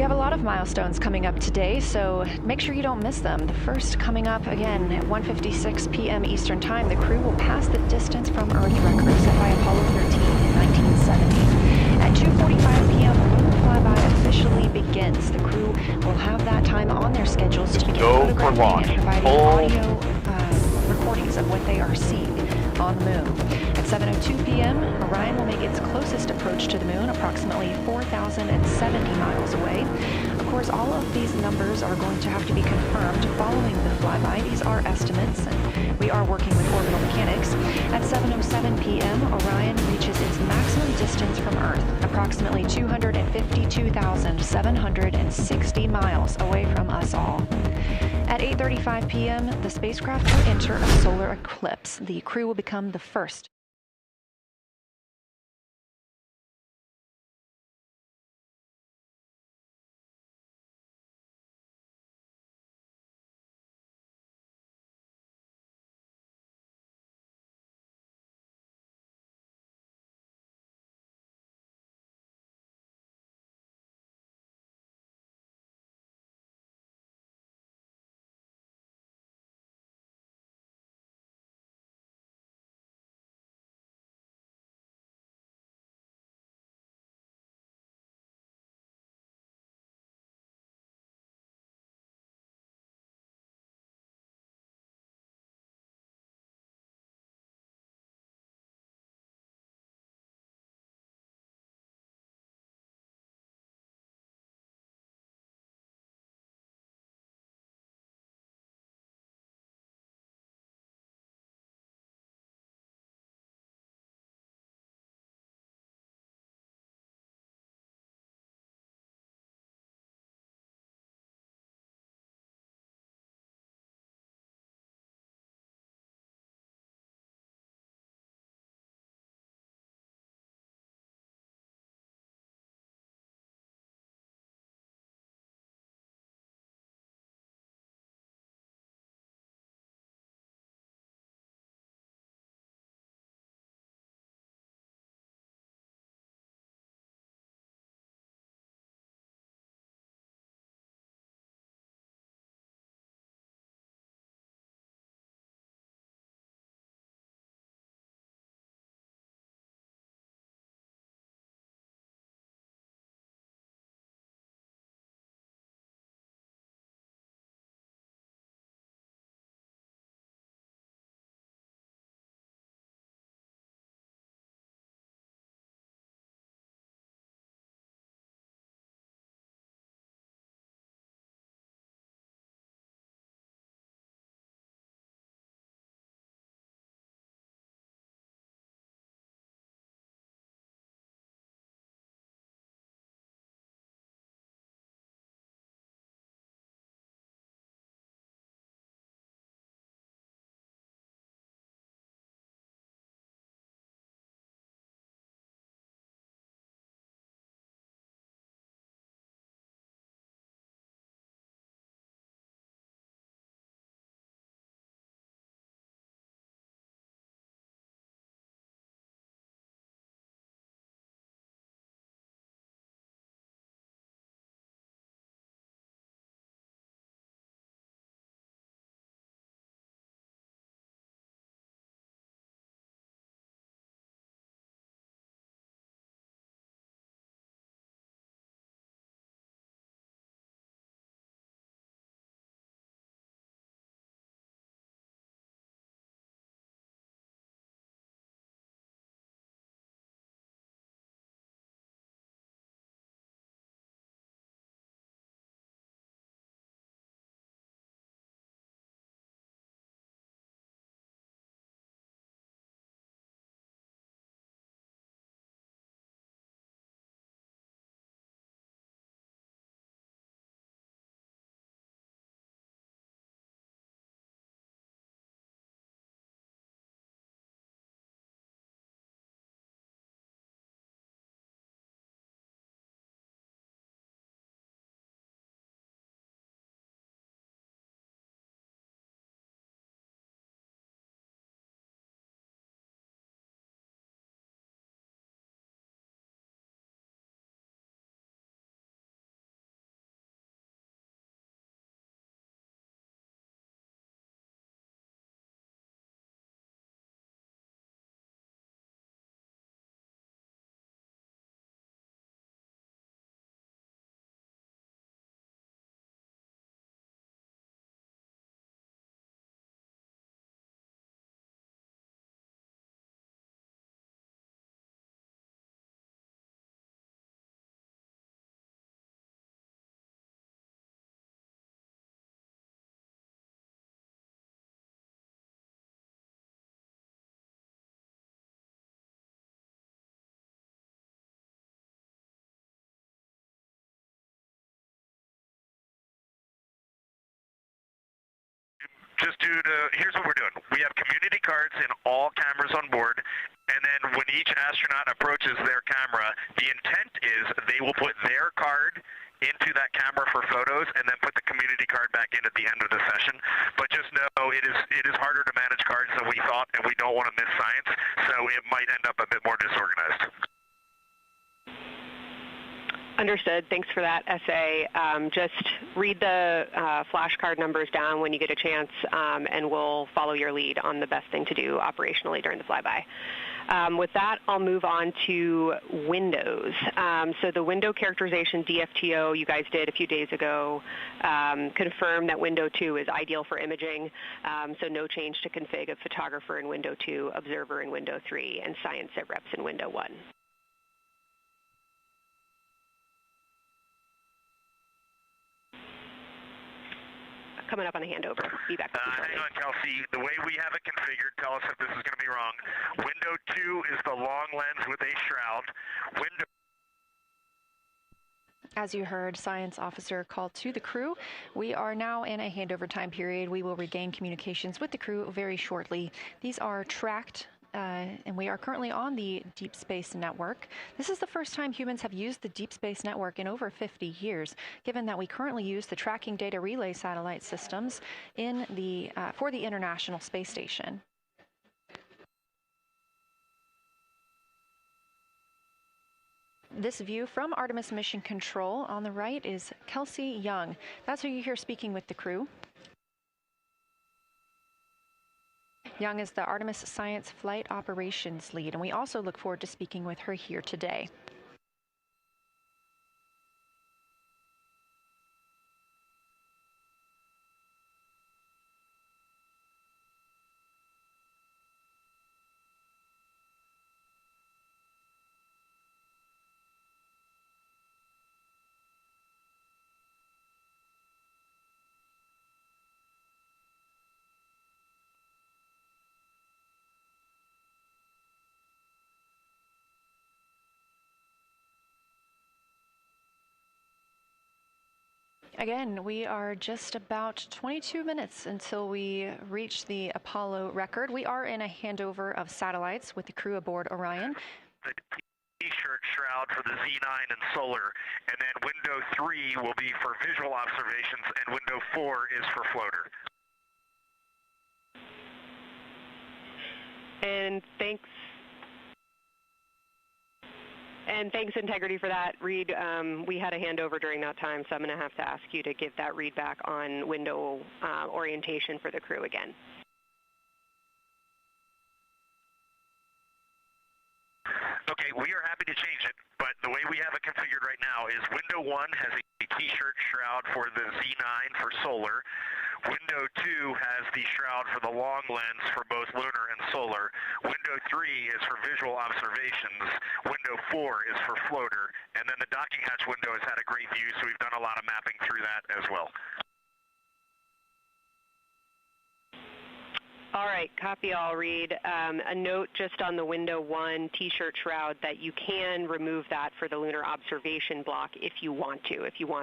We have a lot of milestones coming up today, so make sure you don't miss them. The first coming up again at 1:56 p.m. Eastern Time, the crew will pass the distance from Earth record set by Apollo 13 in 1970. At 2:45 p.m., the lunar flyby officially begins. The crew will have that time on their schedules to begin photographing and providing audio recordings of what they are seeing on the moon. At 7:02 p.m., Orion will make its closest approach to the moon, approximately 4,070 miles away. Of course, all of these numbers are going to have to be confirmed following the flyby. These are estimates, and we are working with orbital mechanics. At 7:07 p.m., Orion reaches its maximum distance from Earth, approximately 252,760 miles away from us all. At 8:35 p.m., the spacecraft will enter a solar eclipse. The crew will become the first Here's what we're doing. We have community cards in all cameras on board, and then when each astronaut approaches their camera, the intent is they will put their card into that camera for photos and then put the community card back in at the end of the session. But just know it is harder to manage cards than we thought, and we don't want to miss science, so it might end up a bit more disorganized. Understood. Thanks for that essay. Just read the flashcard numbers down when you get a chance, and we'll follow your lead on the best thing to do operationally during the flyby. With that, I'll move on to windows. So the window characterization DFTO you guys did a few days ago confirmed that window 2 is ideal for imaging, so no change to config of photographer in window 2, observer in window 3, and science at reps in window 1. Coming up on a handover. Be back. Hang on, Kelsey. The way we have it configured, tell us if this is going to be wrong. Window 2 is the long lens with a shroud. Window. As you heard, science officer called to the crew. We are now in a handover time period. We will regain communications with the crew very shortly. These are tracked. And we are currently on the Deep Space Network. This is the first time humans have used the Deep Space Network in over 50 years, given that we currently use the tracking data relay satellite systems in for the International Space Station. This view from Artemis Mission Control on the right is Kelsey Young. That's who you hear speaking with the crew. Young is the Artemis Science Flight Operations Lead, and we also look forward to speaking with her here today. Again, we are just about 22 minutes until we reach the Apollo record. We are in a handover of satellites with the crew aboard Orion. The T-shirt shroud for the Z9 and solar, and then window 3 will be for visual observations, and window 4 is for floater. And thanks. And thanks, Integrity, for that. Reed, we had a handover during that time, so I'm going to have to ask you to give that read back on window orientation for the crew again. Okay, we are happy to change it, but the way we have it configured right now is window 1 has a T-shirt shroud for the Z9 for solar. Window 2 has the shroud for the long lens for both lunar and solar. Window 3 is for visual observations. Window 4 is for floater. And then the docking hatch window has had a great view, so we've done a lot of mapping through that as well. All right, copy all, Reed. A note just on the window 1 T-shirt shroud that you can remove that for the lunar observation block if you want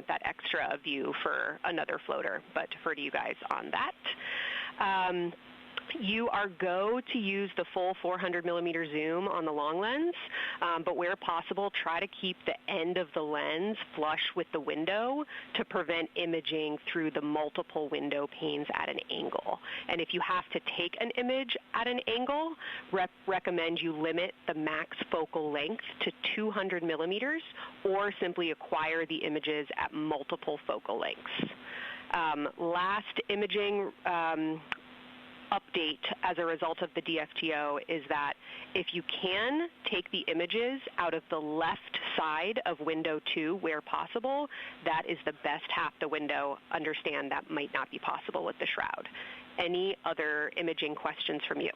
that extra view for another floater, but defer to you guys on that. You are go to use the full 400 millimeter zoom on the long lens, but where possible, try to keep the end of the lens flush with the window to prevent imaging through the multiple window panes at an angle. And if you have to take an image at an angle, recommend you limit the max focal length to 200 millimeters or simply acquire the images at multiple focal lengths. Last imaging update as a result of the DFTO is that if you can take the images out of the left side of window 2 where possible, that is the best half the window. Understand that might not be possible with the shroud. Any other imaging questions from you?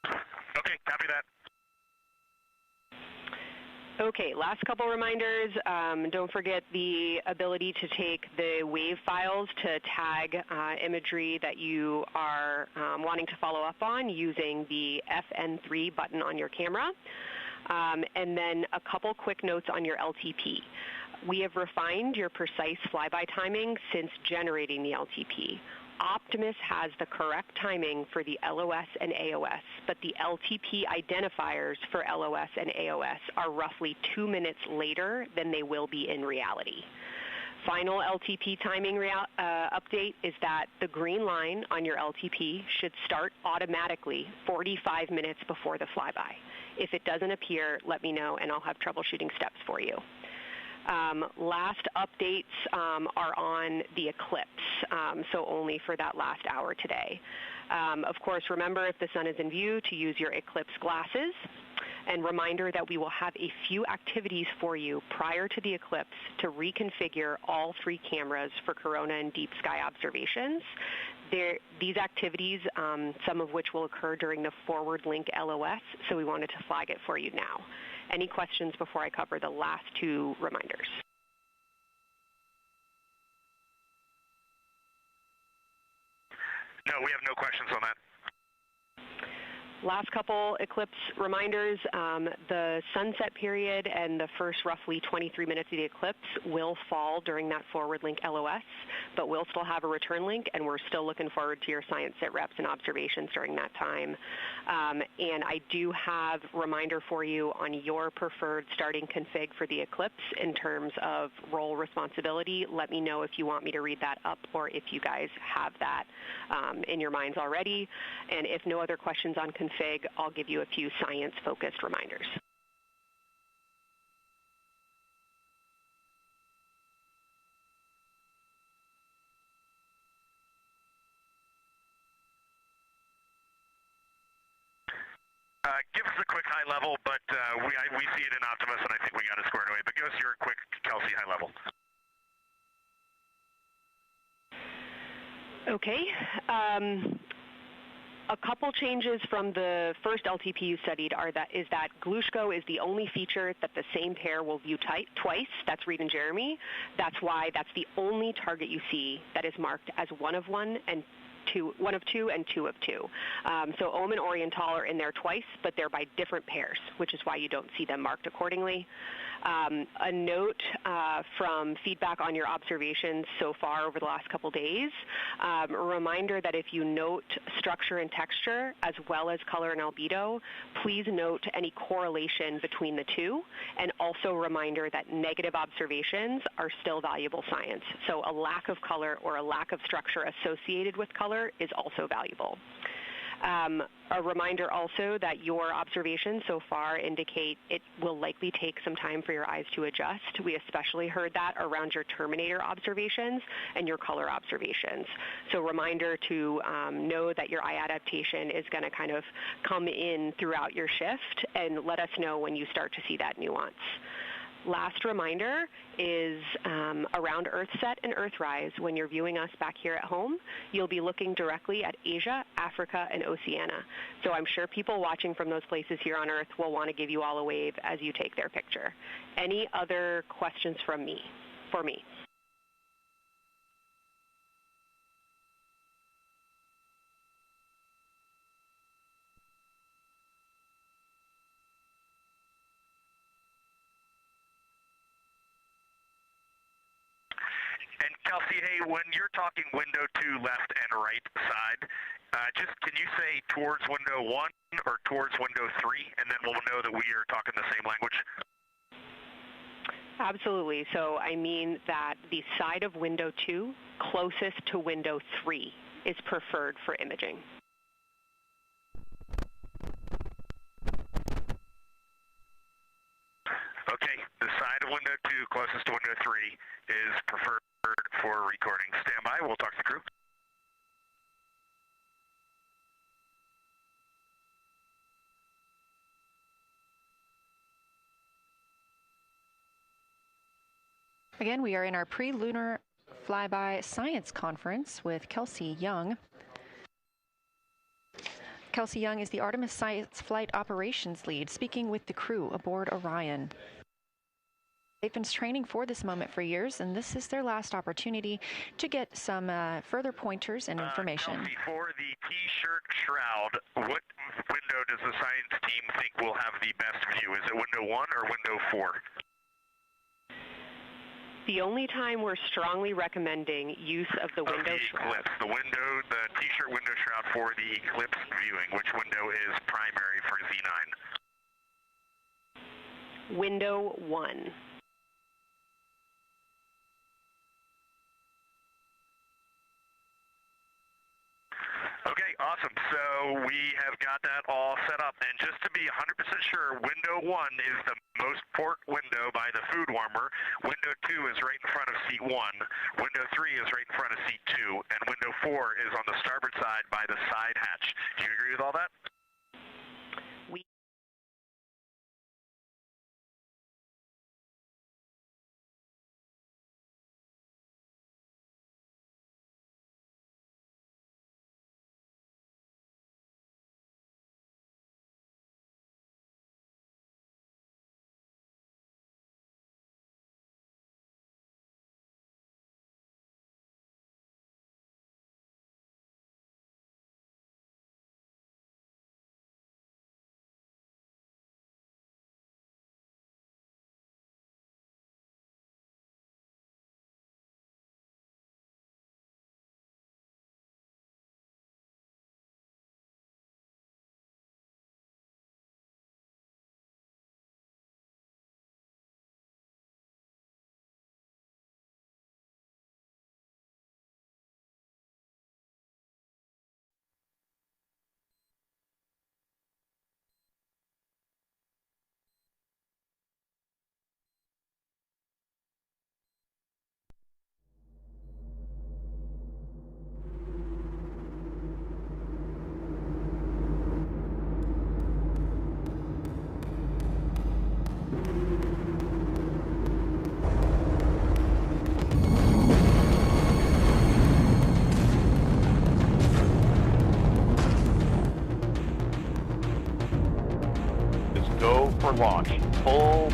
Okay, copy that. Okay, last couple reminders. Don't forget the ability to take the WAV files to tag imagery that you are wanting to follow up on using the FN3 button on your camera. And then a couple quick notes on your LTP. We have refined your precise flyby timing since generating the LTP. Optimus has the correct timing for the LOS and AOS, but the LTP identifiers for LOS and AOS are roughly 2 minutes later than they will be in reality. Final LTP timing update is that the green line on your LTP should start automatically 45 minutes before the flyby. If it doesn't appear, let me know and I'll have troubleshooting steps for you. Last updates are on the eclipse, so only for that last hour today. Of course, remember if the sun is in view to use your eclipse glasses. And reminder that we will have a few activities for you prior to the eclipse to reconfigure all 3 cameras for corona and deep sky observations. These activities, some of which will occur during the forward link LOS, so we wanted to flag it for you now. Any questions before I cover the last 2 reminders? No, we have no questions on that. Last couple eclipse reminders, the sunset period and the first roughly 23 minutes of the eclipse will fall during that forward link LOS, but we'll still have a return link, and we're still looking forward to your science sit reps and observations during that time. And I do have a reminder for you on your preferred starting config for the eclipse in terms of role responsibility. Let me know if you want me to read that up or if you guys have that in your minds already. And if no other questions on config, I'll give you a few science-focused reminders. Give us a quick high level, but we see it in Optimus, and I think we got it squared away. But give us your quick Kelsey high level. Okay. A couple changes from the first LTP you studied is that Glushko is the only feature that the same pair will view twice. That's Reed and Jeremy. That's why that's the only target you see that is marked as 1 of 1 and 1 of 2 and 2 of 2. So Ohm and Oriental are in there twice, but they're by different pairs, which is why you don't see them marked accordingly. A note from feedback on your observations so far over the last couple days, a reminder that if you note structure and texture as well as color and albedo, please note any correlation between the 2, and also a reminder that negative observations are still valuable science. So a lack of color or a lack of structure associated with color is also valuable. A reminder also that your observations so far indicate it will likely take some time for your eyes to adjust. We especially heard that around your Terminator observations and your color observations. So reminder to know that your eye adaptation is going to kind of come in throughout your shift, and let us know when you start to see that nuance. Last reminder is around Earthset and Earthrise. When you're viewing us back here at home, you'll be looking directly at Asia, Africa, and Oceania. So I'm sure people watching from those places here on Earth will want to give you all a wave as you take their picture. Any other questions for me? And Kelsey, hey, when you're talking window 2 left and right side, just can you say towards window 1 or towards window 3, and then we'll know that we are talking the same language? Absolutely. So I mean that the side of window 2 closest to window 3 is preferred for imaging. Okay, the side of window 2 closest to window 3 is preferred for recording. Stand by, we'll talk to the crew. Again, we are in our pre-lunar flyby science conference with Kelsey Young. Kelsey Young is the Artemis Science Flight Operations Lead, speaking with the crew aboard Orion. They've been training for this moment for years, and this is their last opportunity to get some further pointers and information. Kelsey, for the T-shirt shroud, what window does the science team think will have the best view? Is it window 1 or window 4? The only time we're strongly recommending use of the window shroud. The T-shirt window shroud for the eclipse viewing, which window is primary for Z9? Window 1. Okay, awesome. So we have got that all set up. And just to be 100% sure, window 1 is the most port window by the food warmer. Window 2 is right in front of seat 1. Window 3 is right in front of seat 2. And window 4 is on the starboard side by the side hatch. Do you agree with all that? For launch. Full.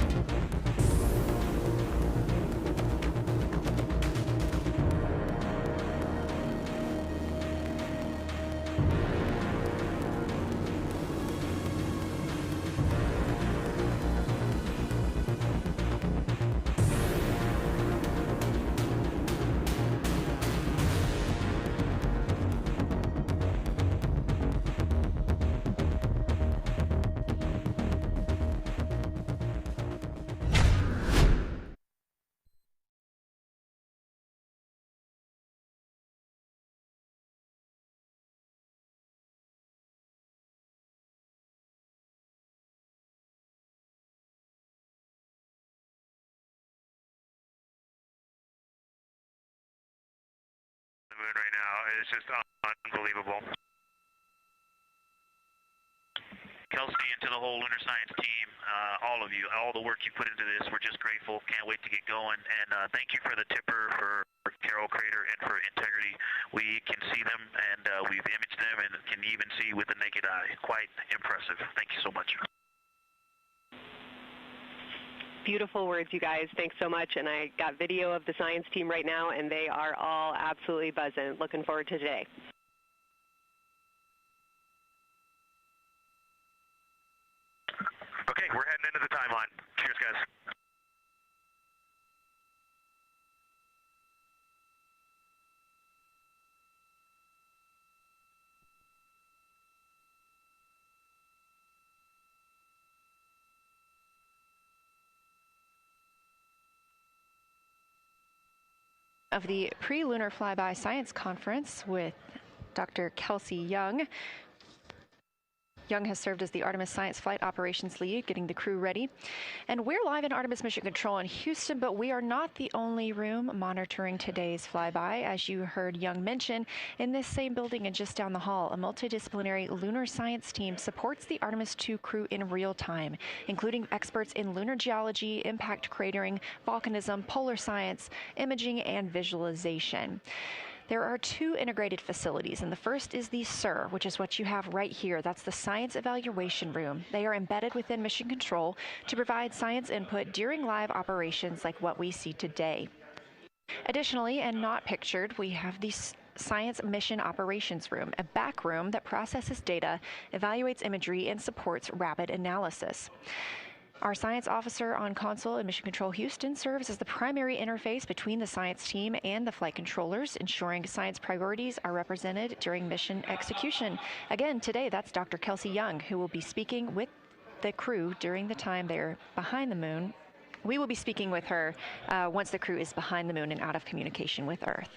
The moon right now is just unbelievable. Kelsey, and to the whole Lunar Science team, all of you, all the work you put into this, we're just grateful. Can't wait to get going. And thank you for the tipper, for Carol Crater, and for Integrity. We can see them, and we've imaged them, and can even see with the naked eye. Quite impressive. Thank you so much. Beautiful words, you guys. Thanks so much. And I got video of the science team right now, and they are all absolutely buzzing. Looking forward to today. Okay, we're heading into the timeline. Cheers, guys. Of the pre-lunar flyby science conference with Dr. Kelsey Young. Young has served as the Artemis Science Flight Operations Lead, getting the crew ready. And we're live in Artemis Mission Control in Houston, but we are not the only room monitoring today's flyby. As you heard Young mention, in this same building and just down the hall, a multidisciplinary lunar science team supports the Artemis II crew in real time, including experts in lunar geology, impact cratering, volcanism, polar science, imaging, and visualization. There are two integrated facilities, and the first is the SIR, which is what you have right here. That's the Science Evaluation Room. They are embedded within Mission Control to provide science input during live operations like what we see today. Additionally, and not pictured, we have the Science Mission Operations Room, a back room that processes data, evaluates imagery, and supports rapid analysis. Our science officer on console in Mission Control Houston serves as the primary interface between the science team and the flight controllers, ensuring science priorities are represented during mission execution. Again, today, that's Dr. Kelsey Young, who will be speaking with the crew during the time they're behind the moon. We will be speaking with her once the crew is behind the moon and out of communication with Earth.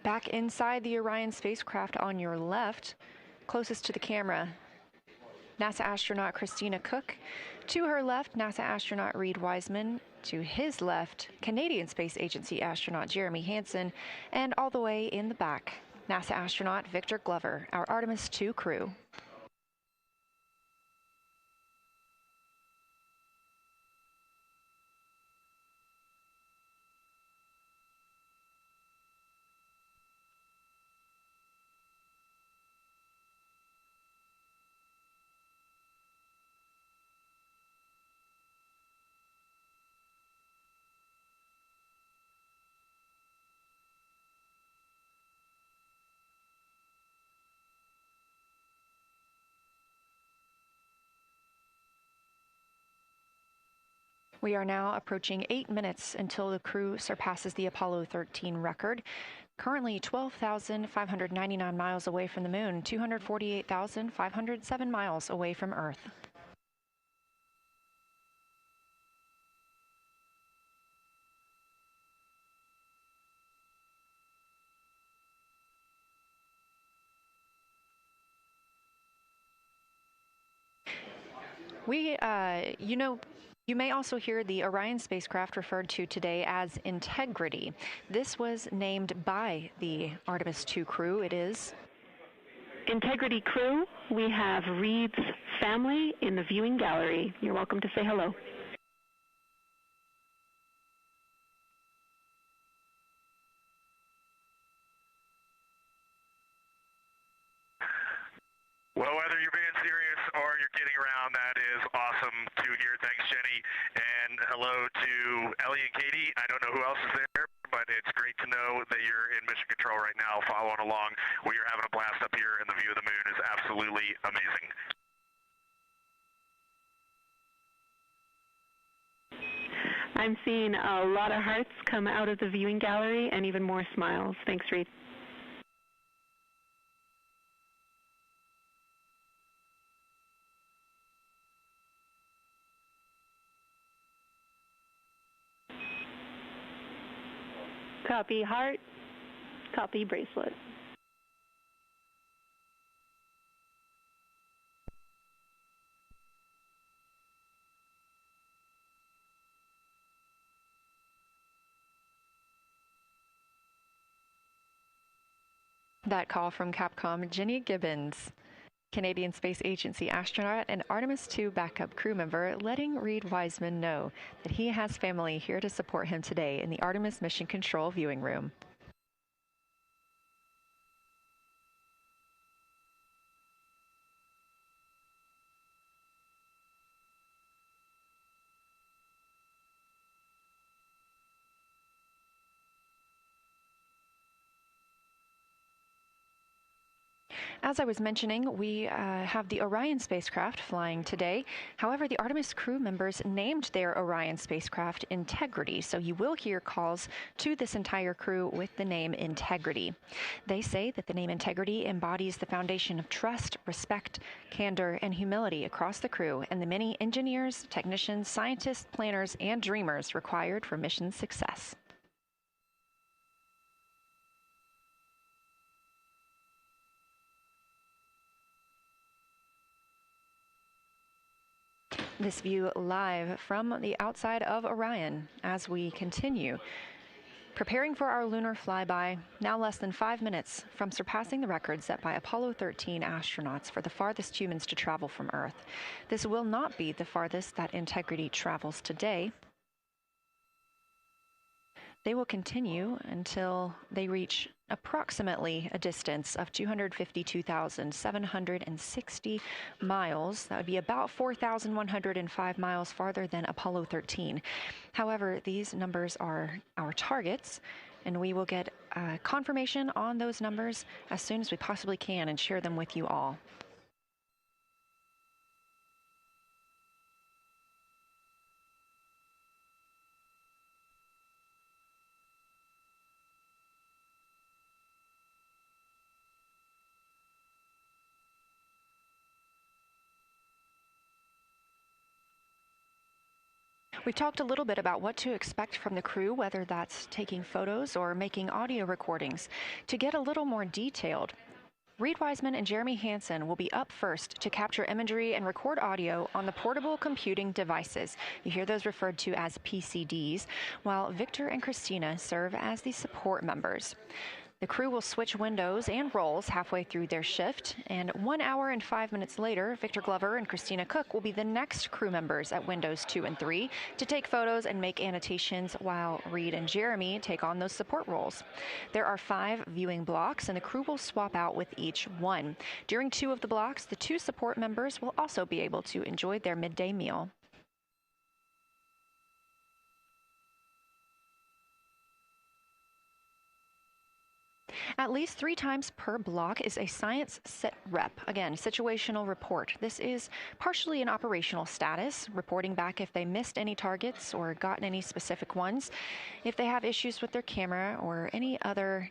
Back inside the Orion spacecraft on your left, closest to the camera, NASA astronaut Christina Cook. To her left, NASA astronaut Reid Wiseman. To his left, Canadian Space Agency astronaut Jeremy Hansen. And all the way in the back, NASA astronaut Victor Glover, our Artemis II crew. We are now approaching 8 minutes until the crew surpasses the Apollo 13 record. Currently 12,599 miles away from the moon, 248,507 miles away from Earth. You may also hear the Orion spacecraft referred to today as Integrity. This was named by the Artemis II crew. It is Integrity crew. We have Reid's family in the viewing gallery. You're welcome to say hello. Well, whether you're being serious or you're kidding around, that is awesome to hear. Thanks, Jenny. And hello to Ellie and Katie. I don't know who else is there, but it's great to know that you're in mission control right now, following along. We are having a blast up here, and the view of the moon is absolutely amazing. I'm seeing a lot of hearts come out of the viewing gallery and even more smiles. Thanks, Reid. Copy heart, copy bracelet. that call from Capcom Jenny Gibbons, Canadian Space Agency astronaut and Artemis II backup crew member, letting Reid Wiseman know that he has family here to support him today in the Artemis Mission Control viewing room. As I was mentioning, we have the Orion spacecraft flying today. However, the Artemis crew members named their Orion spacecraft Integrity, so you will hear calls to this entire crew with the name Integrity. They say that the name Integrity embodies the foundation of trust, respect, candor, and humility across the crew and the many engineers, technicians, scientists, planners, and dreamers required for mission success. This view live from the outside of Orion as we continue Preparing for our lunar flyby, now less than 5 minutes from surpassing the record set by Apollo 13 astronauts for the farthest humans to travel from Earth. This will not be the farthest that Integrity travels today. They will continue until they reach approximately a distance of 252,760 miles. That would be about 4,105 miles farther than Apollo 13. However, these numbers are our targets, and we will get confirmation on those numbers as soon as we possibly can and share them with you all. We've talked a little bit about what to expect from the crew, whether that's taking photos or making audio recordings. To get a little more detailed, Reed Wiseman and Jeremy Hansen will be up first to capture imagery and record audio on the portable computing devices. You hear those referred to as PCDs, while Victor and Christina serve as the support members. The crew will switch windows and roles halfway through their shift, and 1 hour and 5 minutes later, Victor Glover and Christina Cook will be the next crew members at windows 2 and 3 to take photos and make annotations, while Reed and Jeremy take on those support roles. There are 5 viewing blocks, and the crew will swap out with each one. During 2 of the blocks, the 2 support members will also be able to enjoy their midday meal. At least 3 times per block is a science sit rep. Again, situational report. This is partially an operational status, reporting back if they missed any targets or gotten any specific ones, if they have issues with their camera or any other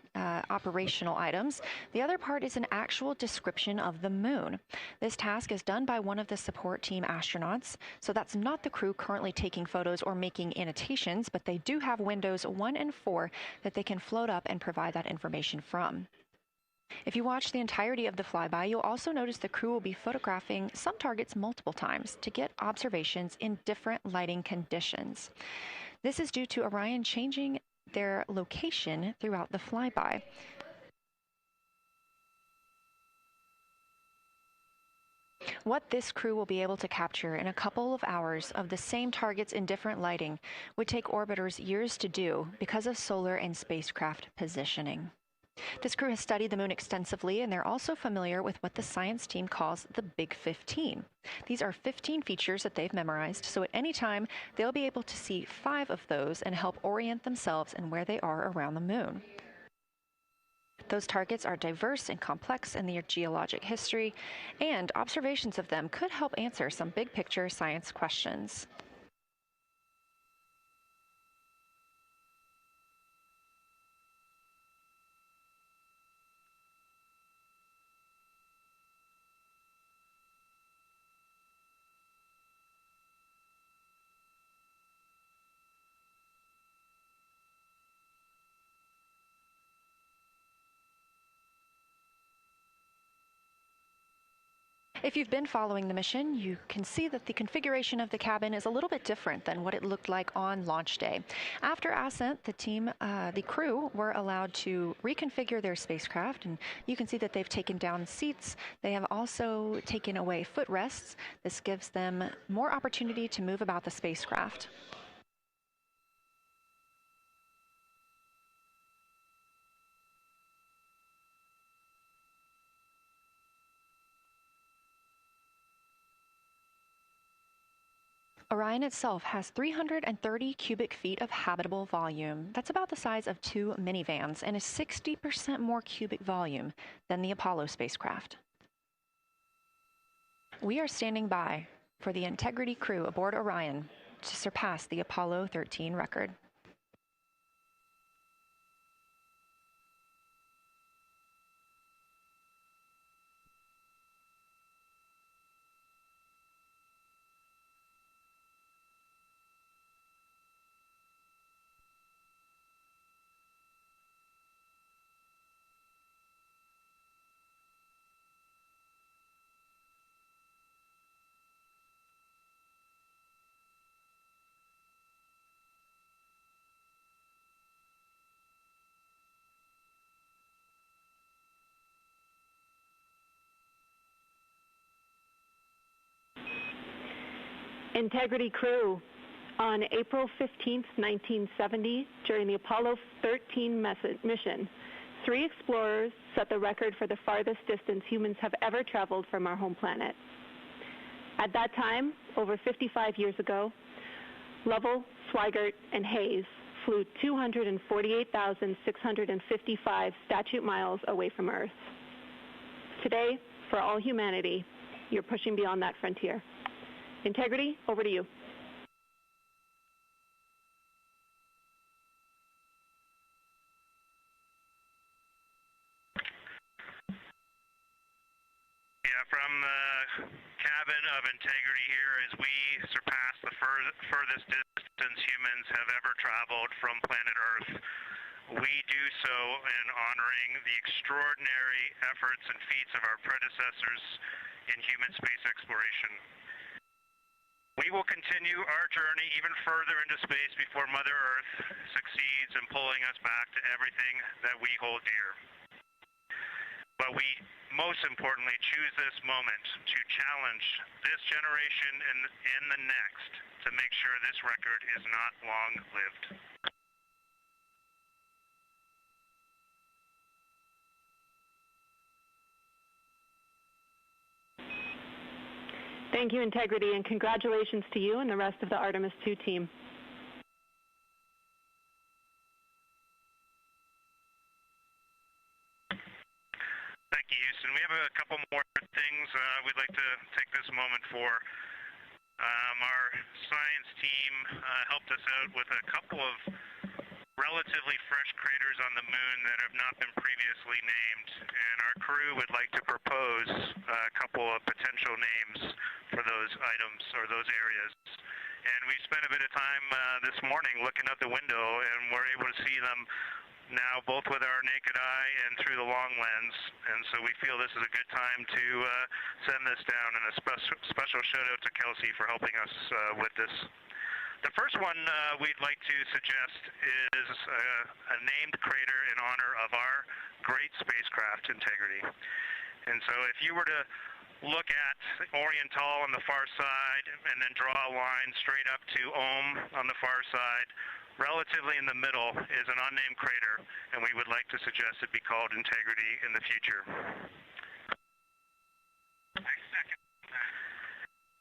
operational items. The other part is an actual description of the moon. This task is done by one of the support team astronauts, so that's not the crew currently taking photos or making annotations, but they do have windows 1 and 4 that they can float up and provide that information from. If you watch the entirety of the flyby, you'll also notice the crew will be photographing some targets multiple times to get observations in different lighting conditions. This is due to Orion changing their location throughout the flyby. What this crew will be able to capture in a couple of hours of the same targets in different lighting would take orbiters years to do because of solar and spacecraft positioning. This crew has studied the moon extensively, and they're also familiar with what the science team calls the Big 15. These are 15 features that they've memorized, so at any time, they'll be able to see 5 of those and help orient themselves and where they are around the moon. Those targets are diverse and complex in their geologic history, and observations of them could help answer some big picture science questions. If you've been following the mission, you can see that the configuration of the cabin is a little bit different than what it looked like on launch day. After ascent, the crew were allowed to reconfigure their spacecraft, and you can see that they've taken down seats. They have also taken away footrests. This gives them more opportunity to move about the spacecraft. Orion itself has 330 cubic feet of habitable volume. That's about the size of 2 minivans and is 60% more cubic volume than the Apollo spacecraft. We are standing by for the Integrity crew aboard Orion to surpass the Apollo 13 record. Integrity crew, on April 15, 1970, during the Apollo 13 mission, 3 explorers set the record for the farthest distance humans have ever traveled from our home planet. At that time, over 55 years ago, Lovell, Swigert, and Hayes flew 248,655 statute miles away from Earth. Today, for all humanity, you're pushing beyond that frontier. Integrity, over to you. From the cabin of Integrity here, as we surpass the furthest distance humans have ever traveled from planet Earth, we do so in honoring the extraordinary efforts and feats of our predecessors in human space exploration. We will continue our journey even further into space before Mother Earth succeeds in pulling us back to everything that we hold dear. But we most importantly choose this moment to challenge this generation and the next to make sure this record is not long-lived. Thank you, Integrity, and congratulations to you and the rest of the Artemis II team. Thank you, Houston. We have a couple more things we'd like to take this moment for. Our science team helped us out with a couple of relatively fresh craters on the moon that have not been previously named, and our crew would like to propose a couple of potential names for those items or those areas. And we spent a bit of time this morning looking out the window, and we're able to see them now both with our naked eye and through the long lens, and so we feel this is a good time to send this down, and a special shout out to Kelsey for helping us with this. The first one we'd like to suggest is a named crater in honor of our great spacecraft Integrity. And so if you were to look at Oriental on the far side and then draw a line straight up to Ohm on the far side, relatively in the middle is an unnamed crater, and we would like to suggest it be called Integrity in the future.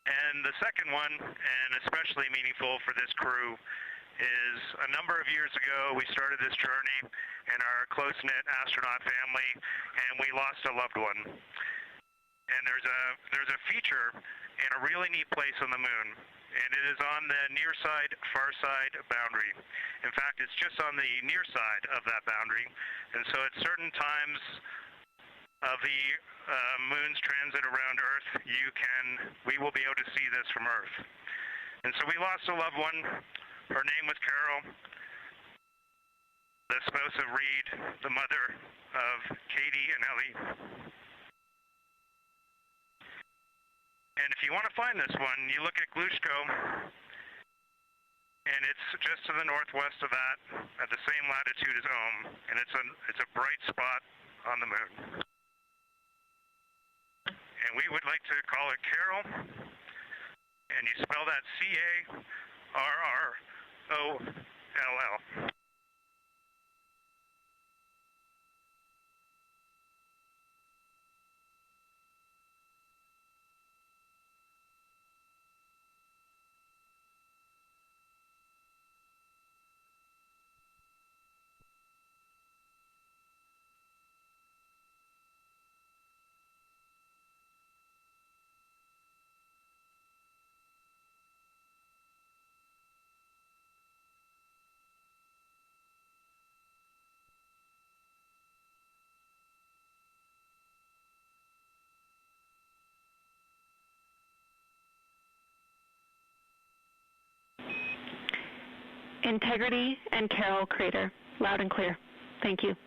And the second one, and especially meaningful for this crew, is a number of years ago we started this journey in our close-knit astronaut family, and we lost a loved one. And there's a feature in a really neat place on the moon, and it is on the near side, far side boundary. In fact, it's just on the near side of that boundary, and so at certain times of the moon's transit around Earth, we will be able to see this from Earth. And so we lost a loved one. Her name was Carol, the spouse of Reed, the mother of Katie and Ellie. And if you want to find this one, you look at Glushko, and it's just to the northwest of that, at the same latitude as Ohm, and it's a bright spot on the moon. And we would like to call it Carol, and you spell that C-A-R-R-O-L-L. Integrity and Carol Crater, loud and clear. Thank you.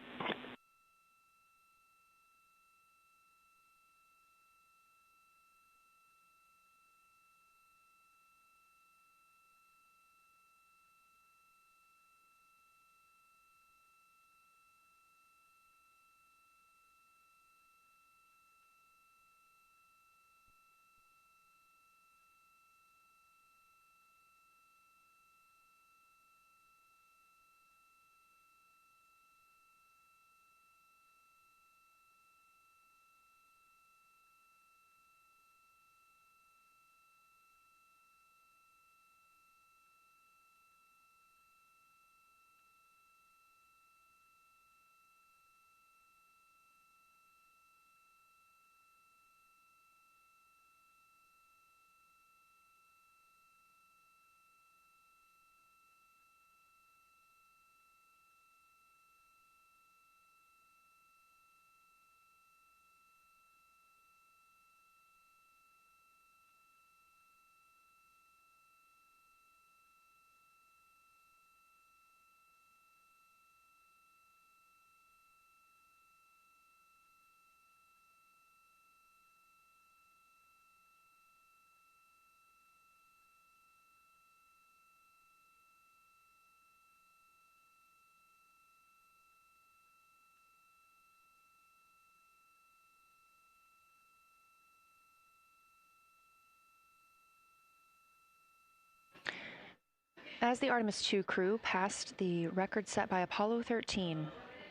As the Artemis II crew passed the record set by Apollo 13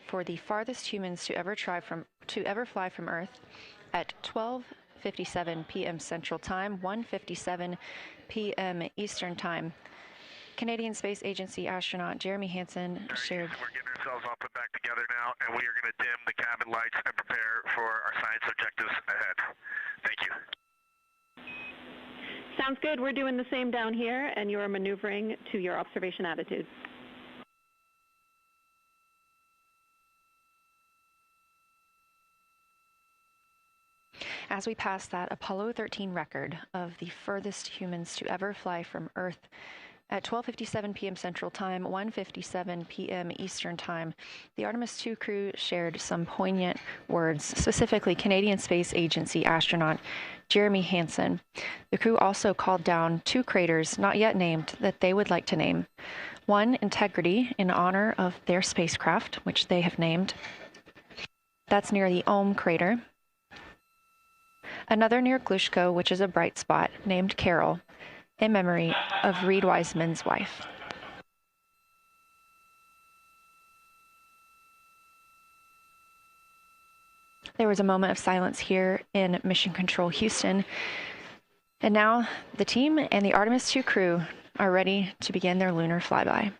for the farthest humans to ever fly from Earth at 12:57 p.m. Central Time, 1:57 p.m. Eastern Time, Canadian Space Agency astronaut Jeremy Hansen shared. We're getting ourselves all put back together now, and we are going to dim the cabin lights and prepare for our science objectives ahead. Thank you. Sounds good. We're doing the same down here, and you are maneuvering to your observation attitude. As we pass that Apollo 13 record of the furthest humans to ever fly from Earth at 12:57 p.m. Central Time, 1:57 p.m. Eastern Time, the Artemis II crew shared some poignant words, specifically Canadian Space Agency astronaut Jeremy Hansen. The crew also called down 2 craters not yet named that they would like to name. One, Integrity, in honor of their spacecraft, which they have named. That's near the Ohm crater. Another near Glushko, which is a bright spot, named Carol, in memory of Reed Wiseman's wife. There was a moment of silence here in Mission Control Houston. And now the team and the Artemis II crew are ready to begin their lunar flyby.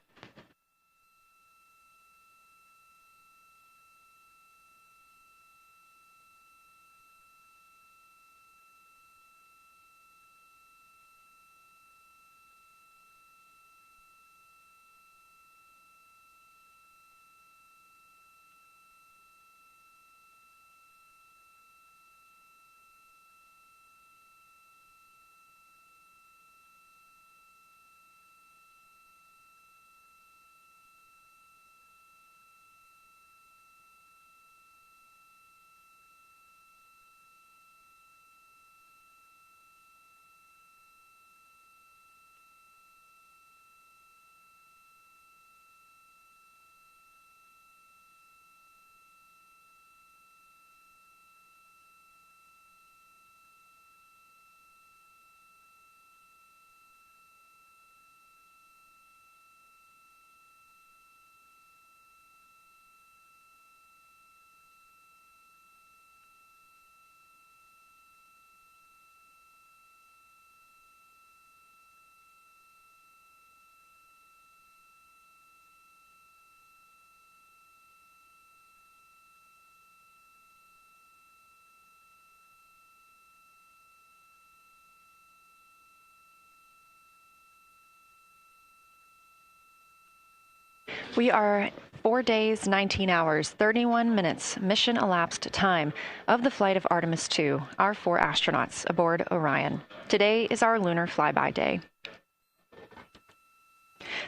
We are 4 days, 19 hours, 31 minutes mission elapsed time of the flight of Artemis II, our 4 astronauts aboard Orion. Today is our lunar flyby day.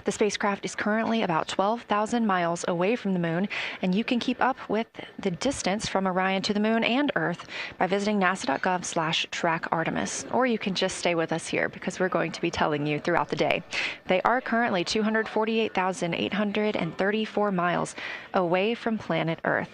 The spacecraft is currently about 12,000 miles away from the moon, and you can keep up with the distance from Orion to the moon and Earth by visiting nasa.gov/trackartemis, or you can just stay with us here because we're going to be telling you throughout the day. They are currently 248,834 miles away from planet Earth.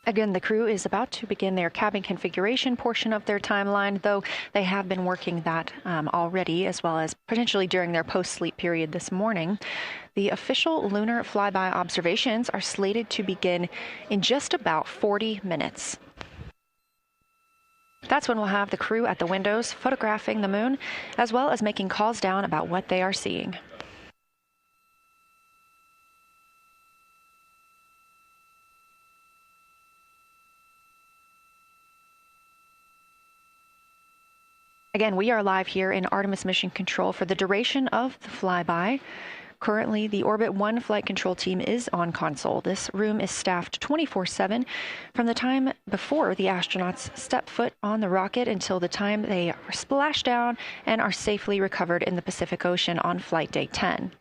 Again, the crew is about to begin their cabin configuration portion of their timeline, though they have been working that already, as well as potentially during their post-sleep period this morning. The official lunar flyby observations are slated to begin in just about 40 minutes. That's when we'll have the crew at the windows photographing the moon, as well as making calls down about what they are seeing. Again, we are live here in Artemis Mission Control for the duration of the flyby. Currently, the Orbit 1 flight control team is on console. This room is staffed 24/7 from the time before the astronauts step foot on the rocket until the time they splash down and are safely recovered in the Pacific Ocean on flight day 10.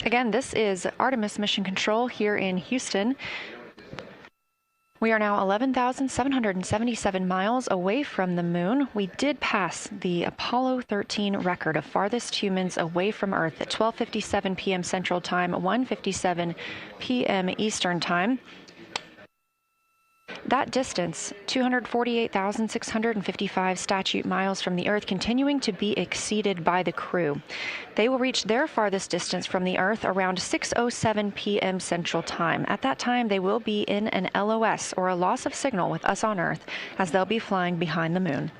Again, this is Artemis Mission Control here in Houston. We are now 11,777 miles away from the moon. We did pass the Apollo 13 record of farthest humans away from Earth at 12:57 p.m. Central Time, 1:57 p.m. Eastern Time. That distance, 248,655 statute miles from the Earth, continuing to be exceeded by the crew. They will reach their farthest distance from the Earth around 6:07 p.m. Central Time. At that time, they will be in an LOS, or a loss of signal, with us on Earth, as they'll be flying behind the moon.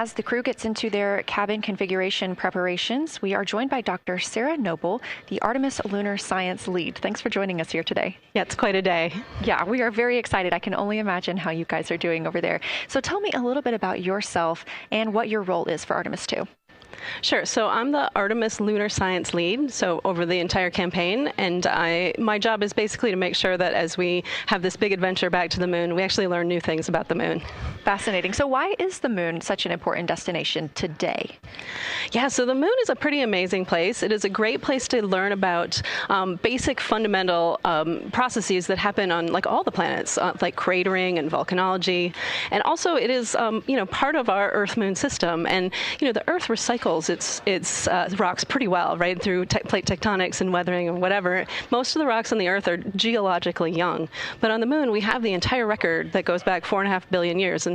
As the crew gets into their cabin configuration preparations, we are joined by Dr. Sarah Noble, the Artemis Lunar Science Lead. Thanks for joining us here today. Yeah, it's quite a day. Yeah, we are very excited. I can only imagine how you guys are doing over there. So tell me a little bit about yourself and what your role is for Artemis II. Sure. So I'm the Artemis Lunar Science Lead, so over the entire campaign, and my job is basically to make sure that as we have this big adventure back to the moon, we actually learn new things about the moon. Fascinating. So why is the moon such an important destination today? Yeah, so the moon is a pretty amazing place. It is a great place to learn about basic fundamental processes that happen on like all the planets, like cratering and volcanology, and also it is part of our Earth-Moon system, and the Earth recycles its rocks pretty well, right, through plate tectonics and weathering and whatever. Most of the rocks on the Earth are geologically young, but on the moon we have the entire record that goes back 4.5 billion years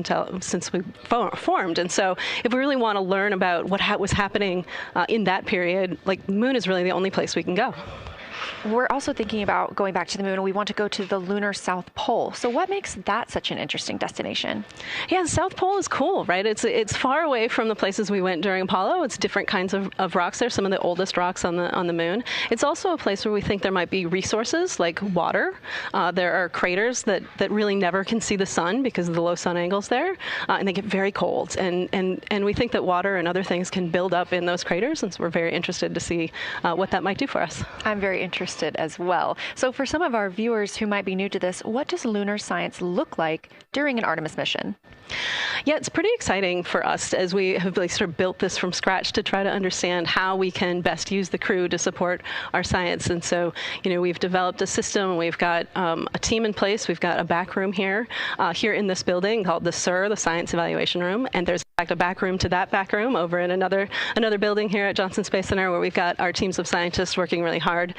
since we formed. And so if we really want to learn about what was happening in that period, like the moon is really the only place we can go. We're also thinking about going back to the moon, and we want to go to the lunar South Pole. So what makes that such an interesting destination? Yeah, the South Pole is cool, right? It's far away from the places we went during Apollo. It's different kinds of rocks there, some of the oldest rocks on the moon. It's also a place where we think there might be resources like water. There are craters that really never can see the sun because of the low sun angles there, and they get very cold. And we think that water and other things can build up in those craters, and so we're very interested to see what that might do for us. I'm very interested as well. So for some of our viewers who might be new to this, what does lunar science look like during an Artemis mission? Yeah, it's pretty exciting for us as we have sort of built this from scratch to try to understand how we can best use the crew to support our science. And so, we've developed a system. We've got a team in place. We've got a back room here in this building called the SIR, the Science Evaluation Room. And there's in fact a back room to that back room over in another building here at Johnson Space Center where we've got our teams of scientists working really hard.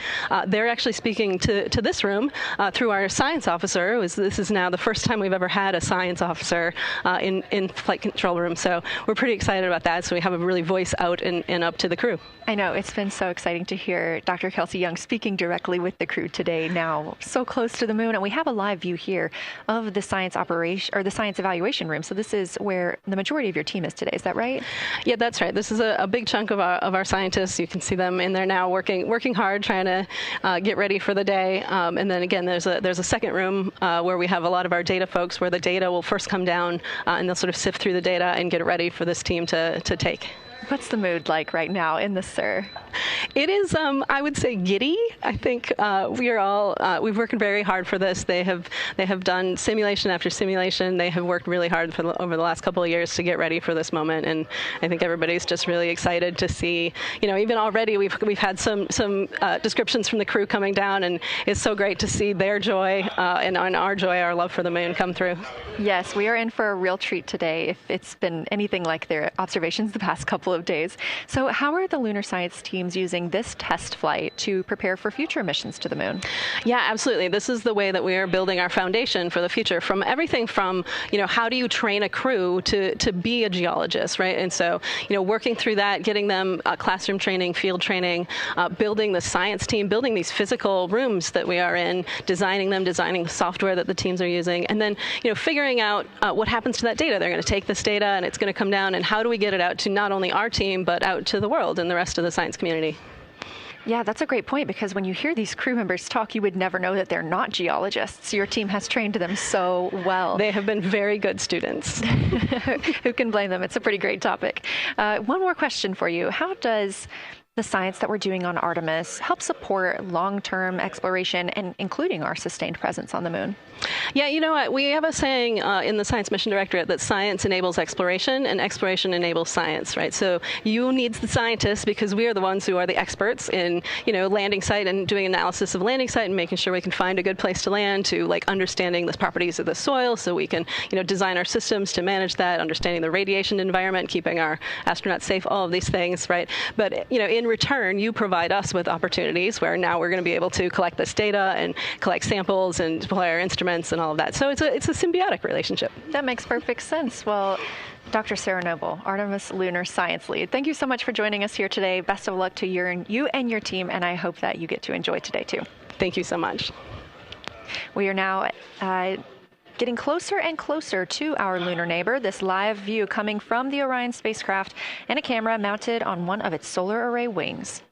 They're actually speaking to this room through our science officer. This is now the first time we've ever had a science officer in flight control room. So we're pretty excited about that. So we have a really voice out and up to the crew. I know. It's been so exciting to hear Dr. Kelsey Young speaking directly with the crew today, now so close to the moon. And we have a live view here of the science operation or the science evaluation room. So this is where the majority of your team is today. Is that right? Yeah, that's right. This is a big chunk of our scientists. You can see them in there now working hard, trying to get ready for the day. And then again, there's a second room where we have a lot of our data folks, where the data will first come down and they'll sort of sift through the data and get it ready for this team to take. What's the mood like right now in the SIR? It is, I would say, giddy. I think we've worked very hard for this. They have done simulation after simulation. They have worked really hard over the last couple of years to get ready for this moment, and I think everybody's just really excited to see. Even already we've had some descriptions from the crew coming down, and it's so great to see their joy and our joy, our love for the moon come through. Yes, we are in for a real treat today if it's been anything like their observations the past couple of days. So how are the lunar science teams using this test flight to prepare for future missions to the moon? Yeah, absolutely. This is the way that we are building our foundation for the future, from everything from, how do you train a crew to be a geologist, right? And so, working through that, getting them classroom training, field training, building the science team, building these physical rooms that we are in, designing the software that the teams are using, and then, figuring out what happens to that data. They're going to take this data and it's going to come down, and how do we get it out to not only our team, but out to the world and the rest of the science community. Yeah, that's a great point, because when you hear these crew members talk, you would never know that they're not geologists. Your team has trained them so well. They have been very good students. Who can blame them? It's a pretty great topic. One more question for you. How does the science that we're doing on Artemis help support long-term exploration and including our sustained presence on the moon? Yeah, you know what? We have a saying in the Science Mission Directorate that science enables exploration and exploration enables science, right? So you need the scientists, because we are the ones who are the experts in, landing site and doing analysis of landing site and making sure we can find a good place to land, to understanding the properties of the soil so we can, design our systems to manage that, understanding the radiation environment, keeping our astronauts safe, all of these things, right? But, in return, you provide us with opportunities where now we're going to be able to collect this data and collect samples and deploy our instruments and all of that. So it's a symbiotic relationship. That makes perfect sense. Well, Dr. Sarah Noble, Artemis Lunar Science Lead, thank you so much for joining us here today. Best of luck to you and your team, and I hope that you get to enjoy today too. Thank you so much. We are now Getting closer and closer to our lunar neighbor, this live view coming from the Orion spacecraft and a camera mounted on one of its solar array wings.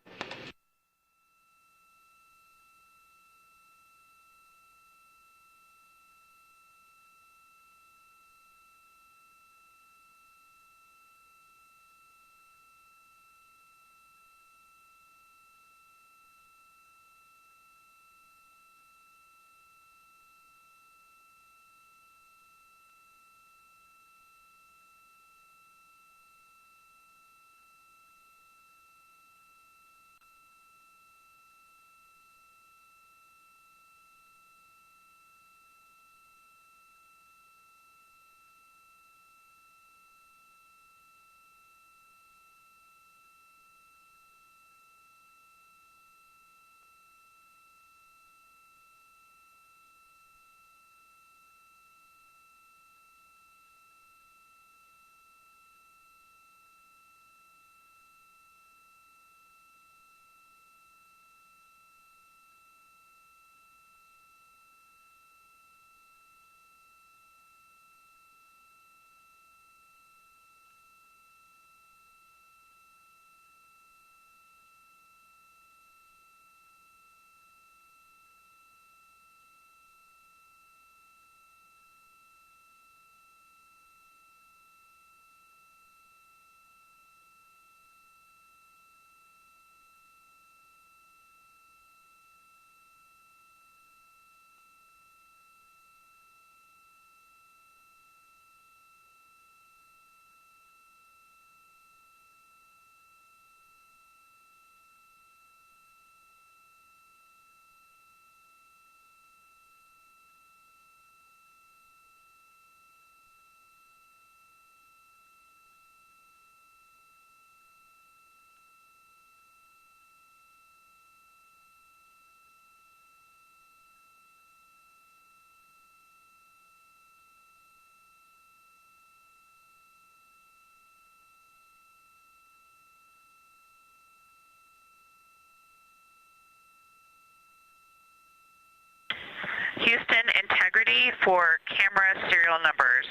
Houston, integrity for camera serial numbers.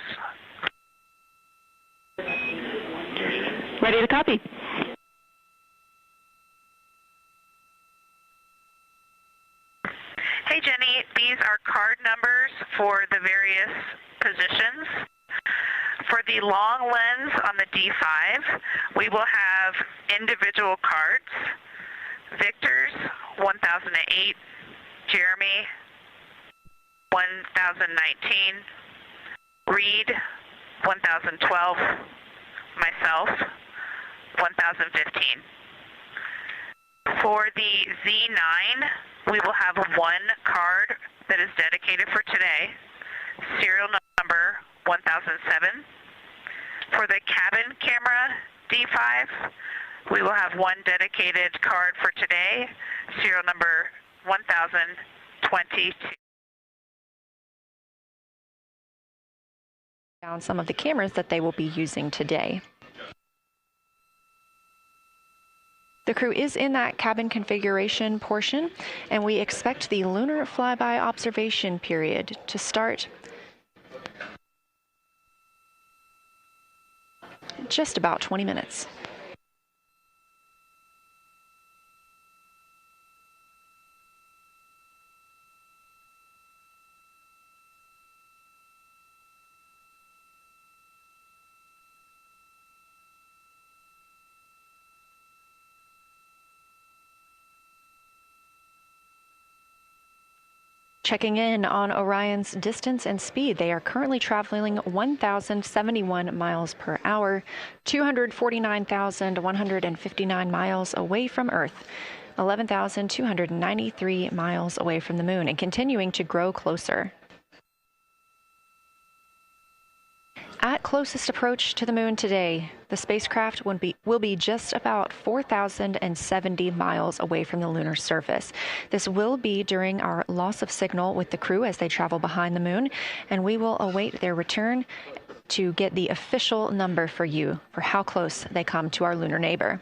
Ready to copy. Hey Jenny, these are card numbers for the various positions. For the long lens on the D5, we will have individual cards. Victor's 1008, Jeremy 1019, Reed 1012, myself 1015. For the Z9, we will have one card that is dedicated for today, serial number 1007. For the cabin camera D5, we will have one dedicated card for today, serial number 1022. Down some of the cameras that they will be using today. The crew is in that cabin configuration portion, and we expect the lunar flyby observation period to start in just about 20 minutes. Checking in on Orion's distance and speed, they are currently traveling 1,071 miles per hour, 249,159 miles away from Earth, 11,293 miles away from the moon, and continuing to grow closer. At closest approach to the moon today, the spacecraft will be just about 4,070 miles away from the lunar surface. This will be during our loss of signal with the crew as they travel behind the moon, and we will await their return to get the official number for you for how close they come to our lunar neighbor.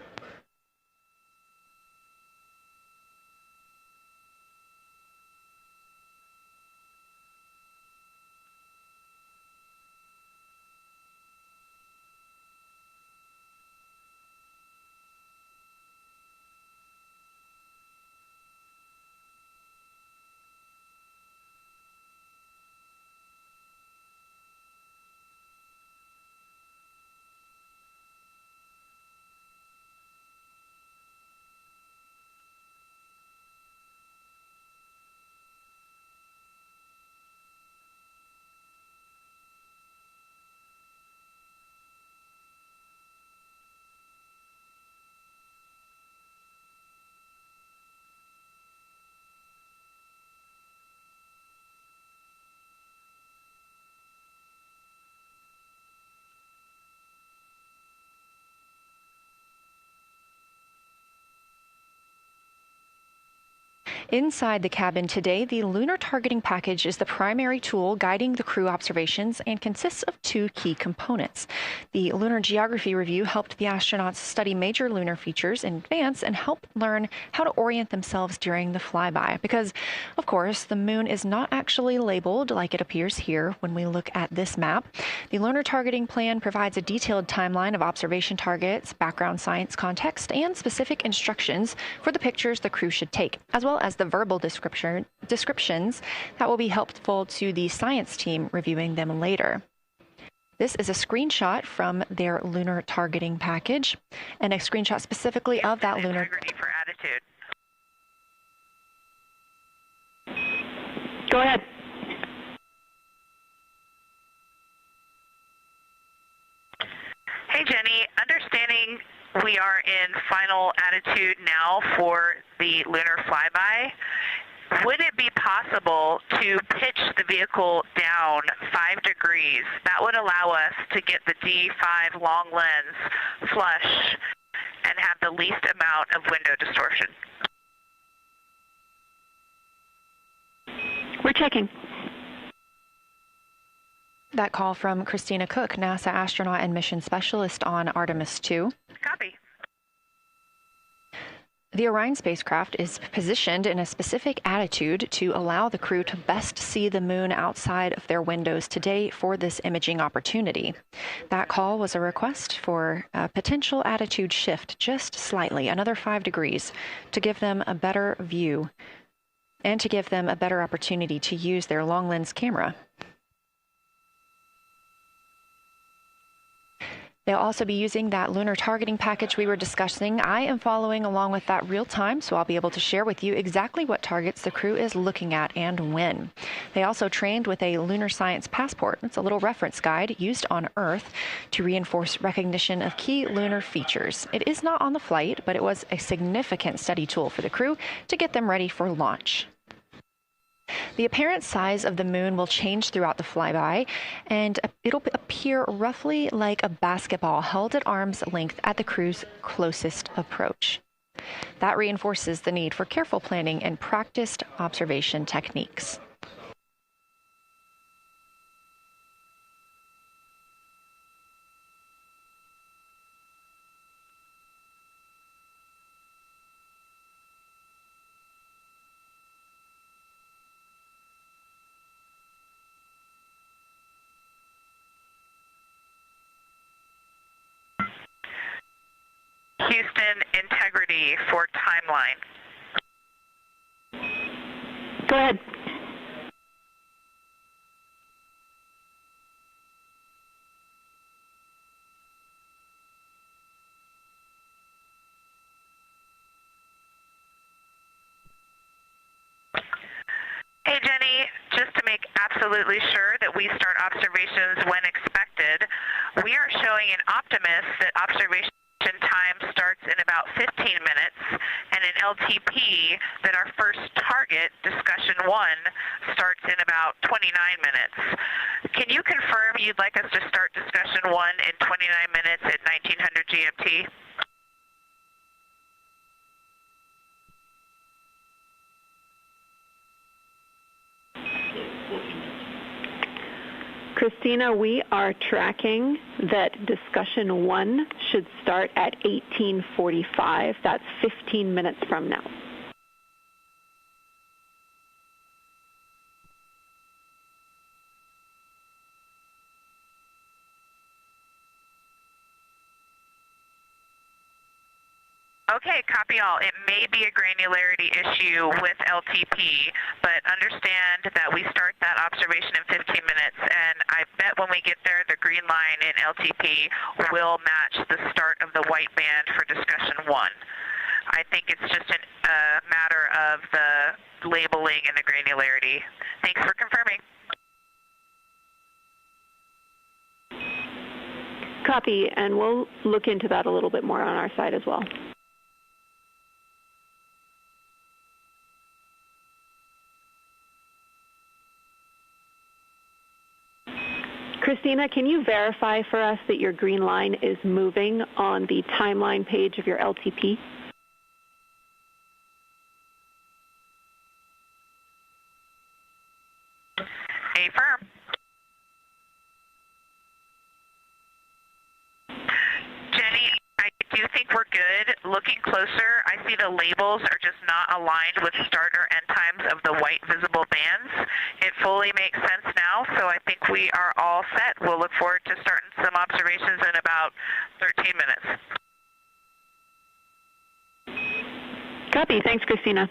Inside the cabin today, the lunar targeting package is the primary tool guiding the crew observations and consists of two key components. The lunar geography review helped the astronauts study major lunar features in advance and help learn how to orient themselves during the flyby. Because, of course, the moon is not actually labeled like it appears here when we look at this map. The lunar targeting plan provides a detailed timeline of observation targets, background science context, and specific instructions for the pictures the crew should take, as well as the verbal descriptions that will be helpful to the science team reviewing them later. This is a screenshot from their lunar targeting package, and a screenshot specifically of that lunar... Integrity for attitude. Go ahead. Hey, Jenny. Understanding we are in final attitude now for the lunar flyby, would it be possible to pitch the vehicle down 5 degrees? That would allow us to get the D5 long lens flush and have the least amount of window distortion. We're checking. That call from Christina Cook, NASA astronaut and mission specialist on Artemis II. Copy. The Orion spacecraft is positioned in a specific attitude to allow the crew to best see the moon outside of their windows today for this imaging opportunity. That call was a request for a potential attitude shift just slightly, another 5 degrees, to give them a better view and to give them a better opportunity to use their long lens camera. They'll also be using that lunar targeting package we were discussing. I am following along with that real time, so I'll be able to share with you exactly what targets the crew is looking at and when. They also trained with a lunar science passport. It's a little reference guide used on Earth to reinforce recognition of key lunar features. It is not on the flight, but it was a significant study tool for the crew to get them ready for launch. The apparent size of the moon will change throughout the flyby, and it'll appear roughly like a basketball held at arm's length at the crew's closest approach. That reinforces the need for careful planning and practiced observation techniques. Houston, integrity for timeline. Go ahead. Hey, Jenny, just to make absolutely sure that we start observations when expected, we are showing in Optimus that observation time starts in about 15 minutes, and in LTP that our first target, discussion 1, starts in about 29 minutes. Can you confirm you'd like us to start discussion 1 in 29 minutes at 1900 GMT? Christina, we are tracking that discussion 1 should start at 18:45. That's 15 minutes from now. Okay, copy all. It may be a granularity issue with LTP, but understand that we start that observation in 15 minutes, and I bet when we get there, the green line in LTP will match the start of the white band for discussion 1. I think it's just a matter of the labeling and the granularity. Thanks for confirming. Copy, and we'll look into that a little bit more on our side as well. Christina, can you verify for us that your green line is moving on the timeline page of your LTP? Affirm. Jenny, I do think we're good. Looking closer, I see the labels are just not aligned with start or end times of the white visible bands. It fully makes sense now, so I think we are all set. We'll look forward to starting some observations in about 13 minutes. Copy. Thanks, Christina.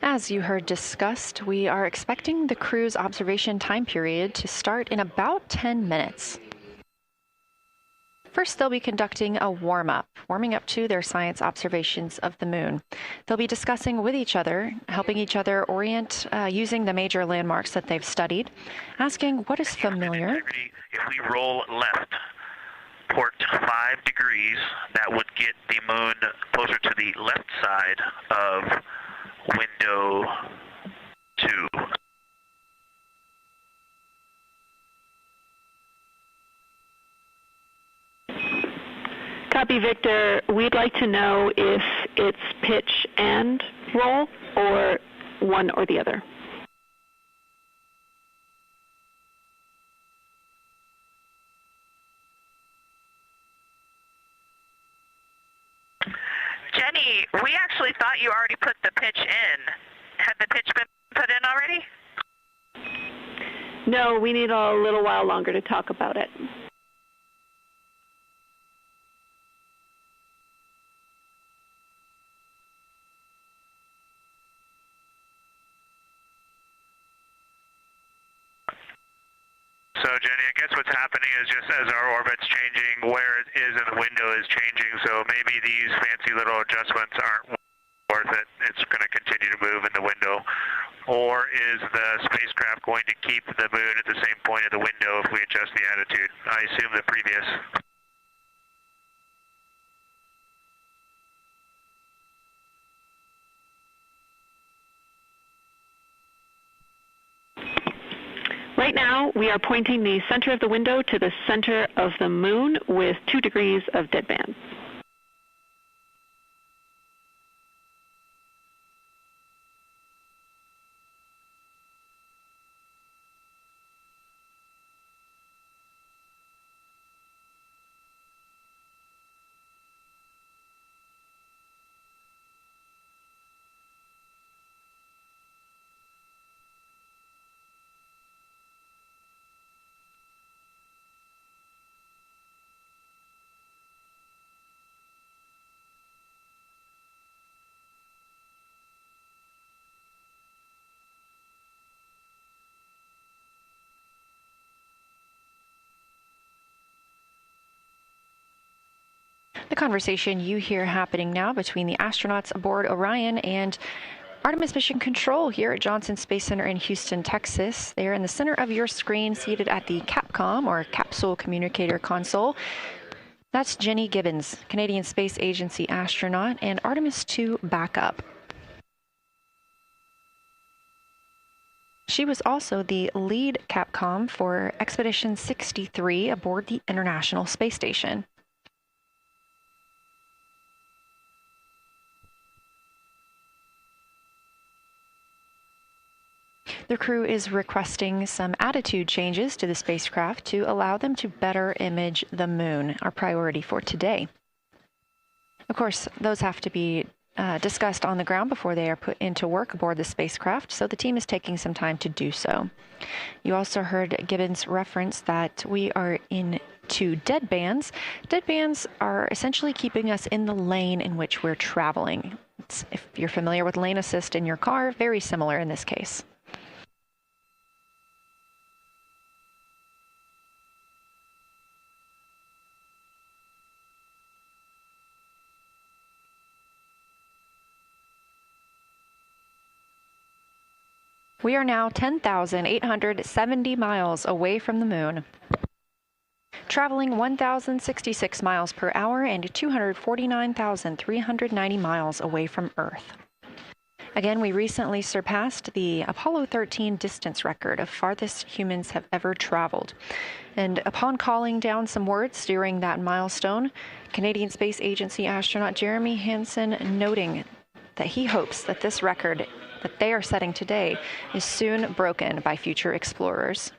As you heard discussed, we are expecting the crew's observation time period to start in about 10 minutes. First, they'll be conducting a warming up to their science observations of the moon. They'll be discussing with each other, helping each other orient using the major landmarks that they've studied, asking what is familiar. If we roll left, port 5 degrees, that would get the moon closer to the left side of window 2. Copy, Victor. We'd like to know if it's pitch and roll or one or the other. Jenny, we actually thought you already put the pitch in. Had the pitch been put in already? No, we need a little while longer to talk about it. So, Jenny, I guess what's happening is just as our orbit's changing, where it is in the window is changing, so maybe these fancy little adjustments aren't worth it. It's going to continue to move in the window. Or is the spacecraft going to keep the moon at the same point of the window if we adjust the attitude? I assume the previous. Right now, we are pointing the center of the window to the center of the moon with 2 degrees of deadband. The conversation you hear happening now between the astronauts aboard Orion and Artemis Mission Control here at Johnson Space Center in Houston, Texas. They are in the center of your screen, seated at the Capcom, or Capsule Communicator Console. That's Jenny Gibbons, Canadian Space Agency astronaut and Artemis II backup. She was also the lead Capcom for Expedition 63 aboard the International Space Station. The crew is requesting some attitude changes to the spacecraft to allow them to better image the moon, our priority for today. Of course, those have to be discussed on the ground before they are put into work aboard the spacecraft, so the team is taking some time to do so. You also heard Gibbons reference that we are into dead bands. Dead bands are essentially keeping us in the lane in which we're traveling. If you're familiar with lane assist in your car, very similar in this case. We are now 10,870 miles away from the moon, traveling 1,066 miles per hour and 249,390 miles away from Earth. Again, we recently surpassed the Apollo 13 distance record of farthest humans have ever traveled. And upon calling down some words during that milestone, Canadian Space Agency astronaut Jeremy Hansen noting that he hopes that this record that they are setting today is soon broken by future explorers.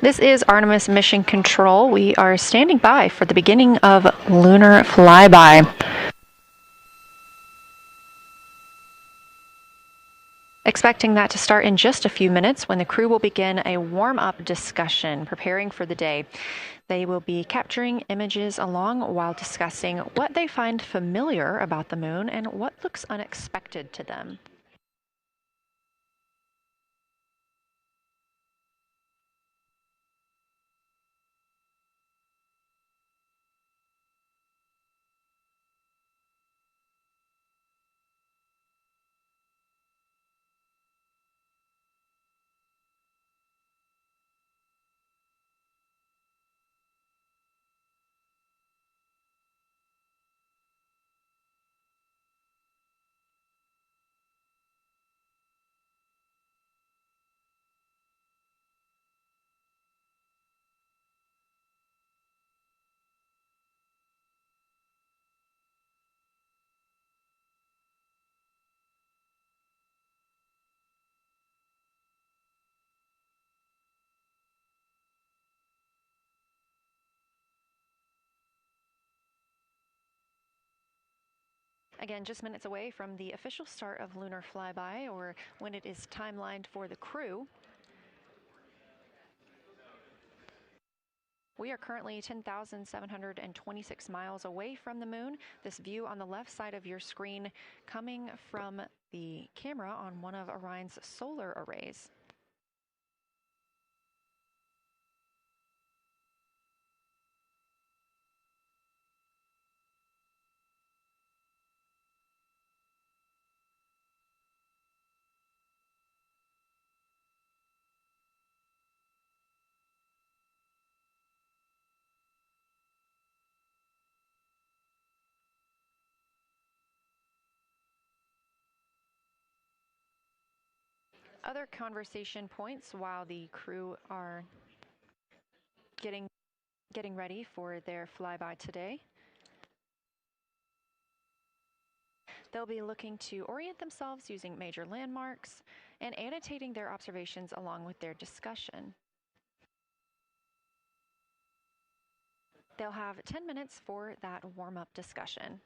This is Artemis Mission Control. We are standing by for the beginning of Lunar Flyby. Expecting that to start in just a few minutes when the crew will begin a warm-up discussion, preparing for the day. They will be capturing images along while discussing what they find familiar about the moon and what looks unexpected to them. Again, just minutes away from the official start of lunar flyby, or when it is timelined for the crew. We are currently 10,726 miles away from the moon. This view on the left side of your screen coming from the camera on one of Orion's solar arrays. Other conversation points while the crew are getting ready for their flyby today. They'll be looking to orient themselves using major landmarks and annotating their observations along with their discussion. They'll have 10 minutes for that warm-up discussion.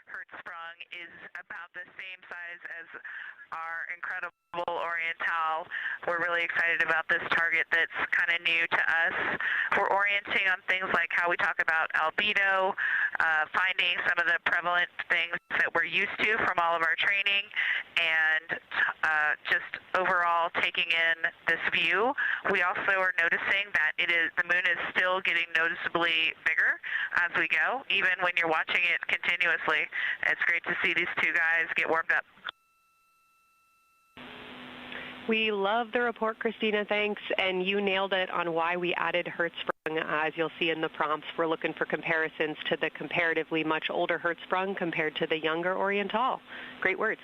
Hertzsprung is about the same size as our incredible Oriental. We're really excited about this target that's kind of new to us. We're orienting on things like how we talk about albedo, finding some of the prevalent things that we're used to from all of our training, and just overall taking in this view. We also are noticing that the moon is still getting noticeably bigger as we go, even when you're watching it continuously. It's great to see these two guys get warmed up. We love the report, Christina, thanks. And you nailed it on why we added Hertzsprung. As you'll see in the prompts, we're looking for comparisons to the comparatively much older Hertzsprung compared to the younger Oriental. Great words.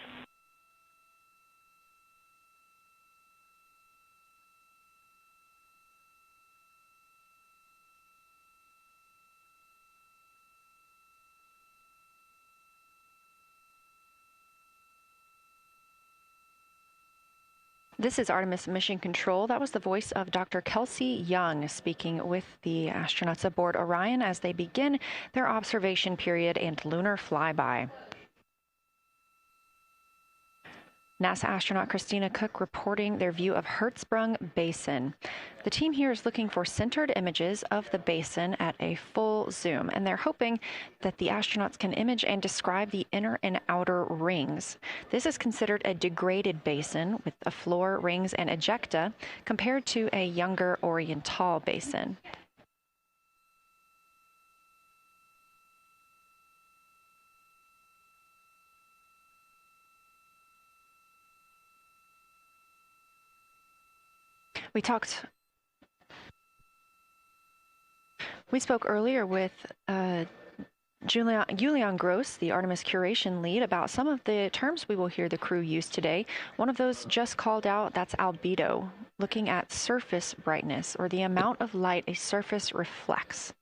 This is Artemis Mission Control. That was the voice of Dr. Kelsey Young speaking with the astronauts aboard Orion as they begin their observation period and lunar flyby. NASA astronaut Christina Cook reporting their view of Hertzsprung Basin. The team here is looking for centered images of the basin at a full zoom, and they're hoping that the astronauts can image and describe the inner and outer rings. This is considered a degraded basin with a floor, rings, and ejecta compared to a younger Oriental basin. We spoke earlier with Julian Gross, the Artemis curation lead, about some of the terms we will hear the crew use today. One of those just called out, that's albedo, looking at surface brightness, or the amount of light a surface reflects.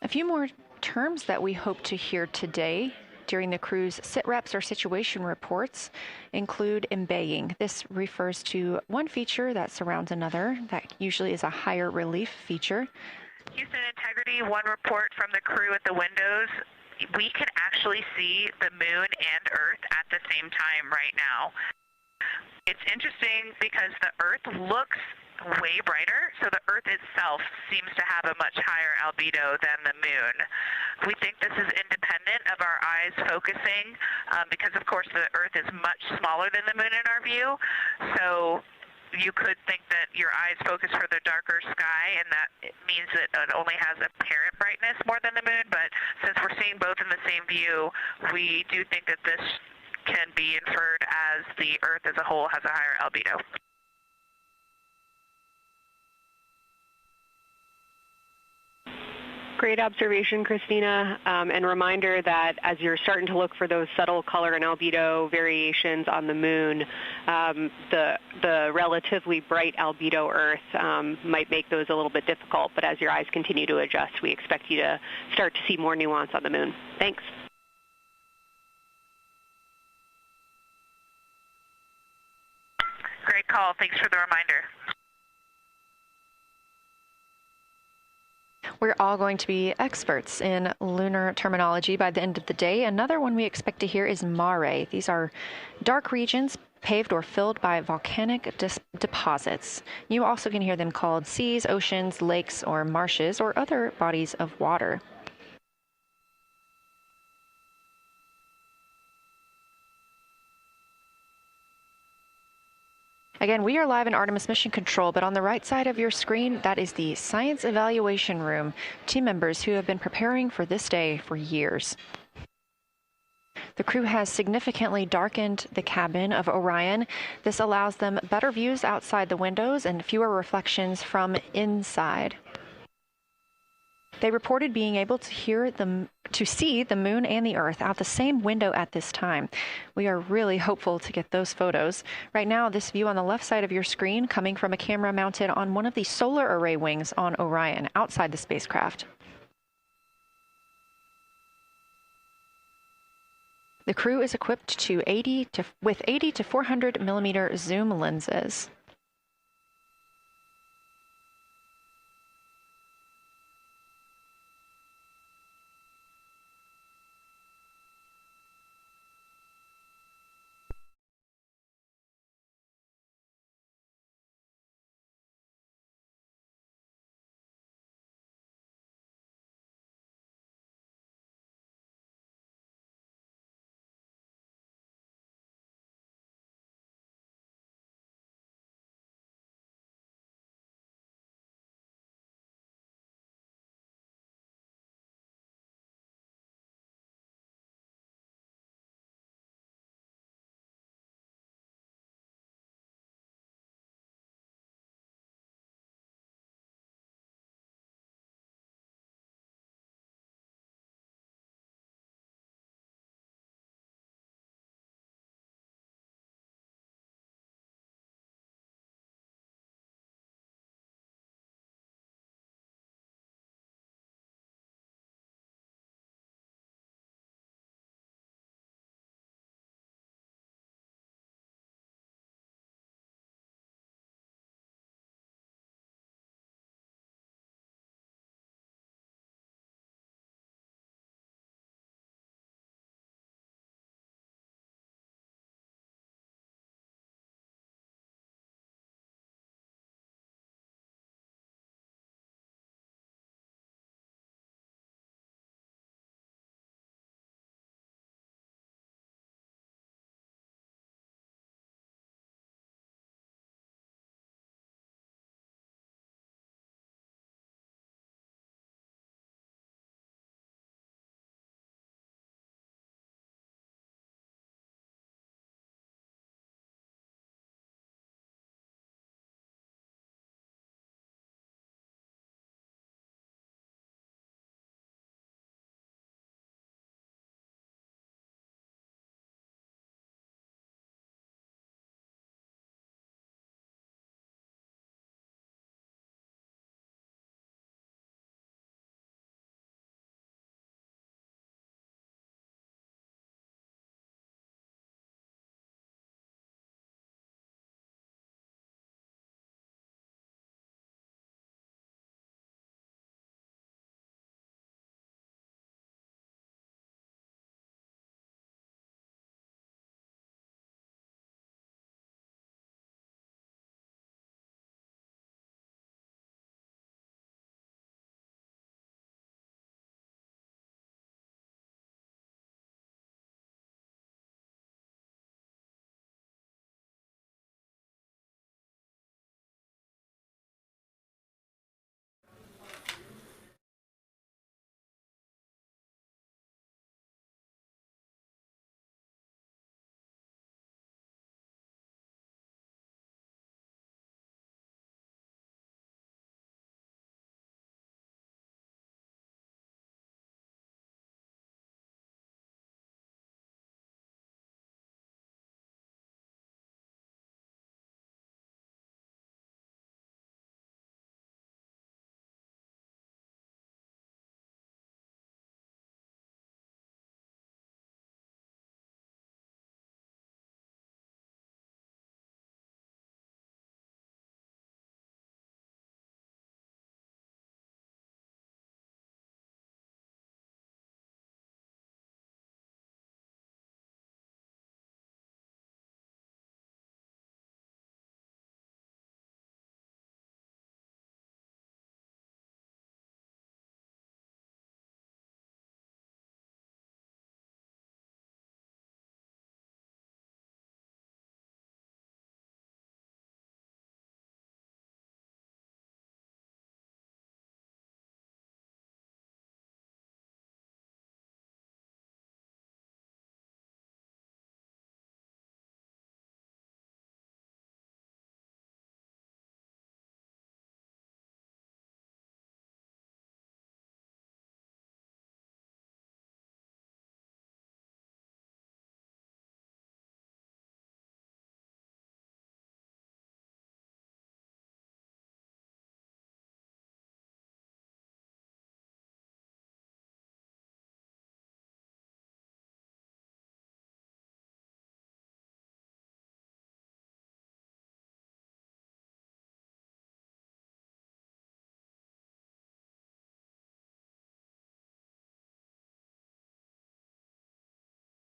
A few more terms that we hope to hear today during the crew's sit-reps or situation reports include embaying. This refers to one feature that surrounds another. That usually is a higher relief feature. Houston Integrity, one report from the crew at the windows. We can actually see the moon and Earth at the same time right now. It's interesting because the Earth looks way brighter, so the Earth itself seems to have a much higher albedo than the moon. We think this is independent of our eyes focusing because, of course, the Earth is much smaller than the moon in our view, so you could think that your eyes focus for the darker sky, and that means that it only has apparent brightness more than the moon, but since we're seeing both in the same view, we do think that this can be inferred as the Earth as a whole has a higher albedo. Great observation, Christina, and reminder that as you're starting to look for those subtle color and albedo variations on the moon, the relatively bright albedo Earth might make those a little bit difficult, but as your eyes continue to adjust, we expect you to start to see more nuance on the moon. Thanks. Great call. Thanks for the reminder. We're all going to be experts in lunar terminology by the end of the day. Another one we expect to hear is mare. These are dark regions paved or filled by volcanic deposits. You also can hear them called seas, oceans, lakes, or marshes, or other bodies of water. Again, we are live in Artemis Mission Control, but on the right side of your screen, that is the Science Evaluation Room, team members who have been preparing for this day for years. The crew has significantly darkened the cabin of Orion. This allows them better views outside the windows and fewer reflections from inside. They reported being able to see the moon and the Earth out the same window at this time. We are really hopeful to get those photos. Right now, this view on the left side of your screen coming from a camera mounted on one of the solar array wings on Orion outside the spacecraft. The crew is equipped with 80 to 400 millimeter zoom lenses.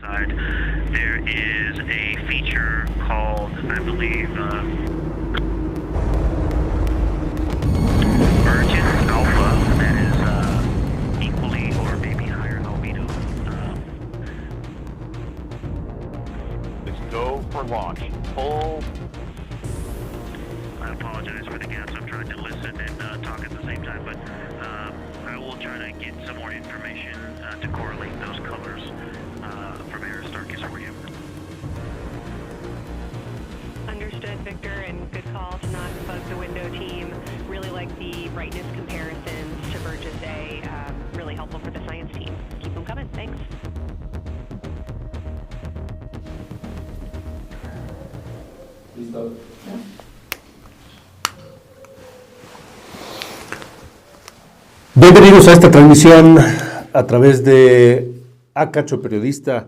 There is a feature called, I believe, Burgess Alpha that is equally or maybe higher albedo. Let's go for launch. Full. I apologize for the gaps. I'm trying to listen and talk at the same time, but I will try to get some more information to correlate those colors from Aristarchus for you. Understood, Victor, and good call to not bug the window team. Really like the brightness comparisons to Burgess A. Really helpful for the science team. Keep them coming. Thanks. ¿Listo? Bienvenidos a esta transmisión a través de Cacho Periodista,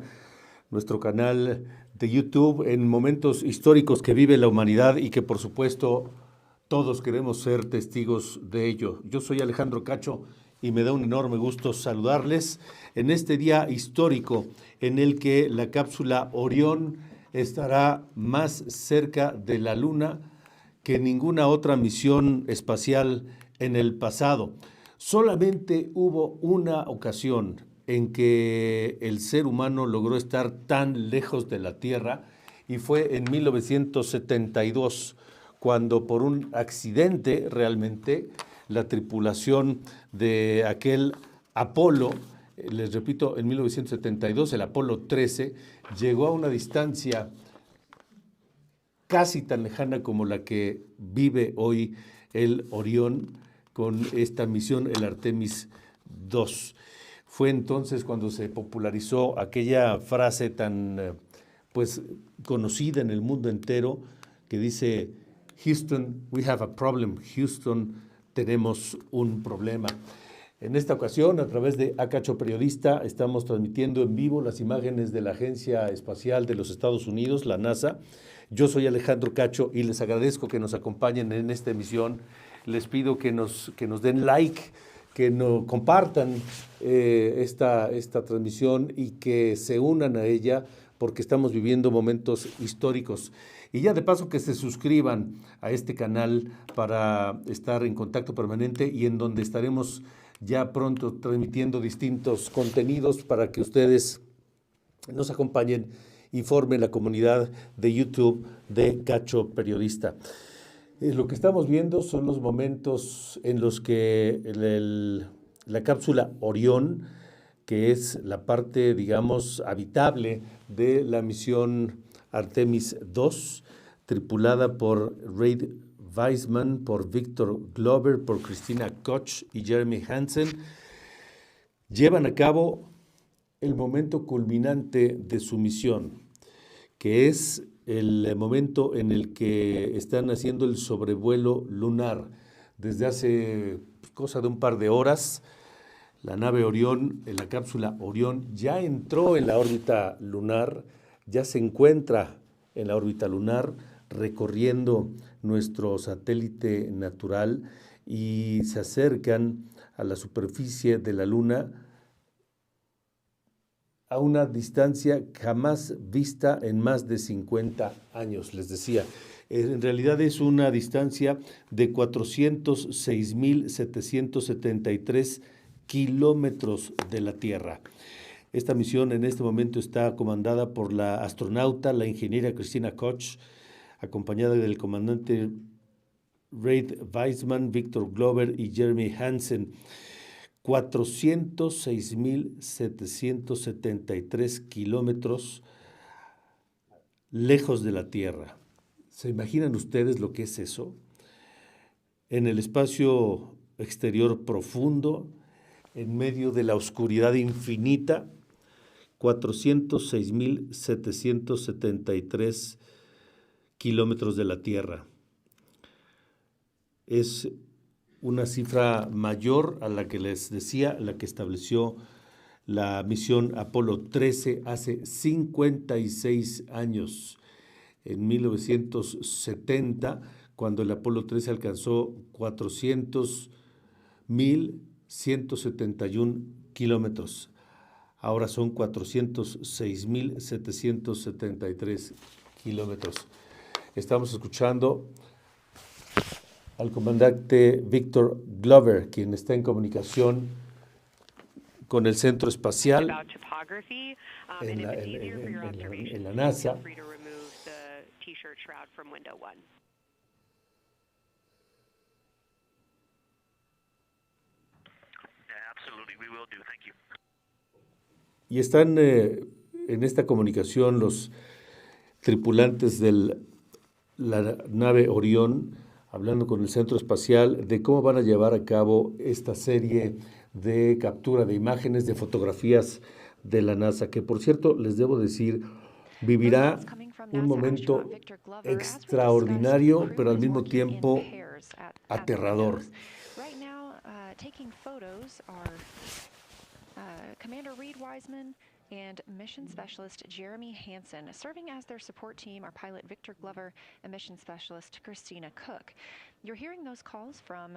nuestro canal de YouTube, en momentos históricos que vive la humanidad y que por supuesto todos queremos ser testigos de ello. Yo soy Alejandro Cacho y me da un enorme gusto saludarles en este día histórico en el que la cápsula Orión estará más cerca de la Luna que ninguna otra misión espacial en el pasado. Solamente hubo una ocasión en que el ser humano logró estar tan lejos de la Tierra y fue en 1972, cuando por un accidente realmente la tripulación de aquel Apolo, les repito, en 1972 el Apolo 13 llegó a una distancia casi tan lejana como la que vive hoy el Orión con esta misión, el Artemis II. Fue entonces cuando se popularizó aquella frase tan pues conocida en el mundo entero que dice: Houston, we have a problem. Houston, tenemos un problema. En esta ocasión, a través de Cacho Periodista, estamos transmitiendo en vivo las imágenes de la Agencia Espacial de los Estados Unidos, la NASA. Yo soy Alejandro Cacho y les agradezco que nos acompañen en esta emisión. Les pido que nos den like, que nos compartan esta transmisión y que se unan a ella porque estamos viviendo momentos históricos. Y ya de paso que se suscriban a este canal para estar en contacto permanente y en donde estaremos ya pronto transmitiendo distintos contenidos para que ustedes nos acompañen y formen la comunidad de YouTube de Cacho Periodista. Lo que estamos viendo son los momentos en los que la cápsula Orión, que es la parte, digamos, habitable de la misión Artemis II, tripulada por Reid Wiseman, por Victor Glover, por Christina Koch y Jeremy Hansen, llevan a cabo el momento culminante de su misión, que es el momento en el que están haciendo el sobrevuelo lunar. Desde hace cosa de un par de horas, la nave Orión, la cápsula Orión, ya entró en la órbita lunar, ya se encuentra en la órbita lunar, recorriendo nuestro satélite natural y se acercan a la superficie de la Luna a una distancia jamás vista en más de 50 años, les decía. En realidad es una distancia de 406.773 kilómetros de la Tierra. Esta misión en este momento está comandada por la astronauta, la ingeniera Christina Koch, acompañada del comandante Reid Wiseman, Victor Glover y Jeremy Hansen. 406.773 kilómetros lejos de la Tierra. ¿Se imaginan ustedes lo que es eso? En el espacio exterior profundo, en medio de la oscuridad infinita, 406.773 kilómetros de la Tierra. Es una cifra mayor a la que les decía, la que estableció la misión Apolo 13 hace 56 años, en 1970, cuando el Apolo 13 alcanzó 400.171 kilómetros. ahora son 406.773 kilómetros. Estamos escuchando al comandante Victor Glover, quien está en comunicación con el Centro Espacial en la NASA. Y están en esta comunicación los tripulantes de la nave Orión, hablando con el Centro Espacial de cómo van a llevar a cabo esta serie de captura de imágenes, de fotografías de la NASA, que por cierto, les debo decir, vivirá un momento extraordinario, pero al mismo tiempo aterrador. And mission specialist Jeremy Hansen. Serving as their support team are pilot Victor Glover and mission specialist Christina Cook. You're hearing those calls from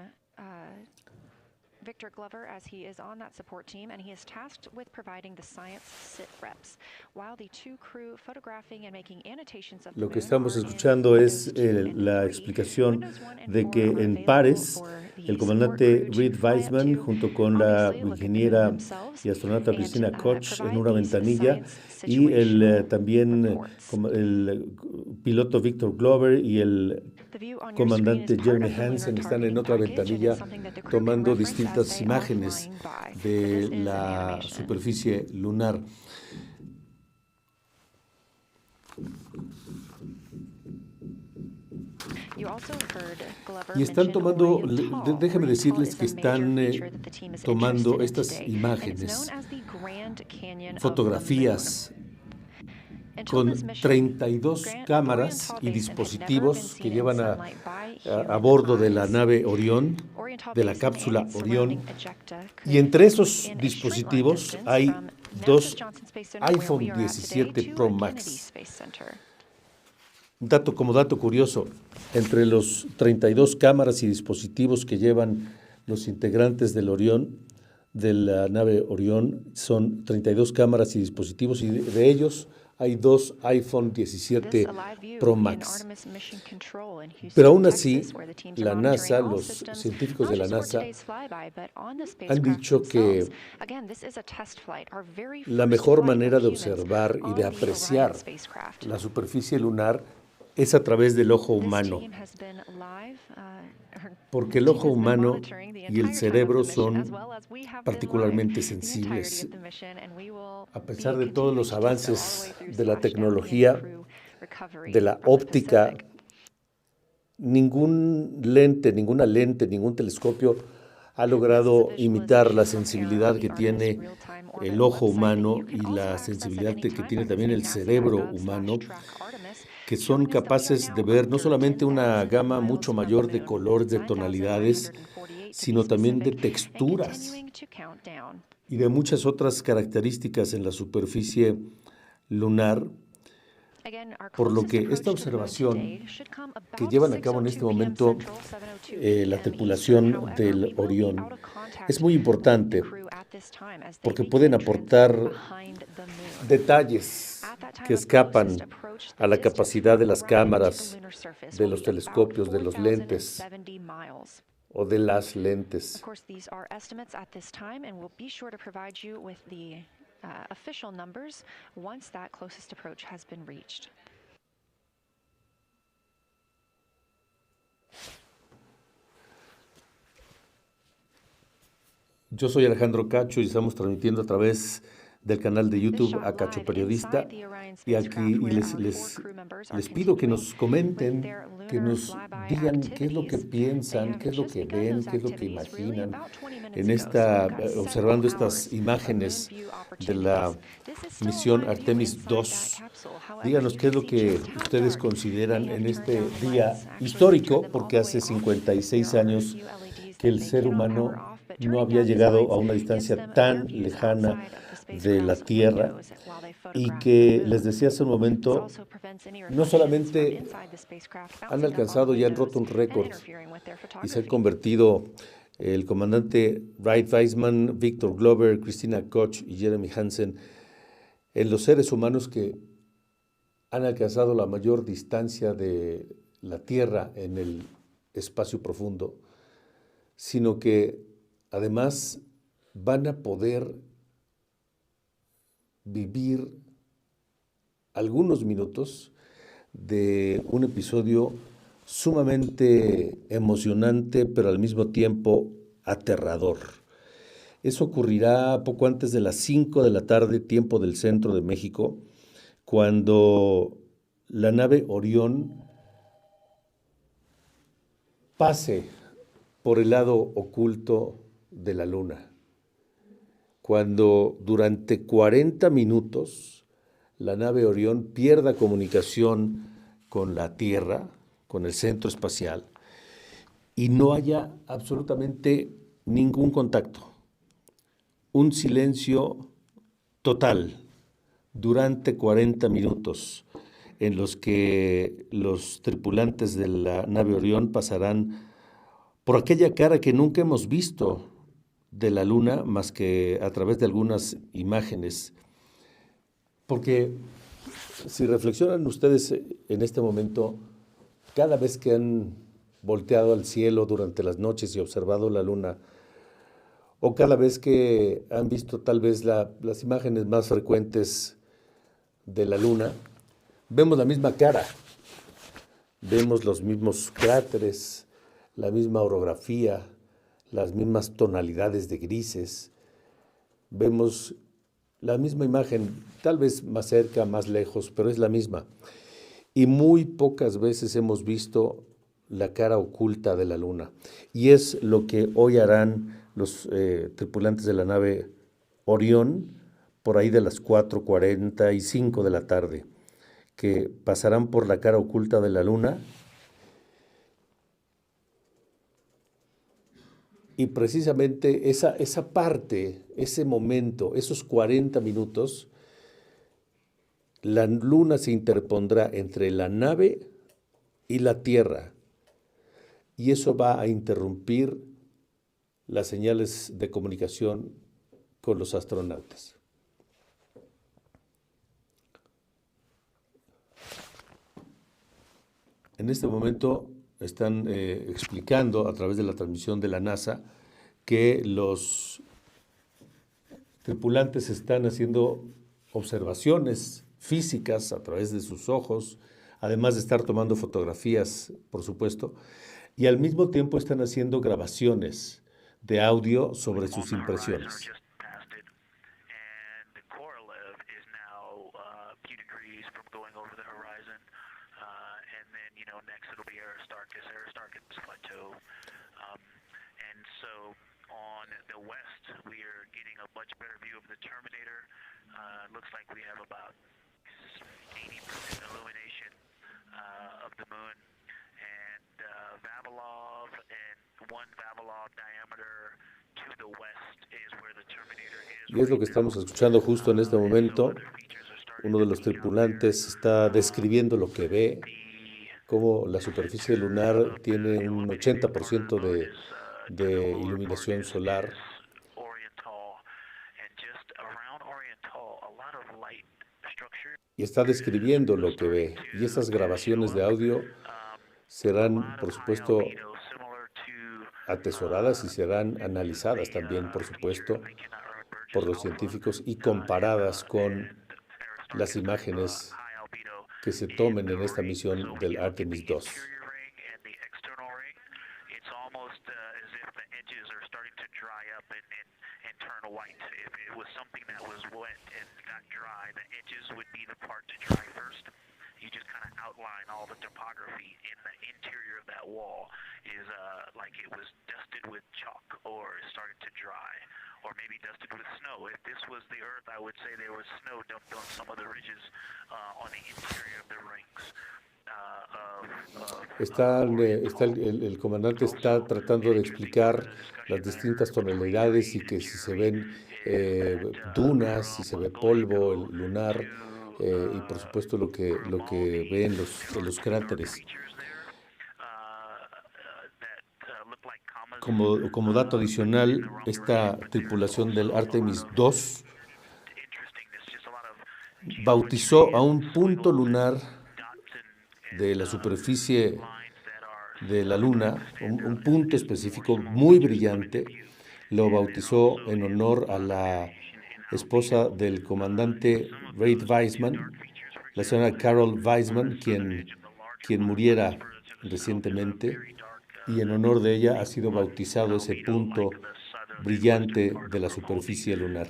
Victor Glover as he is on that support team, and he is tasked with providing the science sit reps, while the two crew photographing and making annotations of the Lo que estamos escuchando es la explicación de que en pares el comandante Reed Weissman junto con la ingeniera y astronauta Christina Koch en una ventanilla y también el piloto Victor Glover y el comandante Jeremy Hansen están en otra ventanilla tomando distintas imágenes de la superficie lunar. Y están tomando, déjenme decirles que están tomando estas imágenes, fotografías con 32 cámaras y dispositivos que llevan a bordo de la nave Orión, de la cápsula Orión, y entre esos dispositivos hay dos iPhone 17 Pro Max. Como dato curioso, entre los 32 cámaras y dispositivos que llevan los integrantes del Orión, de la nave Orión, son 32 cámaras y dispositivos, y de ellos hay dos iPhone 17 Pro Max. Pero aún así, la NASA, los científicos de la NASA, han dicho que la mejor manera de observar y de apreciar la superficie lunar es a través del ojo humano, porque el ojo humano y el cerebro son particularmente sensibles. A pesar de todos los avances de la tecnología, de la óptica, ninguna lente, ningún telescopio ha logrado imitar la sensibilidad que tiene el ojo humano y la sensibilidad que tiene también el cerebro humano, que son capaces de ver no solamente una gama mucho mayor de colores, de tonalidades, sino también de texturas y de muchas otras características en la superficie lunar, por lo que esta observación que llevan a cabo en este momento la tripulación del Orión es muy importante, porque pueden aportar detalles que escapan a la capacidad de las cámaras, de los telescopios, de los lentes o de las lentes. Official numbers once that closest approach has been reached. Yo soy Alejandro Cacho y estamos transmitiendo a través del canal de YouTube a Cacho Periodista, y aquí les pido que nos comenten, que nos digan qué es lo que piensan, qué es lo que ven, qué es lo que imaginan observando estas imágenes de la misión Artemis II. Díganos qué es lo que ustedes consideran en este día histórico, porque hace 56 años que el ser humano no había llegado a una distancia tan lejana de la Tierra, y que les decía hace un momento, no solamente han alcanzado y han roto un récord y se han convertido el comandante Wright Weissman, Victor Glover, Christina Koch y Jeremy Hansen, en los seres humanos que han alcanzado la mayor distancia de la Tierra en el espacio profundo, sino que además van a poder vivir algunos minutos de un episodio sumamente emocionante, pero al mismo tiempo aterrador. Eso ocurrirá poco antes de las 5 de la tarde, tiempo del centro de México, cuando la nave Orión pase por el lado oculto de la Luna. Cuando durante 40 minutos la nave Orión pierda comunicación con la Tierra, con el centro espacial, y no haya absolutamente ningún contacto. Un silencio total durante 40 minutos en los que los tripulantes de la nave Orión pasarán por aquella cara que nunca hemos visto de la Luna más que a través de algunas imágenes. Porque si reflexionan ustedes en este momento, cada vez que han volteado al cielo durante las noches y observado la Luna, o cada vez que han visto tal vez las imágenes más frecuentes de la Luna, vemos la misma cara, vemos los mismos cráteres, la misma orografía, las mismas tonalidades de grises, vemos la misma imagen, tal vez más cerca, más lejos, pero es la misma. Y muy pocas veces hemos visto la cara oculta de la Luna. Y es lo que hoy harán los tripulantes de la nave Orión por ahí de las 4:45 de la tarde, que pasarán por la cara oculta de la Luna y precisamente esa parte, ese momento, esos 40 minutos, la Luna se interpondrá entre la nave y la Tierra y eso va a interrumpir las señales de comunicación con los astronautas. En este momento están explicando a través de la transmisión de la NASA que los tripulantes están haciendo observaciones físicas a través de sus ojos, además de estar tomando fotografías, por supuesto, y al mismo tiempo están haciendo grabaciones de audio sobre sus impresiones. On the west, we are getting a much better view of the Terminator. Looks like we have about 80% illumination of the moon. And Vavilov and one Vavilov diameter to the west is where the Terminator is. Y es lo que estamos escuchando justo en este momento. Uno de los tripulantes está describiendo lo que ve, cómo la superficie lunar tiene un 80% de iluminación solar. Y está describiendo lo que ve. Y esas grabaciones de audio serán, por supuesto, atesoradas y serán analizadas también, por supuesto, por los científicos y comparadas con las imágenes que se tomen en esta misión del Artemis II. White. If it was something that was wet and got dry, the edges would be the part to dry first. You just kind of outline all the topography in the interior of that wall is like it was dusted with chalk or started to dry, or maybe dusted with snow. If this was the Earth, I would say there was snow dumped on some of the ridges on the interior of the rings. El comandante está tratando de explicar las distintas tonalidades y que si se ven dunas, si se ve polvo lunar y por supuesto lo que ve en los cráteres. como dato adicional, esta tripulación del Artemis II bautizó a un punto lunar de la superficie de la Luna, un punto específico muy brillante. Lo bautizó en honor a la esposa del comandante Reid Weissman, la señora Carol Weissman, quien muriera recientemente, y en honor de ella ha sido bautizado ese punto brillante de la superficie lunar.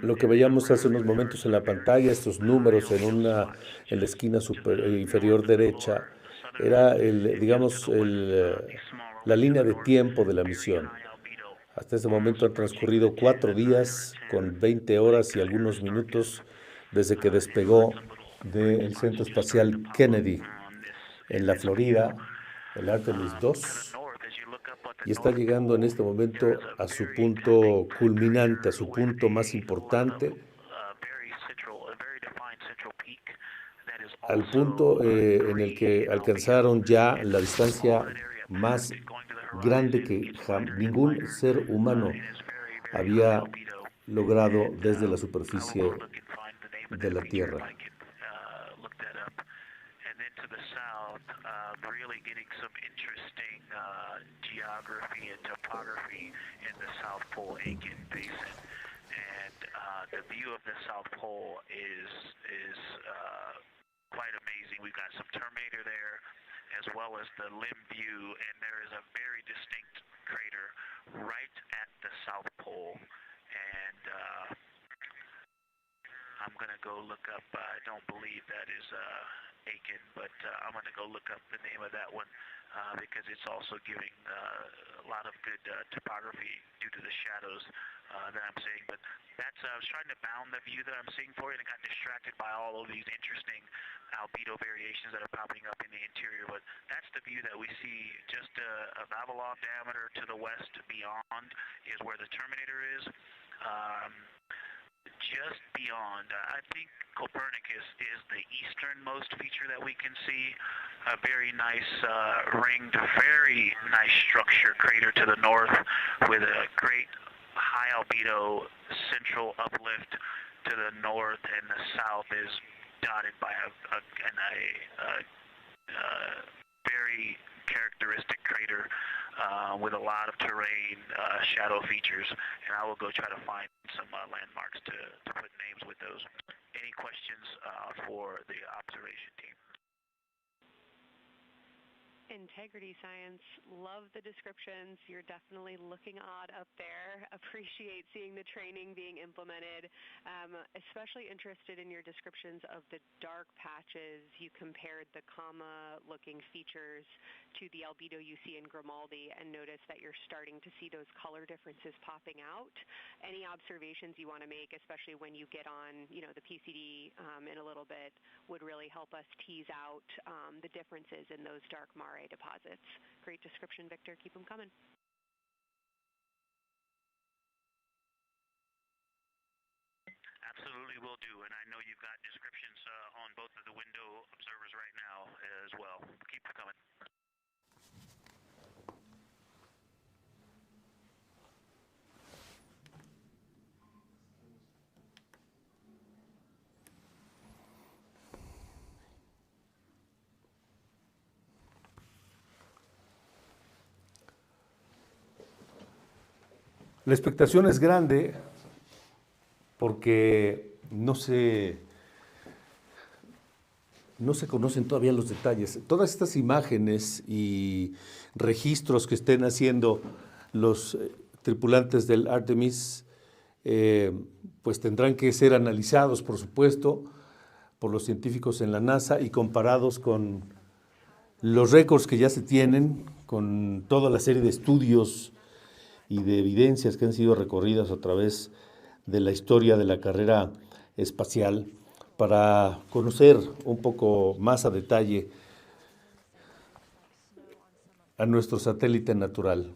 Lo que veíamos hace unos momentos en la pantalla, estos números en la esquina inferior derecha, era la línea de tiempo de la misión. Hasta este momento han transcurrido 4 días con 20 horas y algunos minutos desde que despegó del Centro Espacial Kennedy en la Florida, el Artemis II, y está llegando en este momento a su punto culminante, a su punto más importante, al punto en el que alcanzaron ya la distancia más grande que ningún ser humano había logrado desde la superficie de la Tierra. Geography and topography in the South Pole Aiken Basin, and the view of the South Pole is quite amazing. We've got some Terminator there, as well as the limb view, and there is a very distinct crater right at the South Pole. And I'm going to go look up, I don't believe that is Aiken, but I'm going to go look up the name of that one because it's also giving a lot of good topography due to the shadows that I'm seeing. But that's, I was trying to bound the view that I'm seeing for you and got distracted by all of these interesting albedo variations that are popping up in the interior. But that's the view that we see just a Vavilov diameter to the west beyond is where the Terminator is. Just beyond, I think Copernicus is the easternmost feature that we can see. A very nice ringed, very nice structure crater to the north with a great high albedo central uplift to the north, and the south is dotted by a very characteristic crater with a lot of terrain, shadow features, and I will go try to find some landmarks to put names with those. Any questions for the observation team? Integrity Science, love the descriptions. You're definitely looking odd up there. Appreciate seeing the training being implemented. Especially interested in your descriptions of the dark patches. You compared the comma-looking features to the albedo you see in Grimaldi and noticed that you're starting to see those color differences popping out. Any observations you want to make, especially when you get on, the PCD in a little bit, would really help us tease out the differences in those dark mare deposits. Great description, Victor. Keep them coming. Absolutely will do, and I know you've got descriptions on both of the window observers right now as well. Keep them coming. La expectación es grande porque no se conocen todavía los detalles. Todas estas imágenes y registros que estén haciendo los tripulantes del Artemis, pues tendrán que ser analizados, por supuesto, por los científicos en la NASA y comparados con los récords que ya se tienen, con toda la serie de estudios y de evidencias que han sido recorridas a través de la historia de la carrera espacial, para conocer un poco más a detalle a nuestro satélite natural.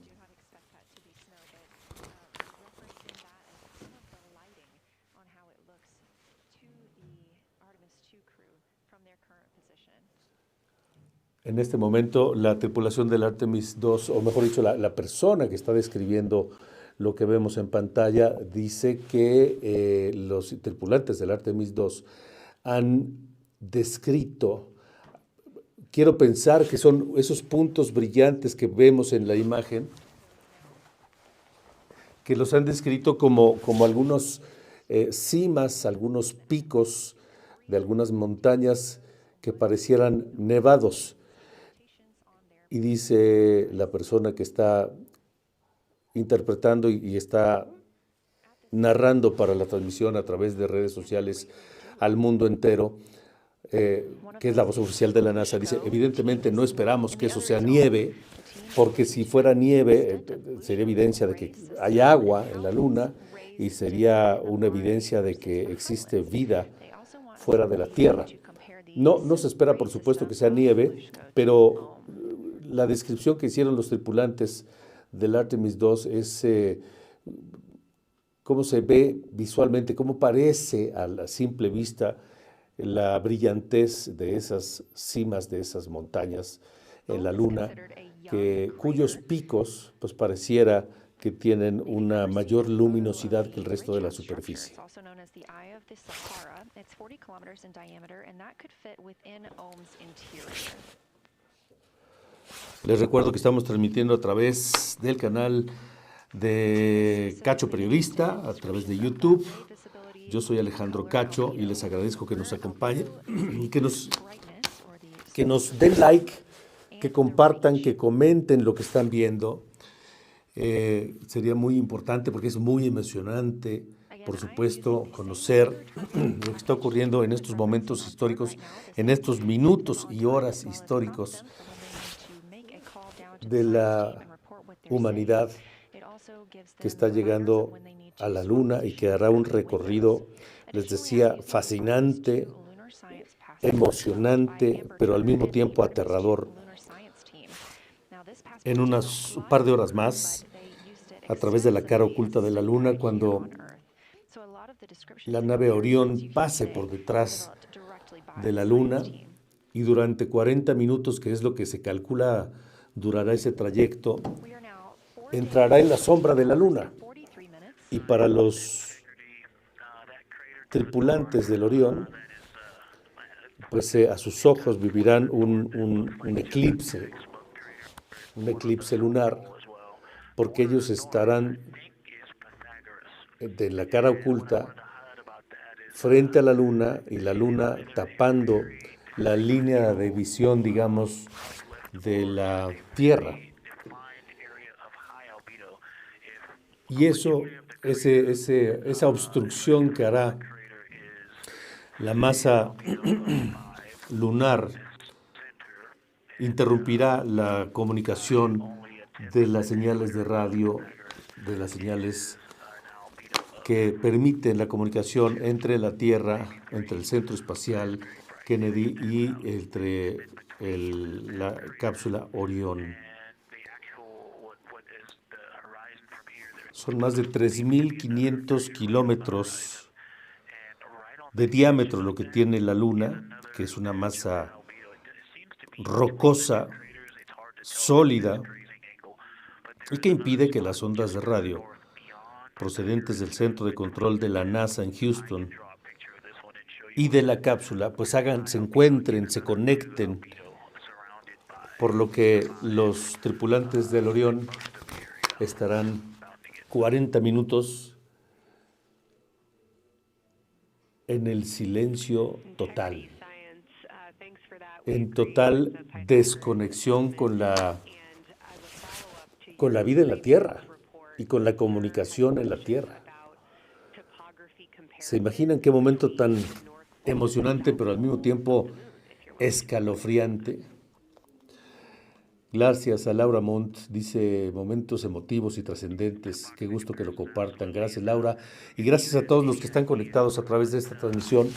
En este momento, la tripulación del Artemis II, o mejor dicho, la persona que está describiendo lo que vemos en pantalla, dice que los tripulantes del Artemis II han descrito, quiero pensar que son esos puntos brillantes que vemos en la imagen, que los han descrito como algunos cimas, algunos picos de algunas montañas que parecieran nevados. Y dice la persona que está interpretando y está narrando para la transmisión a través de redes sociales al mundo entero, que es la voz oficial de la NASA, dice, evidentemente no esperamos que eso sea nieve, porque si fuera nieve sería evidencia de que hay agua en la Luna y sería una evidencia de que existe vida fuera de la Tierra. No se espera, por supuesto, que sea nieve, pero la descripción que hicieron los tripulantes del Artemis II es cómo se ve visualmente, cómo parece a la simple vista la brillantez de esas cimas, de esas montañas en la Luna, cuyos picos pues pareciera que tienen una mayor luminosidad que el resto de la superficie. Les recuerdo que estamos transmitiendo a través del canal de Cacho Periodista, a través de YouTube. Yo soy Alejandro Cacho y les agradezco que nos acompañen y que nos den like, que compartan, que comenten lo que están viendo. Sería muy importante porque es muy emocionante, por supuesto, conocer lo que está ocurriendo en estos momentos históricos, en estos minutos y horas históricos de la humanidad que está llegando a la Luna y que hará un recorrido, les decía, fascinante, emocionante, pero al mismo tiempo aterrador. En un par de horas más, a través de la cara oculta de la Luna, cuando la nave Orión pase por detrás de la Luna y durante 40 minutos, que es lo que se calcula durará ese trayecto, entrará en la sombra de la Luna. Y para los tripulantes del Orión, pues a sus ojos vivirán un eclipse lunar, porque ellos estarán de la cara oculta frente a la Luna y la Luna tapando la línea de visión, digamos, de la Tierra. Y esa obstrucción que hará la masa lunar interrumpirá la comunicación de las señales de radio, de las señales que permiten la comunicación entre la Tierra, entre el centro espacial Kennedy y entre la cápsula Orión. Son más de 3.500 kilómetros de diámetro lo que tiene la Luna, que es una masa rocosa, sólida, y que impide que las ondas de radio procedentes del centro de control de la NASA en Houston y de la cápsula, pues se encuentren, se conecten, por lo que los tripulantes del Orión estarán 40 minutos en el silencio total, en total desconexión con la vida en la Tierra y con la comunicación en la Tierra. ¿Se imaginan qué momento tan emocionante, pero al mismo tiempo escalofriante? Gracias a Laura Montt, dice momentos emotivos y trascendentes. Qué gusto que lo compartan. Gracias, Laura. Y gracias a todos los que están conectados a través de esta transmisión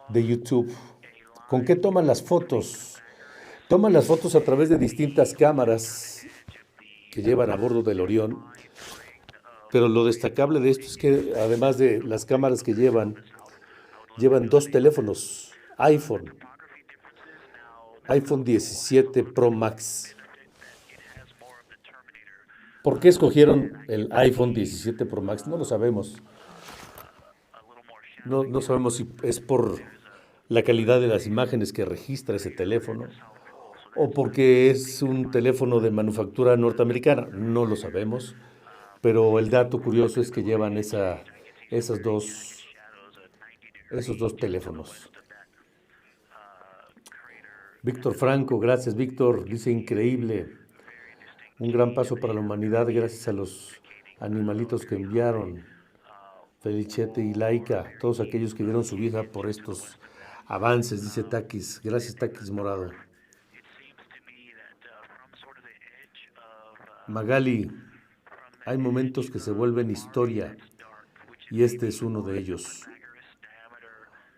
de YouTube. ¿Con qué toman las fotos? Toman las fotos a través de distintas cámaras que llevan a bordo del Orión. Pero lo destacable de esto es que además de las cámaras que llevan 2 teléfonos iPhone. iPhone 17 Pro Max. ¿Por qué escogieron el iPhone 17 Pro Max? No lo sabemos. No sabemos si es por la calidad de las imágenes que registra ese teléfono o porque es un teléfono de manufactura norteamericana. No lo sabemos, pero el dato curioso es que llevan esos dos teléfonos. Víctor Franco, gracias Víctor, dice increíble, un gran paso para la humanidad gracias a los animalitos que enviaron, Felichete y Laika, todos aquellos que dieron su vida por estos avances, dice Takis, gracias Takis Morado. Magali, hay momentos que se vuelven historia y este es uno de ellos.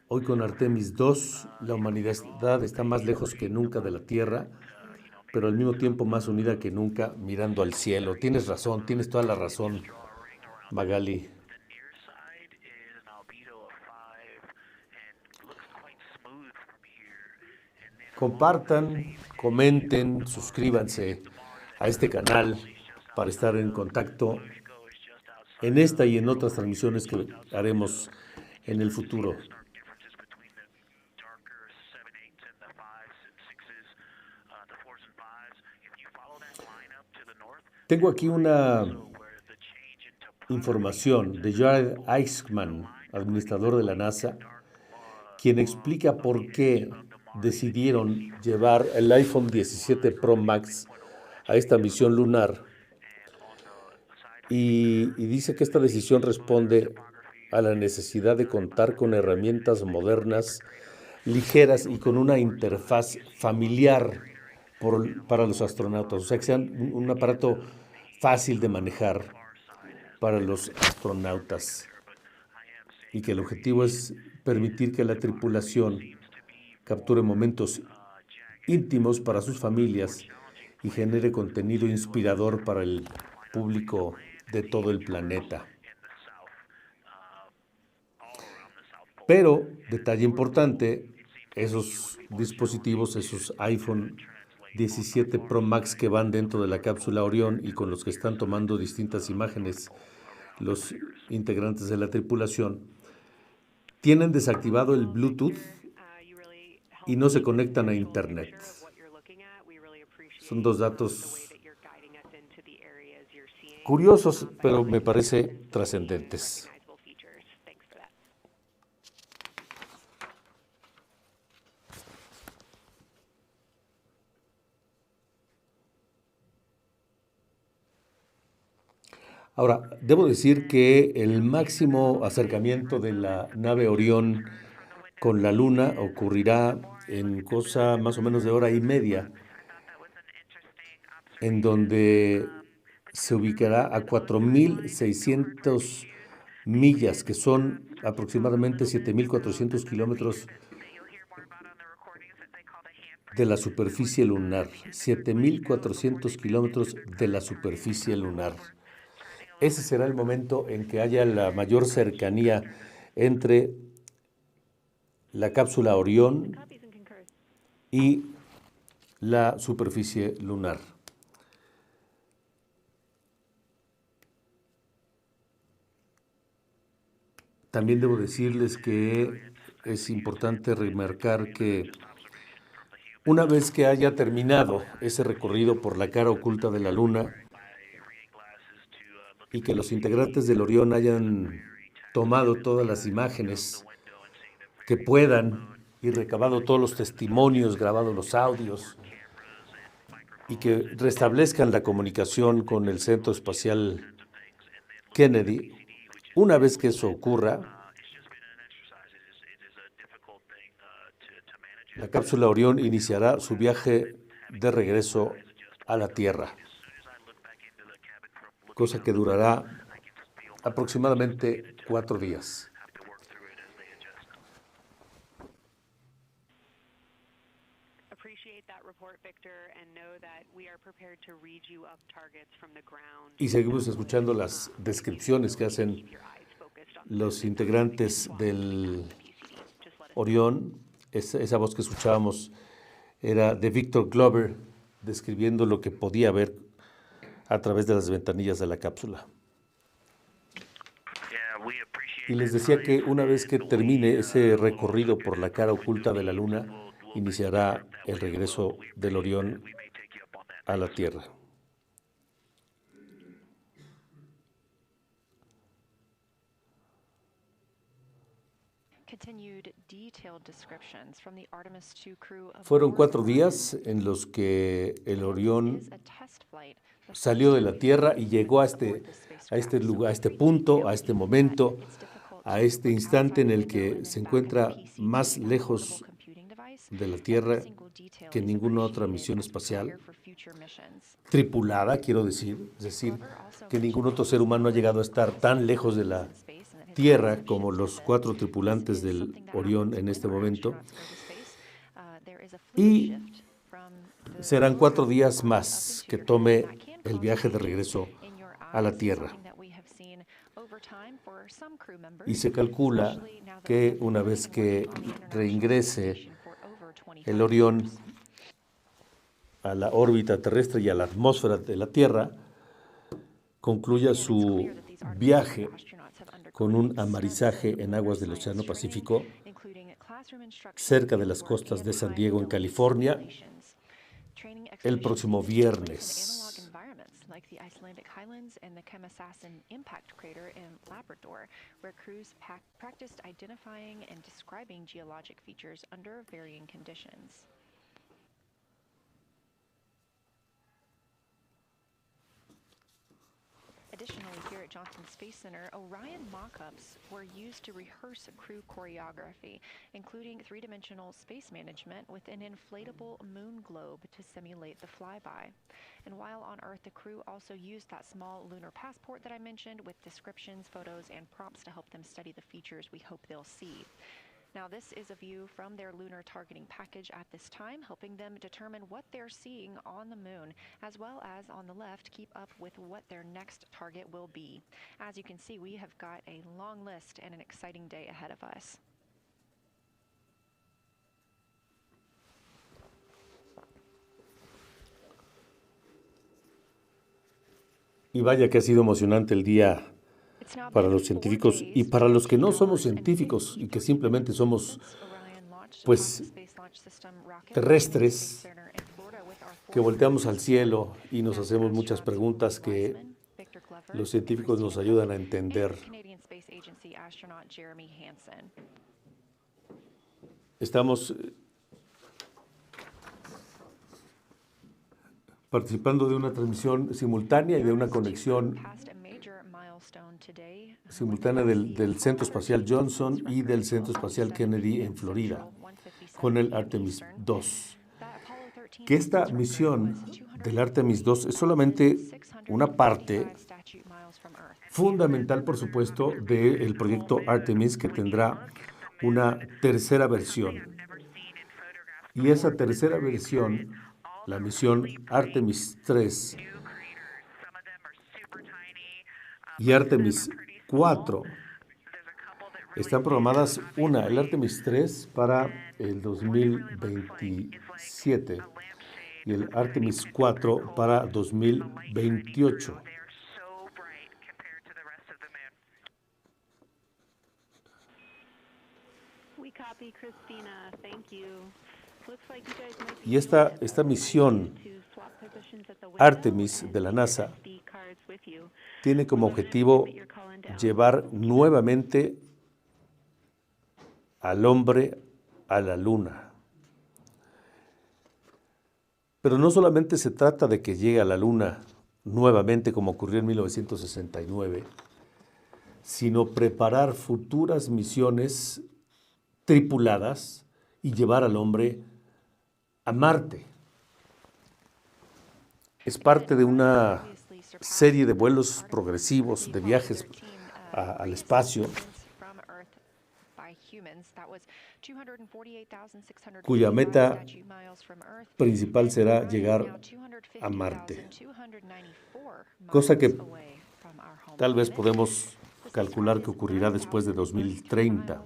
Hoy con Artemis II, la humanidad está más lejos que nunca de la Tierra, pero al mismo tiempo más unida que nunca mirando al cielo. Tienes razón, tienes toda la razón, Magali. Compartan, comenten, suscríbanse a este canal para estar en contacto en esta y en otras transmisiones que haremos en el futuro. Tengo aquí una información de Jared Isaacman, administrador de la NASA, quien explica por qué decidieron llevar el iPhone 17 Pro Max a esta misión lunar. Y dice que esta decisión responde a la necesidad de contar con herramientas modernas, ligeras y con una interfaz familiar para los astronautas. O sea, que sean un aparato fácil de manejar para los astronautas. Y que el objetivo es permitir que la tripulación capture momentos íntimos para sus familias y genere contenido inspirador para el público de todo el planeta. Pero, detalle importante, esos dispositivos, esos iPhone 17 Pro Max que van dentro de la cápsula Orión y con los que están tomando distintas imágenes los integrantes de la tripulación, tienen desactivado el Bluetooth y no se conectan a Internet. Son dos datos curiosos, pero me parece trascendentes. Ahora, debo decir que el máximo acercamiento de la nave Orión con la Luna ocurrirá en cosa más o menos de hora y media, en donde se ubicará a 4.600 millas, que son aproximadamente 7.400 kilómetros de la superficie lunar. 7.400 kilómetros de la superficie lunar. Ese será el momento en que haya la mayor cercanía entre la cápsula Orión y la superficie lunar. También debo decirles que es importante remarcar que una vez que haya terminado ese recorrido por la cara oculta de la Luna y que los integrantes del Orión hayan tomado todas las imágenes que puedan y recabado todos los testimonios, grabado los audios y que restablezcan la comunicación con el Centro Espacial Kennedy, una vez que eso ocurra, la cápsula Orión iniciará su viaje de regreso a la Tierra, cosa que durará aproximadamente 4 días. Y seguimos escuchando las descripciones que hacen los integrantes del Orión, esa voz que escuchábamos era de Victor Glover, describiendo lo que podía ver a través de las ventanillas de la cápsula. Y les decía que una vez que termine ese recorrido por la cara oculta de la Luna, iniciará el regreso del Orión a la Tierra. Fueron 4 días en los que el Orión salió de la Tierra y llegó a este lugar, a este punto, a este momento, a este instante en el que se encuentra más lejos de la Tierra que ninguna otra misión espacial tripulada, quiero decir, es decir, que ningún otro ser humano ha llegado a estar tan lejos de la Tierra como los 4 tripulantes del Orión en este momento. Y serán 4 días más que tome el viaje de regreso a la Tierra. Y se calcula que una vez que reingrese el Orión a la órbita terrestre y a la atmósfera de la Tierra, concluya su viaje con un amarizaje en aguas del Océano Pacífico, cerca de las costas de San Diego, en California, el próximo viernes. Like the Icelandic Highlands and the Kemasasin impact crater in Labrador, where crews practiced identifying and describing geologic features under varying conditions. Additionally, here at Johnson Space Center, Orion mock-ups were used to rehearse crew choreography, including 3-dimensional space management with an inflatable moon globe to simulate the flyby. And while on Earth, the crew also used that small lunar passport that I mentioned with descriptions, photos, and prompts to help them study the features we hope they'll see. Now, this is a view from their lunar targeting package at this time, helping them determine what they're seeing on the moon, as well as on the left, keep up with what their next target will be. As you can see, we have got a long list and an exciting day ahead of us. Y vaya que ha sido emocionante el día para los científicos y para los que no somos científicos y que simplemente somos, pues, terrestres, que volteamos al cielo y nos hacemos muchas preguntas que los científicos nos ayudan a entender. Estamos participando de una transmisión simultánea y de una conexión simultánea del Centro Espacial Johnson y del Centro Espacial Kennedy en Florida, con el Artemis II. Que esta misión del Artemis II es solamente una parte fundamental, por supuesto, del proyecto Artemis, que tendrá una tercera versión. Y esa tercera versión, la misión Artemis III y Artemis IV, están programadas, el Artemis III para el 2027 y el Artemis IV para 2028. Y esta misión Artemis de la NASA tiene como objetivo llevar nuevamente al hombre a la Luna. Pero no solamente se trata de que llegue a la Luna nuevamente, como ocurrió en 1969, sino preparar futuras misiones tripuladas y llevar al hombre a Marte. Es parte de una serie de vuelos progresivos, de viajes al espacio, cuya meta principal será llegar a Marte, cosa que tal vez podemos calcular que ocurrirá después de 2030.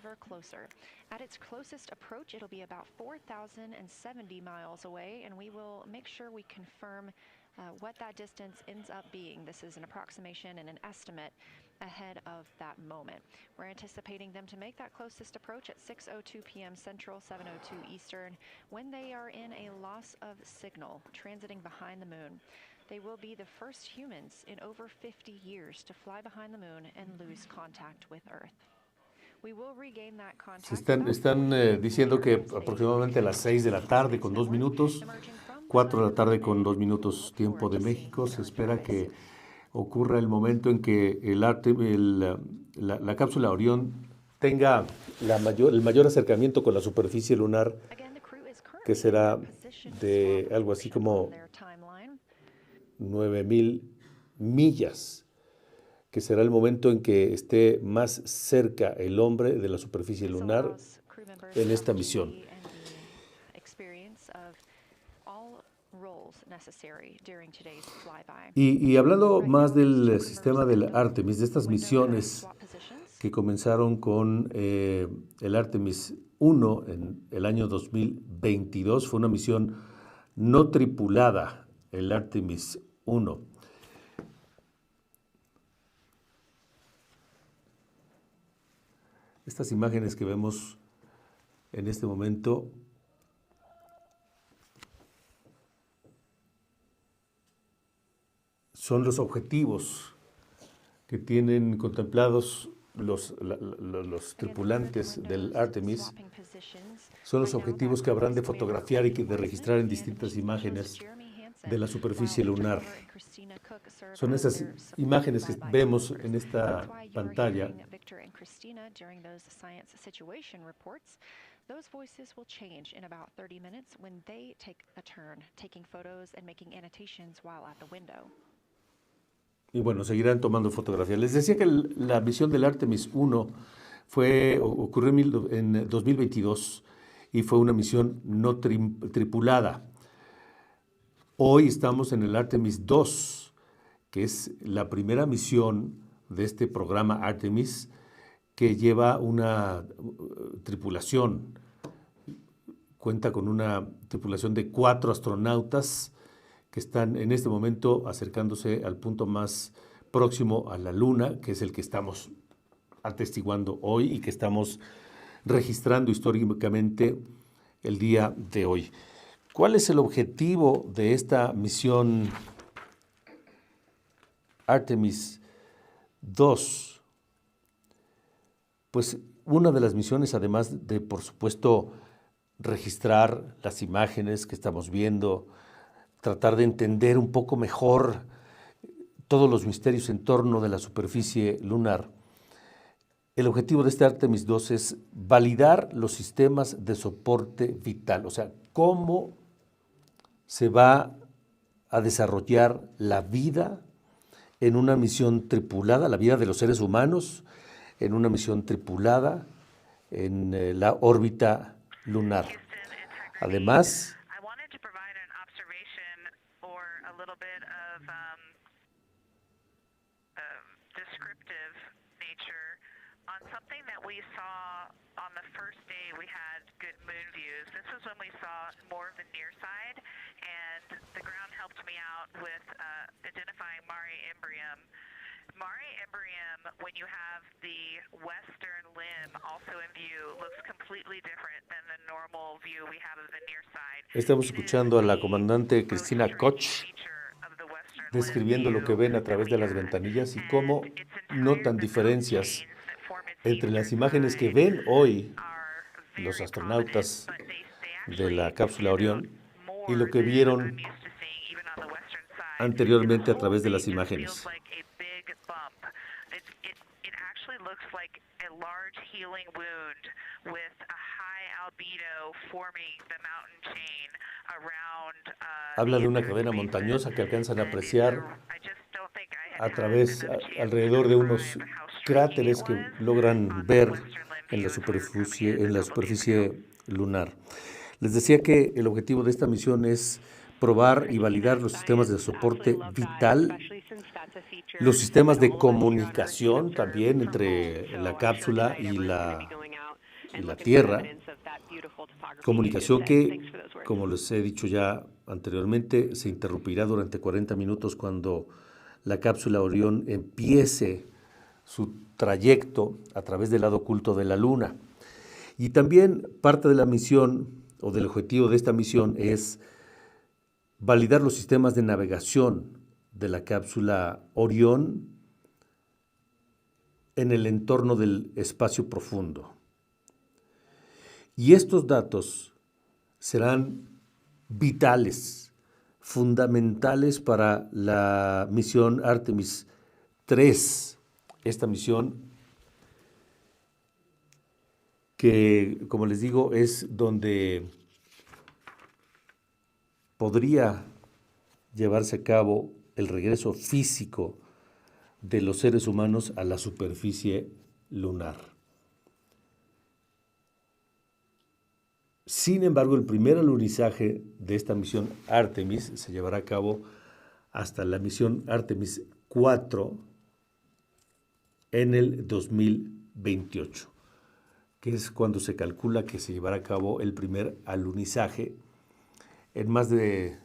ever closer. At its closest approach, it'll be about 4,070 miles away, and we will make sure we confirm what that distance ends up being. This is an approximation and an estimate ahead of that moment. We're anticipating them to make that closest approach at 6:02 p.m. Central, 7:02 Eastern, when they are in a loss of signal, transiting behind the moon. They will be the first humans in over 50 years to fly behind the moon and lose contact with Earth. We will regain that contact. Están diciendo que aproximadamente a las 6 de la tarde con 2 minutos, 4 de la tarde con 2 minutos tiempo de México, se espera que ocurra el momento en que la cápsula Orión tenga el mayor acercamiento con la superficie lunar, que será de algo así como 9,000 millas, que será el momento en que esté más cerca el hombre de la superficie lunar en esta misión. Y hablando más del sistema del Artemis, de estas misiones que comenzaron con el Artemis I en el año 2022, fue una misión no tripulada, el Artemis I. Estas imágenes que vemos en este momento son los objetivos que tienen contemplados los tripulantes del Artemis. Son los objetivos que habrán de fotografiar y de registrar en distintas imágenes de la superficie lunar. Son esas imágenes que vemos en esta pantalla. Those voices will change in about 30 minutes when they take a turn taking photos and making annotations while at the window. Y bueno, seguirán tomando fotografías. Les decía que la misión del Artemis I ocurrió en 2022 y fue una misión no tripulada. Hoy estamos en el Artemis II, que es la primera misión de este programa Artemis, que lleva una tripulación. Cuenta con una tripulación de 4 astronautas que están en este momento acercándose al punto más próximo a la Luna, que es el que estamos atestiguando hoy y que estamos registrando históricamente el día de hoy. ¿Cuál es el objetivo de esta misión Artemis II? Pues una de las misiones, además de, por supuesto, registrar las imágenes que estamos viendo, tratar de entender un poco mejor todos los misterios en torno de la superficie lunar. El objetivo de este Artemis II es validar los sistemas de soporte vital, o sea, cómo se va a desarrollar la vida en una misión tripulada, la vida de los seres humanos en una misión tripulada en la órbita lunar. Además, something that we saw on the first day we had good moon views. This is when we saw more of the near side, and the ground helped me out with identifying Mare Imbrium. Mare Imbrium, when you have the western limb also in view, looks completely different than the normal view we have of the near side. Estamos escuchando a la comandante Cristina Koch describiendo lo que ven a través de las ventanillas y cómo notan diferencias entre las imágenes que ven hoy los astronautas de la cápsula Orión y lo que vieron anteriormente a través de las imágenes. Habla de una cadena montañosa que alcanzan a apreciar alrededor de unos cráteres que logran ver en la superficie lunar. Les decía que el objetivo de esta misión es probar y validar los sistemas de soporte vital, los sistemas de comunicación también entre la cápsula y y la Tierra, comunicación que, como les he dicho ya anteriormente, se interrumpirá durante 40 minutos cuando la cápsula Orión empiece su trayecto a través del lado oculto de la Luna. Y también parte de la misión o del objetivo de esta misión es validar los sistemas de navegación de la cápsula Orión en el entorno del espacio profundo. Y estos datos serán vitales, fundamentales para la misión Artemis III. Esta misión que, como les digo, es donde podría llevarse a cabo el regreso físico de los seres humanos a la superficie lunar. Sin embargo, el primer alunizaje de esta misión Artemis se llevará a cabo hasta la misión Artemis IV en el 2028, que es cuando se calcula que se llevará a cabo el primer alunizaje en más de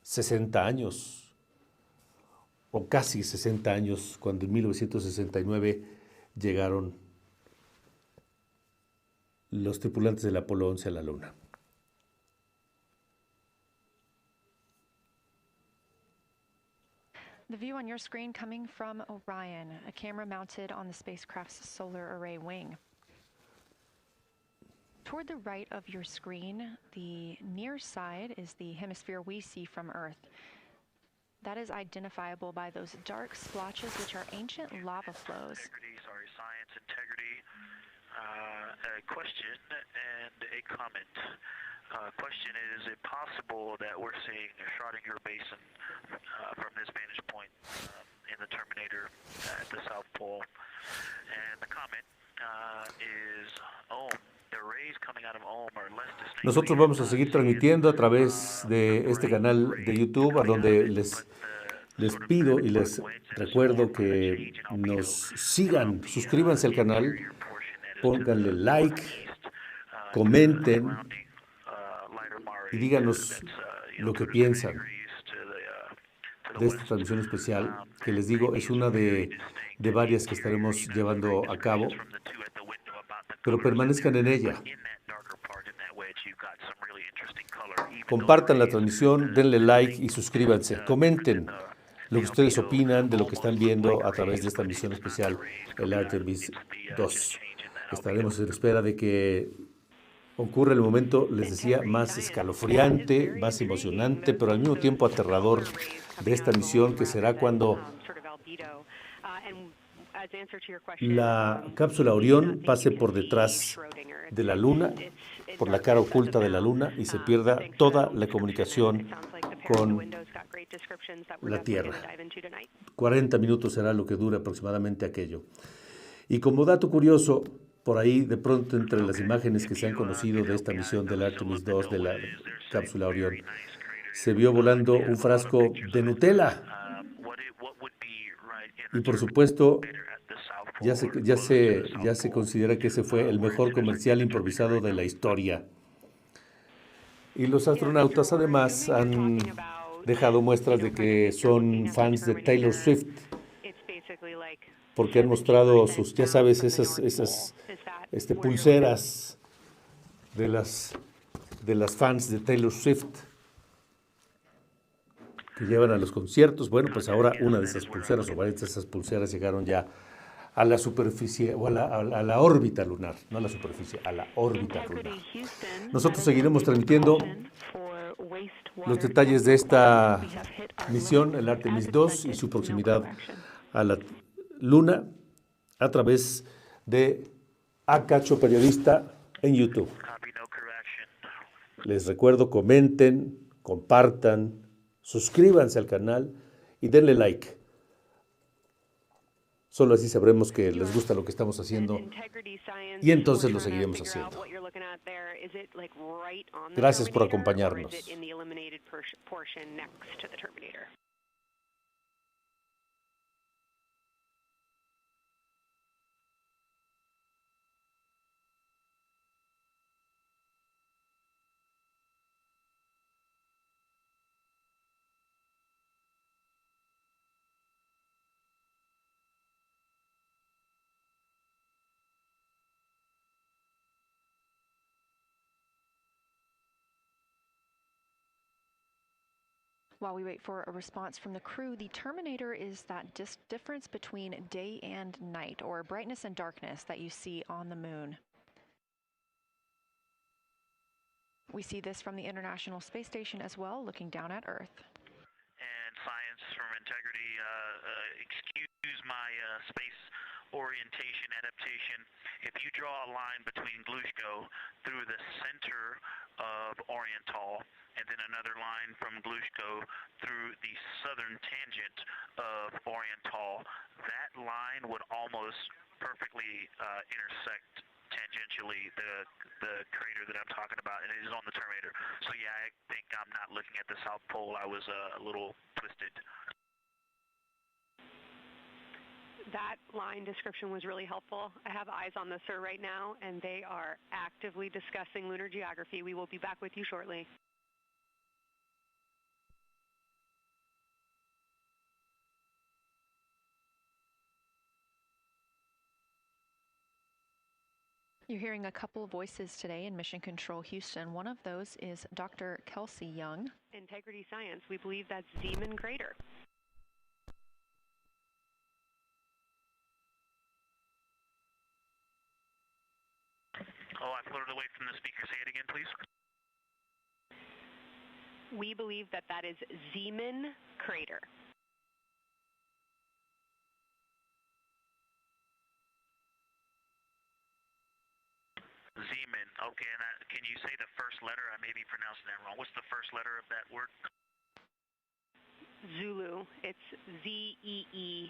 60 años, o casi 60 años, cuando en 1969 llegaron los tripulantes del Apolo 11 a la Luna. The view on your screen coming from Orion, a camera mounted on the spacecraft's solar array wing. Toward the right of your screen, the near side is the hemisphere we see from Earth. That is identifiable by those dark splotches, which are ancient lava flows. Science integrity. A question and a comment. Question is it possible that we're seeing a Schrodinger Basin from this vantage point in the Terminator at the South Pole? And the comment is the rays coming out of are less distinct. Nosotros vamos a seguir transmitiendo a través de este canal de YouTube, a donde les pido y les recuerdo que nos sigan, suscríbanse al canal, pónganle like, comenten y díganos lo que piensan de esta transmisión especial, que les digo es una de varias que estaremos llevando a cabo, pero permanezcan en ella. Compartan la transmisión, denle like y suscríbanse. Comenten lo que ustedes opinan de lo que están viendo a través de esta misión especial, el Artemis II. Estaremos en espera de que ocurra el momento, les decía, más escalofriante, más emocionante, pero al mismo tiempo aterrador de esta misión, que será cuando la cápsula Orión pase por detrás de la Luna, por la cara oculta de la Luna, y se pierda toda la comunicación con la Tierra. 40 minutos será lo que dura aproximadamente aquello. Y como dato curioso, por ahí, de pronto, entre las imágenes que se han conocido de esta misión del Artemis II, de la cápsula Orión, se vio volando un frasco de Nutella. Y por supuesto, ya se considera que ese fue el mejor comercial improvisado de la historia. Y los astronautas además han dejado muestras de que son fans de Taylor Swift, porque han mostrado sus, ya sabes, esas pulseras de las fans de Taylor Swift que llevan a los conciertos. Bueno, pues ahora una de esas pulseras o varias de esas pulseras llegaron ya a la superficie o a la órbita lunar, no a la superficie, a la órbita lunar. Nosotros seguiremos transmitiendo los detalles de esta misión, el Artemis II, y su proximidad a la Luna a través de Cacho Periodista en YouTube. Les recuerdo, comenten, compartan, suscríbanse al canal y denle like. Solo así sabremos que les gusta lo que estamos haciendo y entonces lo seguiremos haciendo. Gracias por acompañarnos. While we wait for a response from the crew, the Terminator is that difference between day and night, or brightness and darkness, that you see on the moon. We see this from the International Space Station as well, looking down at Earth. And science from integrity, excuse my space orientation adaptation. If you draw a line between Glushko through the center of Oriental, and then another line from Glushko through the southern tangent of Oriental, that line would almost perfectly intersect tangentially the crater that I'm talking about, and it is on the Terminator. So yeah, I think I'm not looking at the South Pole. I was a little twisted. That line description was really helpful. I have eyes on the SIR right now, and they are actively discussing lunar geography. We will be back with you shortly. You're hearing a couple of voices today in Mission Control Houston. One of those is Dr. Kelsey Young. Integrity Science, we believe that's Zeeman Crater. Oh, I floated away from the speaker. Say it again, please. We believe that that is Zeeman Crater. Zeeman. Okay, and can you say the first letter? I may be pronouncing that wrong. What's the first letter of that word? Zulu. It's Z-E-E-M-A-N.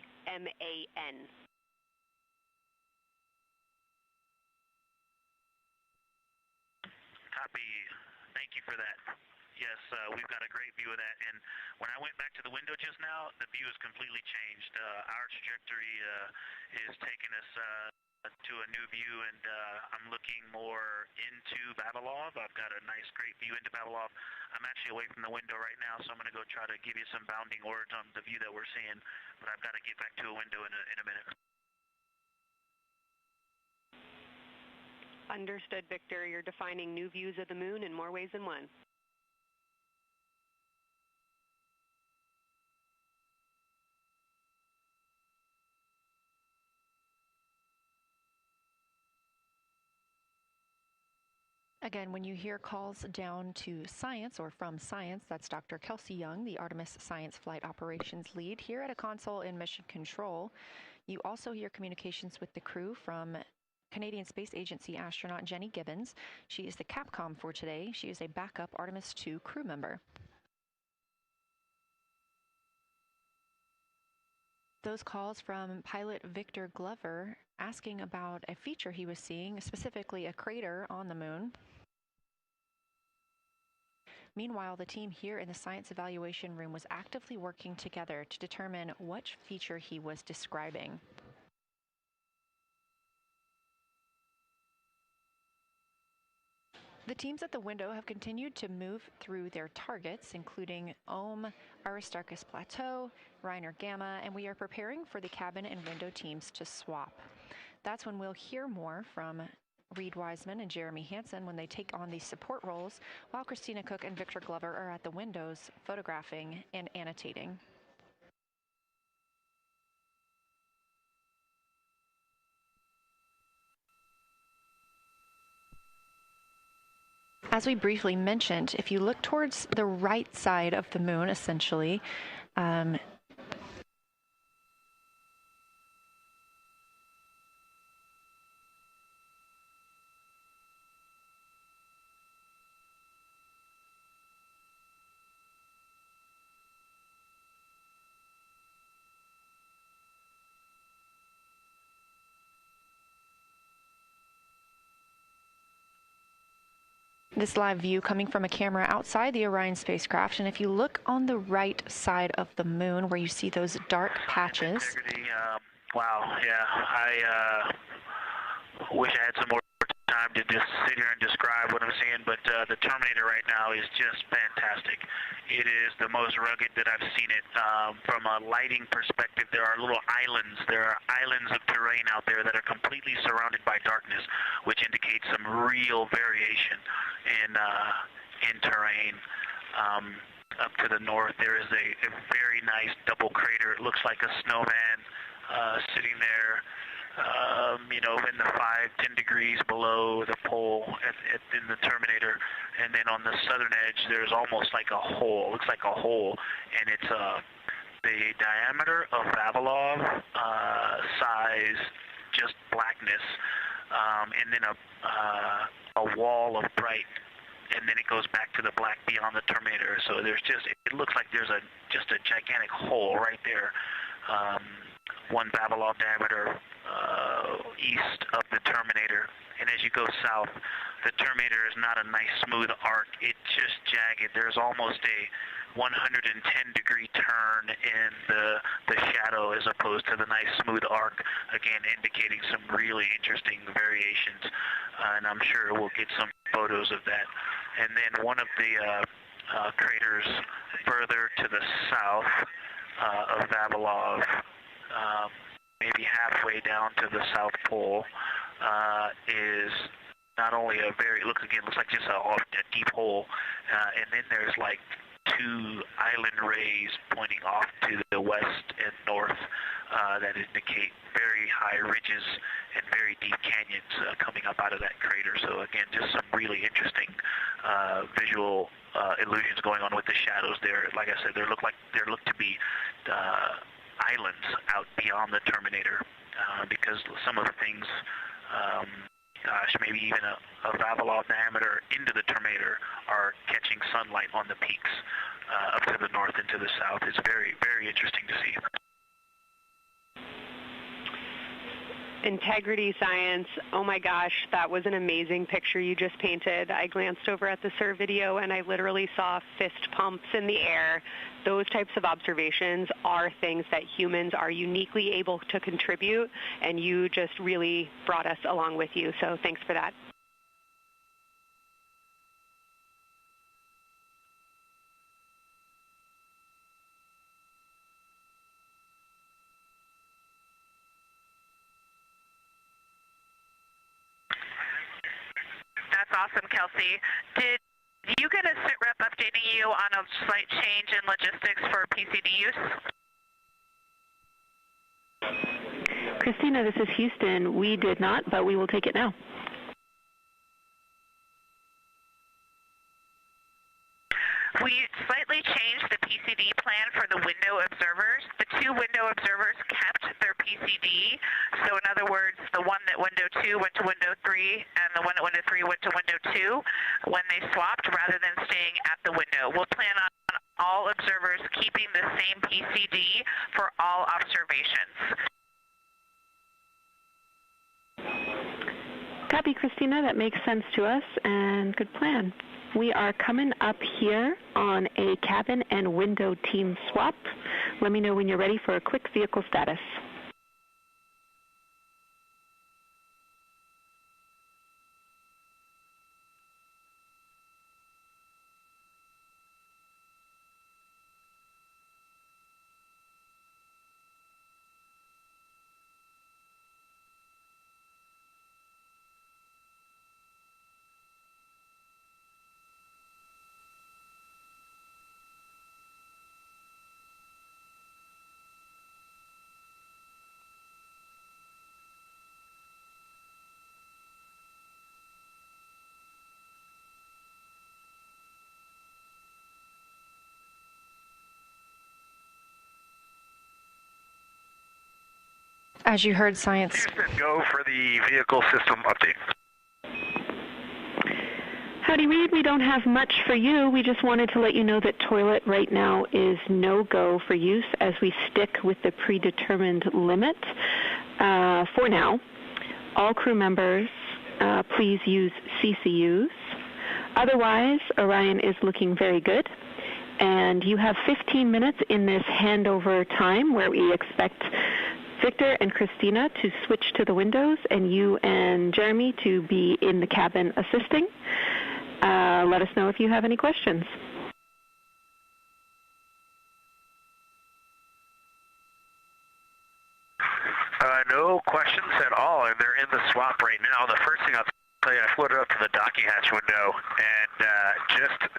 Copy. Thank you for that. Yes, we've got a great view of that. And when I went back to the window just now, the view has completely changed. Our trajectory is taking us to a new view, and I'm looking more into Babalov. I've got a nice, great view into Babalov. I'm actually away from the window right now, so I'm going to go try to give you some bounding words on the view that we're seeing, but I've got to get back to a window in a minute. Understood, Victor. You're defining new views of the moon in more ways than one. Again, when you hear calls down to science or from science, that's Dr. Kelsey Young, the Artemis Science Flight Operations Lead here at a console in Mission Control. You also hear communications with the crew from Canadian Space Agency astronaut Jenny Gibbons. She is the Capcom for today. She is a backup Artemis II crew member. Those calls from pilot Victor Glover asking about a feature he was seeing, specifically a crater on the moon. Meanwhile, the team here in the science evaluation room was actively working together to determine which feature he was describing. The teams at the window have continued to move through their targets, including Ohm, Aristarchus Plateau, Reiner Gamma, and we are preparing for the cabin and window teams to swap. That's when we'll hear more from Reed Wiseman and Jeremy Hansen when they take on these support roles, while Christina Cook and Victor Glover are at the windows photographing and annotating. As we briefly mentioned, if you look towards the right side of the moon, essentially, this live view coming from a camera outside the Orion spacecraft, and if you look on the right side of the moon where you see those dark patches. Wow, yeah, I wish I had some more time to just sit here and describe what I'm seeing, but the Terminator right now is just fantastic. It is the most rugged that I've seen it. From a lighting perspective, there are little islands. There are islands of terrain out there that are completely surrounded by darkness, which indicates some real variation in terrain. up to the north, there is a very nice double crater. It looks like a snowman sitting there, in the 5-10 degrees below the pole in the Terminator. And then on the southern edge, there's almost like a hole. Looks like a hole, and it's the diameter of Vavilov size, just blackness, and then a wall of bright, and then it goes back to the black beyond the Terminator. So there's it looks like there's just a gigantic hole right there, 1 Vavilov diameter east of the Terminator. And as you go south, the Terminator is not a nice smooth arc. It's just jagged. There's almost a 110-degree turn in the shadow as opposed to the nice smooth arc, again indicating some really interesting variations. And I'm sure we'll get some photos of that. And then one of the craters further to the south of Vavilov, maybe halfway down to the South Pole, is not only looks like just a deep hole, and then there's like 2 island rays pointing off to the west and north that indicate very high ridges and very deep canyons coming up out of that crater. So again, just some really interesting visual illusions going on with the shadows there. Like I said, there look to be islands out beyond the Terminator, because some of the things, maybe even a Vavilov diameter into the Terminator are catching sunlight on the peaks up to the north and to the south. It's very, very interesting to see. Integrity science, oh my gosh, that was an amazing picture you just painted. I glanced over at the SIR video and I literally saw fist pumps in the air. Those types of observations are things that humans are uniquely able to contribute, and you just really brought us along with you, so thanks for that. That's awesome, Kelsey. Did you get a sit rep updating you on a slight change in logistics for PCD use? Christina, this is Houston. We did not, but we will take it now. We slightly changed the PCD plan for the window observers. The 2 window observers kept their PCD. So in other words, the one that window 2 went to window 3 and the one at window 3 went to window 2 when they swapped rather than staying at the window. We'll plan on all observers keeping the same PCD for all observations. Copy, Christina. That makes sense to us, and good plan. We are coming up here on a cabin and window team swap. Let me know when you're ready for a quick vehicle status. As you heard, science. Houston, go for the vehicle system update. Howdy, Reed. We don't have much for you. We just wanted to let you know that toilet right now is no-go for use as we stick with the predetermined limit for now. All crew members, please use CCUs. Otherwise, Orion is looking very good. And you have 15 minutes in this handover time where we expect Victor and Christina to switch to the windows and you and Jeremy to be in the cabin assisting. Let us know if you have any questions. No questions at all, and they're in the swap right now. The first thing I'll tell you, I floated up to the docking hatch window and just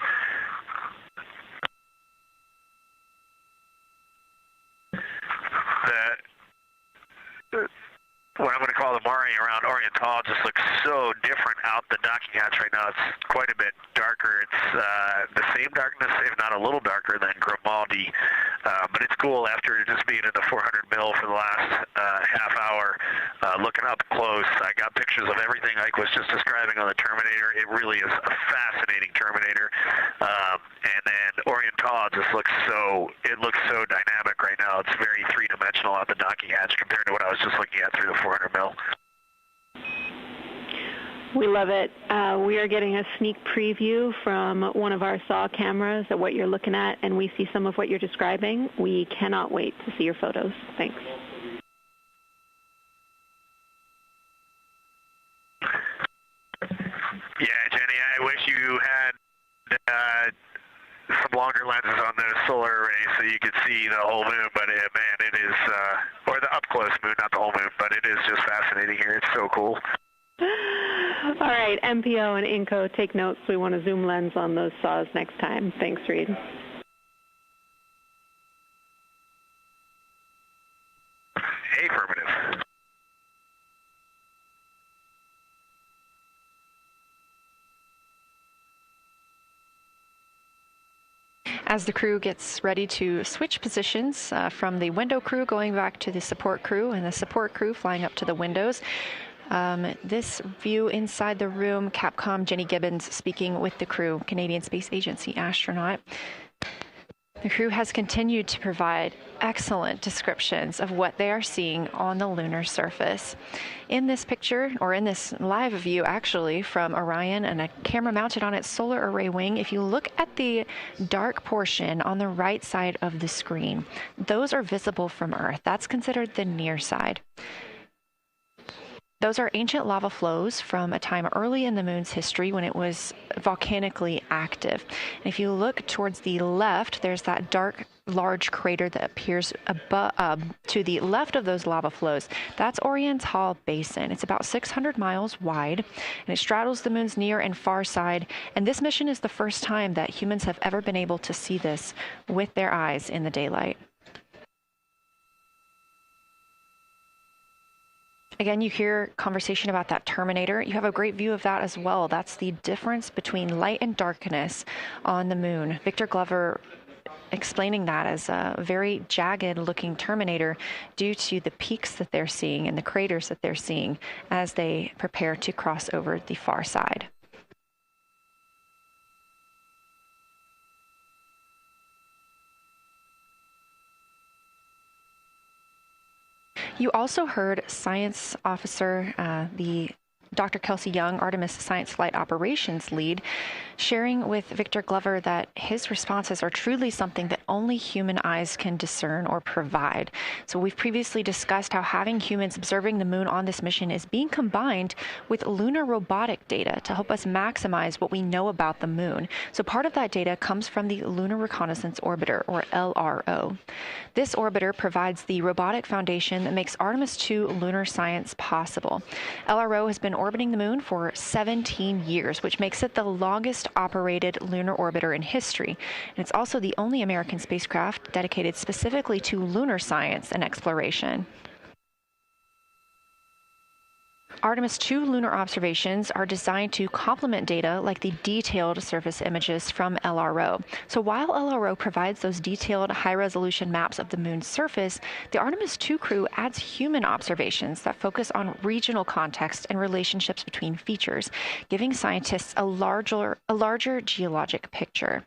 what I'm going to call the mare around Oriental just looks so different out the docking hatch right now. It's quite a bit darker. It's the same darkness, if not a little darker, than Grimaldi. But it's cool after just being in the 400 mil for the last half hour, looking up close. I got pictures of everything Ike was just describing on the Terminator. It really is a fascinating Terminator. And then Oriental just looks so dynamic right now. It's very three-dimensional out the docking hatch compared to what I was just looking at through the 400 mil. We love it. We are getting a sneak preview from one of our SAW cameras at what you're looking at, and we see some of what you're describing. We cannot wait to see your photos. Thanks. Yeah, Jenny, I wish you had some longer lenses on the solar array so you could see the whole moon, but man, it is, or the up-close moon, not the whole moon, but it is just fascinating here. It's so cool. All right, MPO and INCO, take notes. We want a zoom lens on those saws next time. Thanks, Reed. Affirmative. As the crew gets ready to switch positions from the window crew going back to the support crew and the support crew flying up to the windows, this view inside the room, Capcom Jenny Gibbons speaking with the crew, Canadian Space Agency astronaut. The crew has continued to provide excellent descriptions of what they are seeing on the lunar surface. In this picture, or in this live view actually, from Orion and a camera mounted on its solar array wing, if you look at the dark portion on the right side of the screen, those are visible from Earth. That's considered the near side. Those are ancient lava flows from a time early in the moon's history when it was volcanically active. And if you look towards the left, there's that dark, large crater that appears to the left of those lava flows. That's Oriental Basin. It's about 600 miles wide, and it straddles the moon's near and far side. And this mission is the first time that humans have ever been able to see this with their eyes in the daylight. Again, you hear conversation about that Terminator. You have a great view of that as well. That's the difference between light and darkness on the moon. Victor Glover explaining that as a very jagged looking Terminator due to the peaks that they're seeing and the craters that they're seeing as they prepare to cross over the far side. You also heard science officer, the Dr. Kelsey Young, Artemis Science Flight Operations lead, sharing with Victor Glover that his responses are truly something that only human eyes can discern or provide. So we've previously discussed how having humans observing the moon on this mission is being combined with lunar robotic data to help us maximize what we know about the moon. So part of that data comes from the Lunar Reconnaissance Orbiter, or LRO. This orbiter provides the robotic foundation that makes Artemis II lunar science possible. LRO has been orbiting the moon for 17 years, which makes it the longest operated lunar orbiter in history. And it's also the only American spacecraft dedicated specifically to lunar science and exploration. Artemis II lunar observations are designed to complement data like the detailed surface images from LRO. So while LRO provides those detailed high-resolution maps of the moon's surface, the Artemis II crew adds human observations that focus on regional context and relationships between features, giving scientists a larger geologic picture.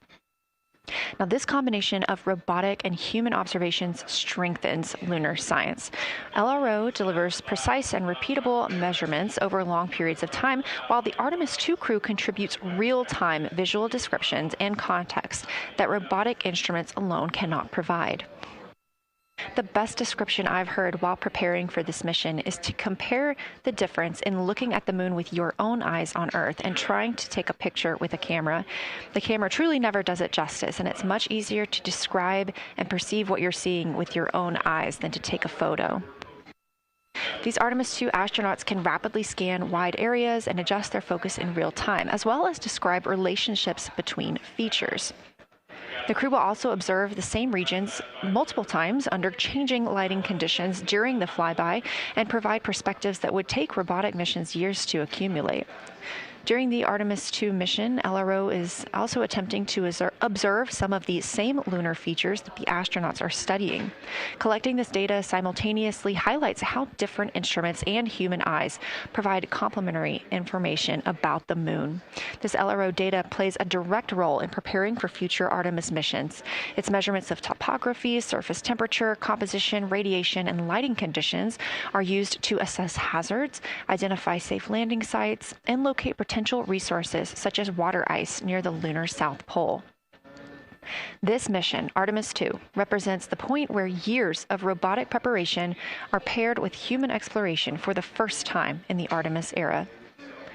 Now, this combination of robotic and human observations strengthens lunar science. LRO delivers precise and repeatable measurements over long periods of time, while the Artemis II crew contributes real-time visual descriptions and context that robotic instruments alone cannot provide. The best description I've heard while preparing for this mission is to compare the difference in looking at the moon with your own eyes on Earth and trying to take a picture with a camera. The camera truly never does it justice, and it's much easier to describe and perceive what you're seeing with your own eyes than to take a photo. These Artemis II astronauts can rapidly scan wide areas and adjust their focus in real time, as well as describe relationships between features. The crew will also observe the same regions multiple times under changing lighting conditions during the flyby and provide perspectives that would take robotic missions years to accumulate. During the Artemis II mission, LRO is also attempting to observe some of the same lunar features that the astronauts are studying. Collecting this data simultaneously highlights how different instruments and human eyes provide complementary information about the moon. This LRO data plays a direct role in preparing for future Artemis missions. Its measurements of topography, surface temperature, composition, radiation, and lighting conditions are used to assess hazards, identify safe landing sites, and locate potential resources such as water ice near the lunar South Pole. This mission, Artemis II, represents the point where years of robotic preparation are paired with human exploration for the first time in the Artemis era.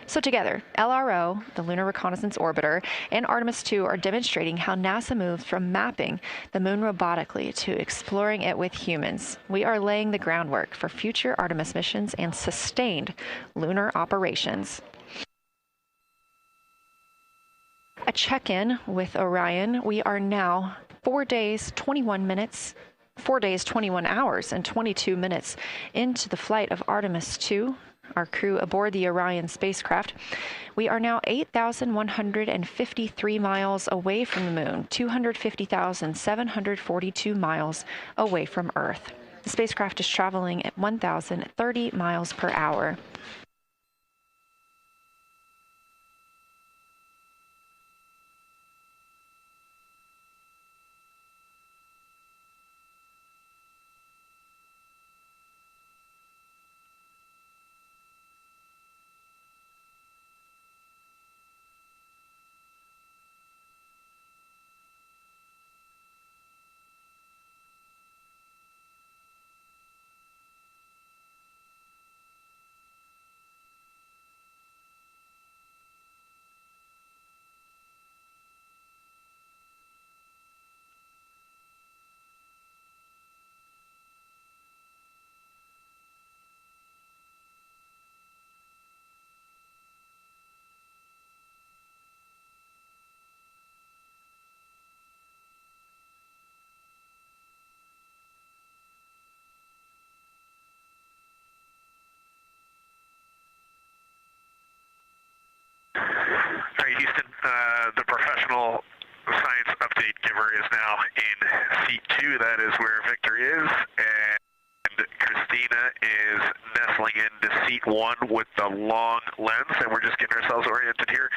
So together, LRO, the Lunar Reconnaissance Orbiter, and Artemis II are demonstrating how NASA moves from mapping the moon robotically to exploring it with humans. We are laying the groundwork for future Artemis missions and sustained lunar operations. A check-in with Orion. We are now 4 days, 21 hours, and 22 minutes into the flight of Artemis II, our crew aboard the Orion spacecraft. We are now 8,153 miles away from the moon, 250,742 miles away from Earth. The spacecraft is traveling at 1,030 miles per hour. The professional science update giver is now in seat 2. That is where Victor is, and Christina is nestling into seat 1 with the long lens, and we're just getting ourselves oriented here.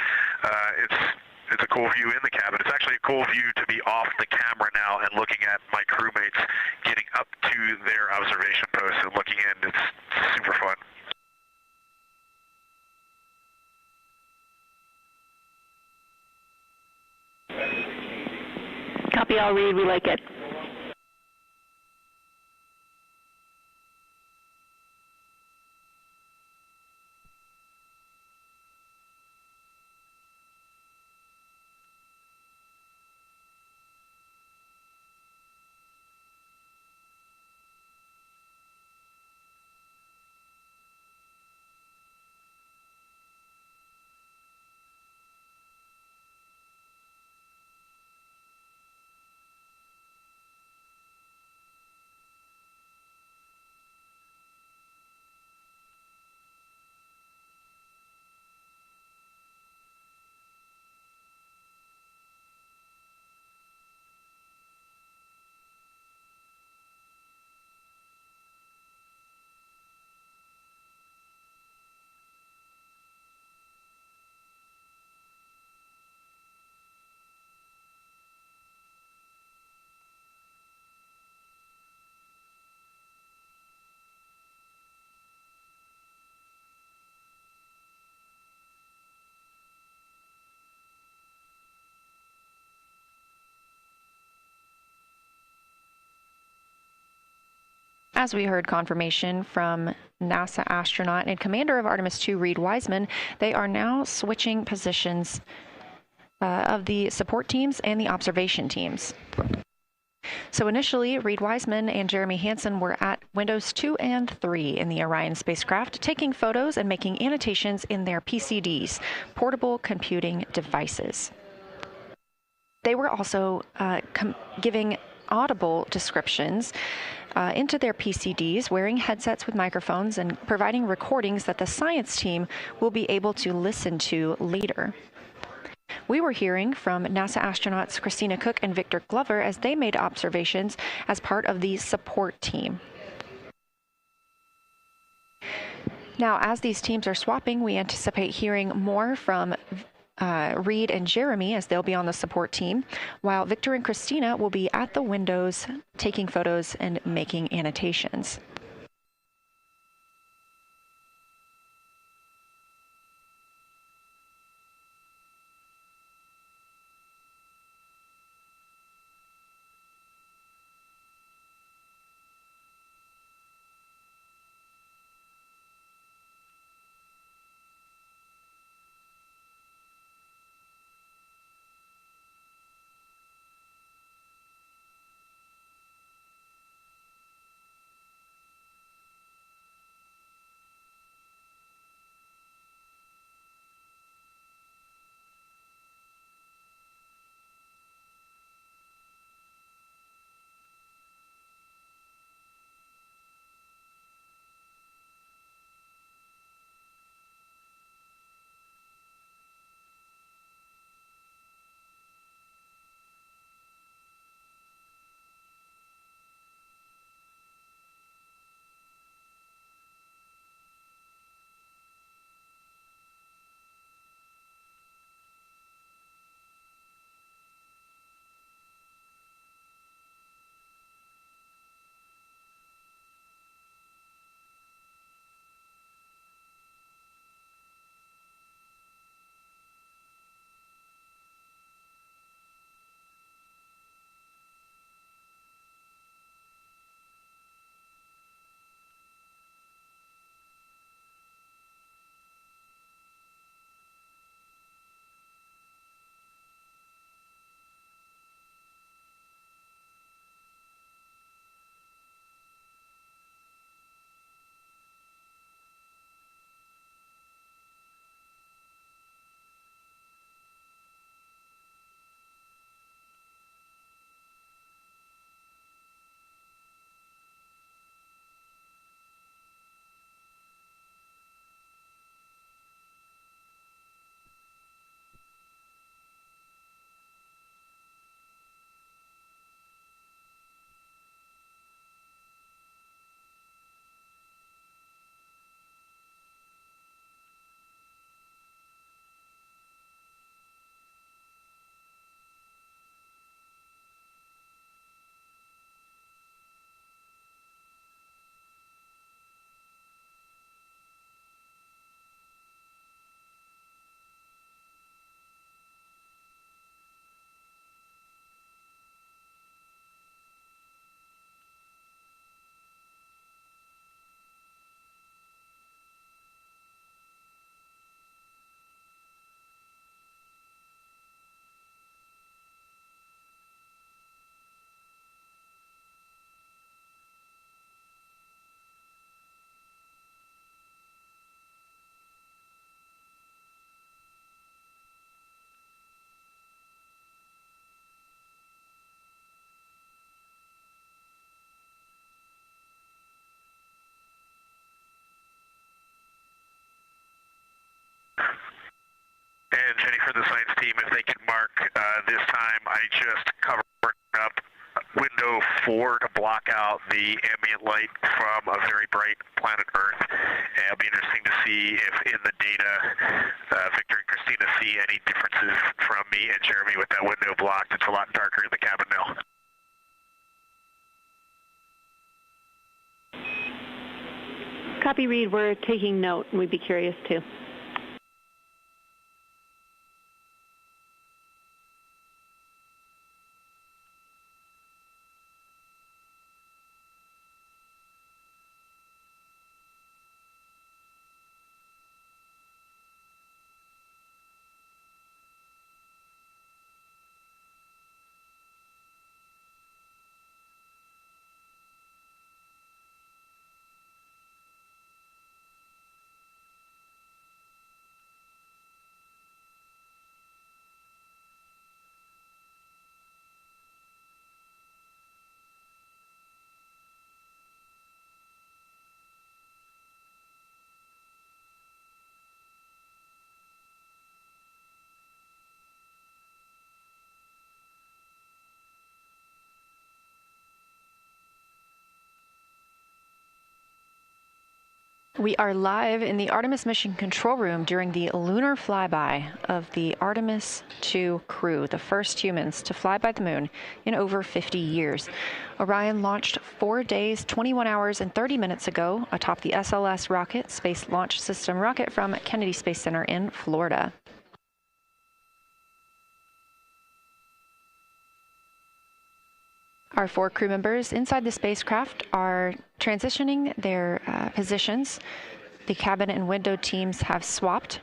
It's a cool view in the cabin. It's actually a cool view to be off the camera now and looking at my crewmates getting up to their observation posts and looking in. It's super fun. Copy, I'll read. We like it. As we heard confirmation from NASA astronaut and commander of Artemis II, Reed Wiseman, they are now switching positions of the support teams and the observation teams. So initially, Reed Wiseman and Jeremy Hansen were at windows 2 and 3 in the Orion spacecraft, taking photos and making annotations in their PCDs, portable computing devices. They were also giving audible descriptions into their PCDs, wearing headsets with microphones, and providing recordings that the science team will be able to listen to later. We were hearing from NASA astronauts Christina Cook and Victor Glover as they made observations as part of the support team. Now, as these teams are swapping, we anticipate hearing more from Reed and Jeremy as they'll be on the support team, while Victor and Christina will be at the windows taking photos and making annotations. And Jenny, for the science team, if they can mark this time, I just covered up window 4 to block out the ambient light from a very bright planet Earth. And it'll be interesting to see if in the data Victor and Christina see any differences from me and Jeremy with that window blocked. It's a lot darker in the cabin now. Copy, Reed. We're taking note, and we'd be curious too. We are live in the Artemis mission control room during the lunar flyby of the Artemis II crew, the first humans to fly by the moon in over 50 years. Orion launched 4 days, 21 hours, and 30 minutes ago atop the SLS rocket, Space Launch System rocket from Kennedy Space Center in Florida. Our 4 crew members inside the spacecraft are transitioning their positions. The cabin and window teams have swapped.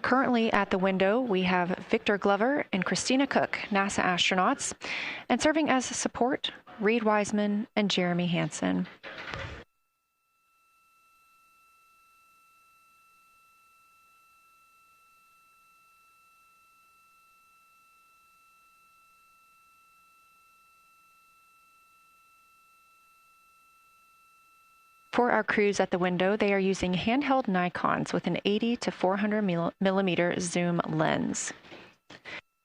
Currently at the window, we have Victor Glover and Christina Cook, NASA astronauts, and serving as support, Reed Wiseman and Jeremy Hansen. For our crews at the window, they are using handheld Nikons with an 80 to 400 millimeter zoom lens.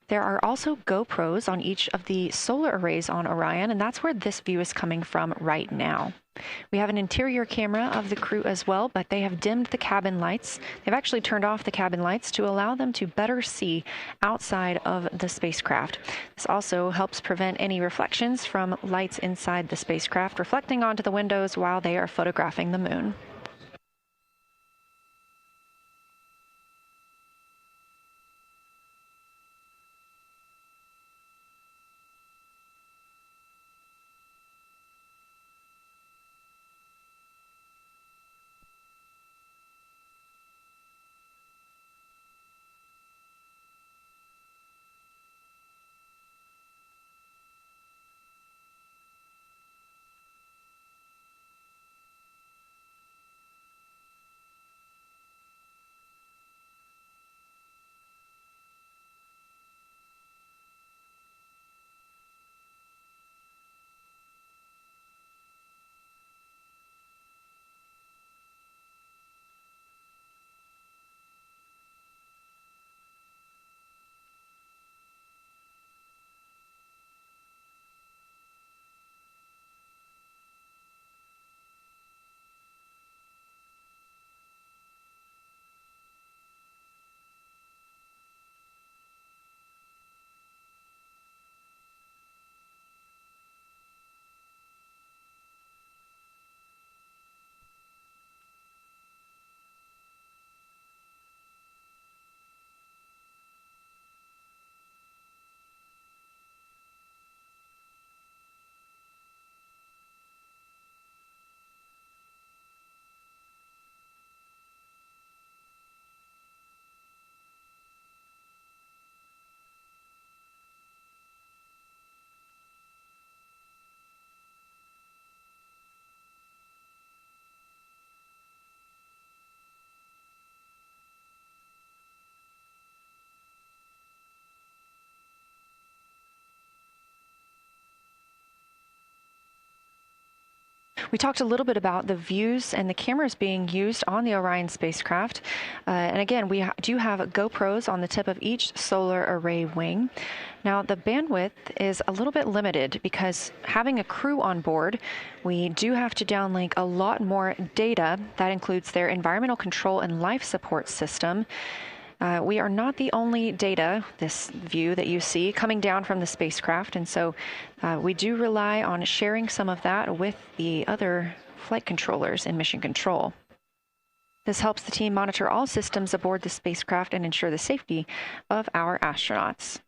There are also GoPros on each of the solar arrays on Orion, and that's where this view is coming from right now. We have an interior camera of the crew as well, but they have dimmed the cabin lights. They've actually turned off the cabin lights to allow them to better see outside of the spacecraft. This also helps prevent any reflections from lights inside the spacecraft reflecting onto the windows while they are photographing the moon. We talked a little bit about the views and the cameras being used on the Orion spacecraft. And again, we do have GoPros on the tip of each solar array wing. Now, the bandwidth is a little bit limited because having a crew on board, we do have to downlink a lot more data. That includes their environmental control and life support system. We are not the only data, this view that you see, coming down from the spacecraft, and so we do rely on sharing some of that with the other flight controllers in mission control. This helps the team monitor all systems aboard the spacecraft and ensure the safety of our astronauts.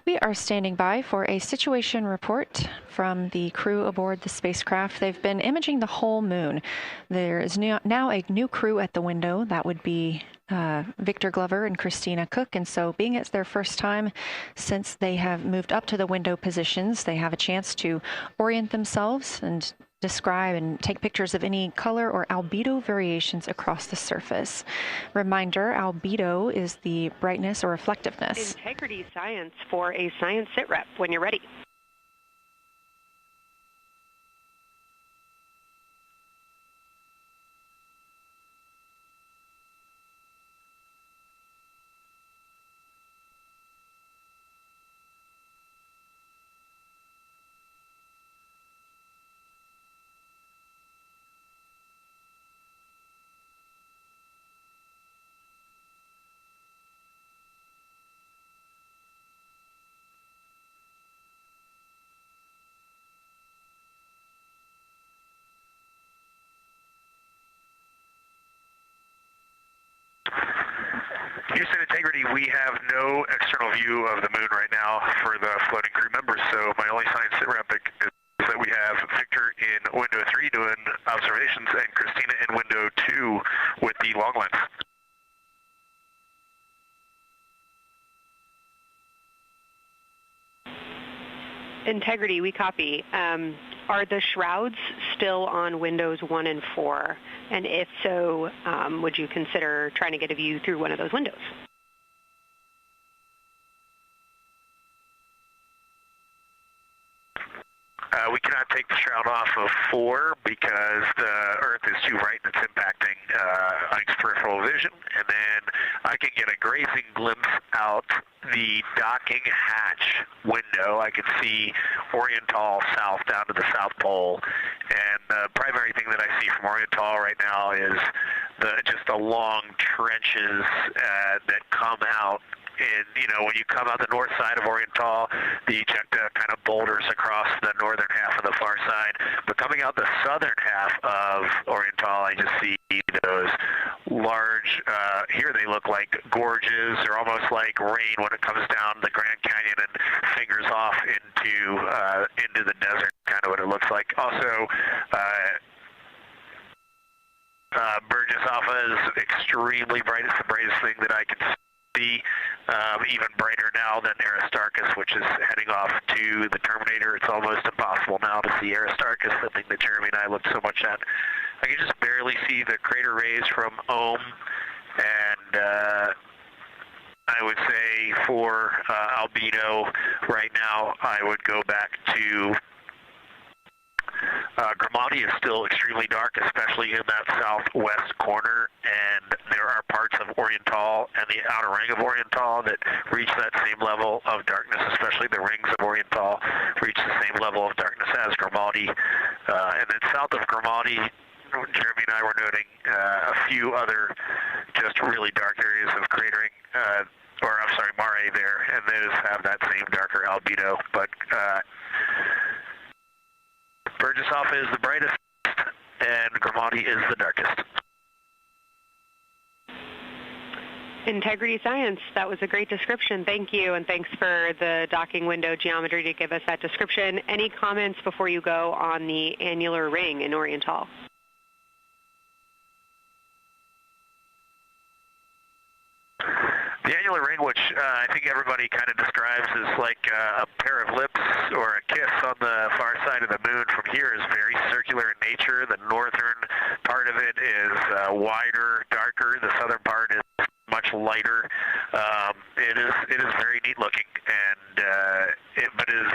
We are standing by for a situation report from the crew aboard the spacecraft. They've been imaging the whole moon. There is now a new crew at the window. That would be Victor Glover and Christina Cook. And so being it's their first time since they have moved up to the window positions, they have a chance to orient themselves and describe and take pictures of any color or albedo variations across the surface. Reminder, albedo is the brightness or reflectiveness. Integrity science for a science sit rep when you're ready. Houston Integrity, we have no external view of the moon right now for the floating crew members, so my only science sit rep is that we have Victor in window 3 doing observations and Christina in window 2 with the long lens. Integrity, we copy. Are the shrouds still on windows 1 and 4? And if so, would you consider trying to get a view through one of those windows? We cannot take the shroud off of 4 because the Earth is too bright and it's impacting Ike's peripheral vision. And then I can get a grazing glimpse out the docking hatch window. I can see Oriental south down to the South Pole. And the primary thing that I see from Oriental right now is just the long trenches that come out. And, you know, when you come out the north side of Oriental, the ejecta kind of boulders across the northern half of the far side. But coming out the southern half of Oriental, I just see those large, here they look like gorges. They're almost like rain when it comes down the Grand Canyon and fingers off into the desert, kind of what it looks like. Also, Burgess Alpha is extremely bright. It's the brightest thing that I can see. Even brighter now than Aristarchus, which is heading off to the Terminator. It's almost impossible now to see Aristarchus, the thing that Jeremy and I looked so much at. I can just barely see the crater rays from Ohm, and I would say for albedo right now, I would go back to Grimaldi is still extremely dark, especially in that southwest corner, and there are parts of Oriental and the outer ring of Oriental that reach that same level of darkness, especially the rings of Oriental reach the same level of darkness as Grimaldi. And then south of Grimaldi, Jeremy and I were noting a few other just really dark areas of cratering, Mare there, and those have that same darker albedo, but Burgess Alpha is the brightest, and Grimaldi is the darkest. Integrity Science, that was a great description. Thank you, and thanks for the docking window geometry to give us that description. Any comments before you go on the annular ring in Oriental? The annular ring, which I think everybody kind of describes as like a pair of lips or a kiss on the far side of the moon from here, is very circular in nature. The northern part of it is wider, darker. The southern part is much lighter. It is very neat looking, and but it is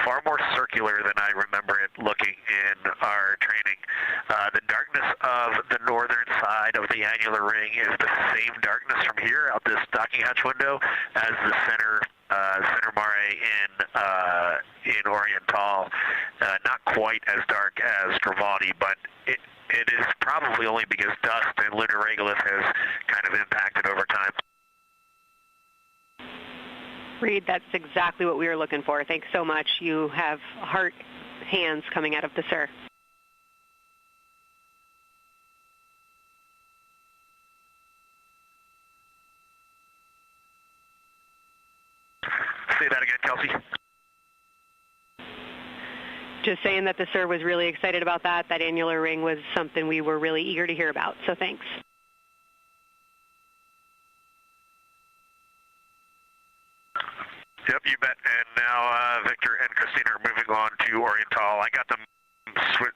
far more circular than I remember it looking in our training. The darkness of the northern side of the annular ring is the same darkness from here out this docking hatch window as the center Mare in Oriental. Not quite as dark as Grimaldi, but it is probably only because dust and lunar regolith has kind of impacted over time. Reed, that's exactly what we were looking for. Thanks so much. You have heart hands coming out of the SIR. Say that just saying that the SIR was really excited about that. That annular ring was something we were really eager to hear about, so thanks. Yep, you bet. And now Victor and Christina are moving on to Oriental. I got them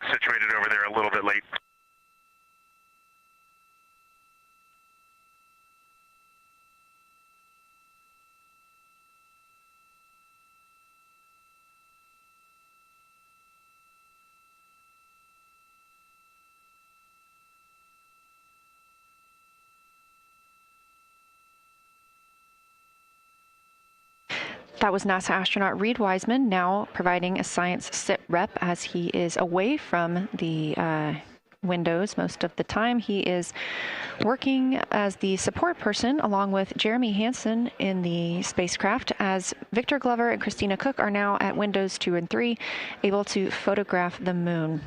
situated over there a little bit late. That was NASA astronaut Reed Wiseman, now providing a science sit rep as he is away from the windows most of the time. He is working as the support person along with Jeremy Hansen in the spacecraft, as Victor Glover and Christina Cook are now at windows 2 and 3, able to photograph the moon.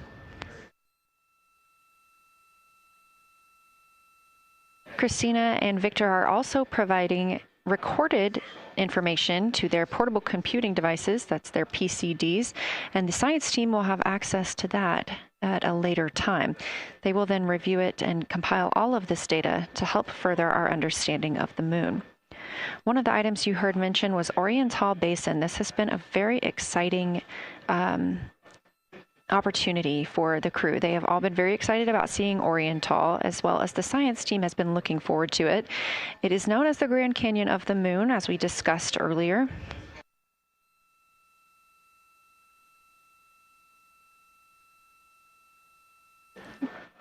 Christina and Victor are also providing recorded information to their portable computing devices, that's their PCDs, and the science team will have access to that at a later time. They will then review it and compile all of this data to help further our understanding of the moon. One of the items you heard mentioned was Oriental Basin. This has been a very exciting opportunity for the crew. They have all been very excited about seeing Oriental, as well as the science team has been looking forward to it. It is known as the Grand Canyon of the Moon, as we discussed earlier.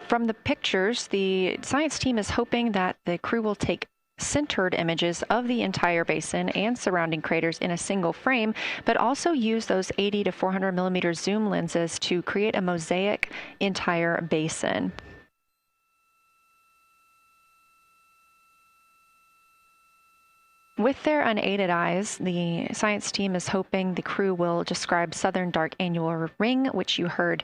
From the pictures, the science team is hoping that the crew will take centered images of the entire basin and surrounding craters in a single frame, but also use those 80 to 400 millimeter zoom lenses to create a mosaic entire basin. With their unaided eyes, the science team is hoping the crew will describe southern dark annular ring, which you heard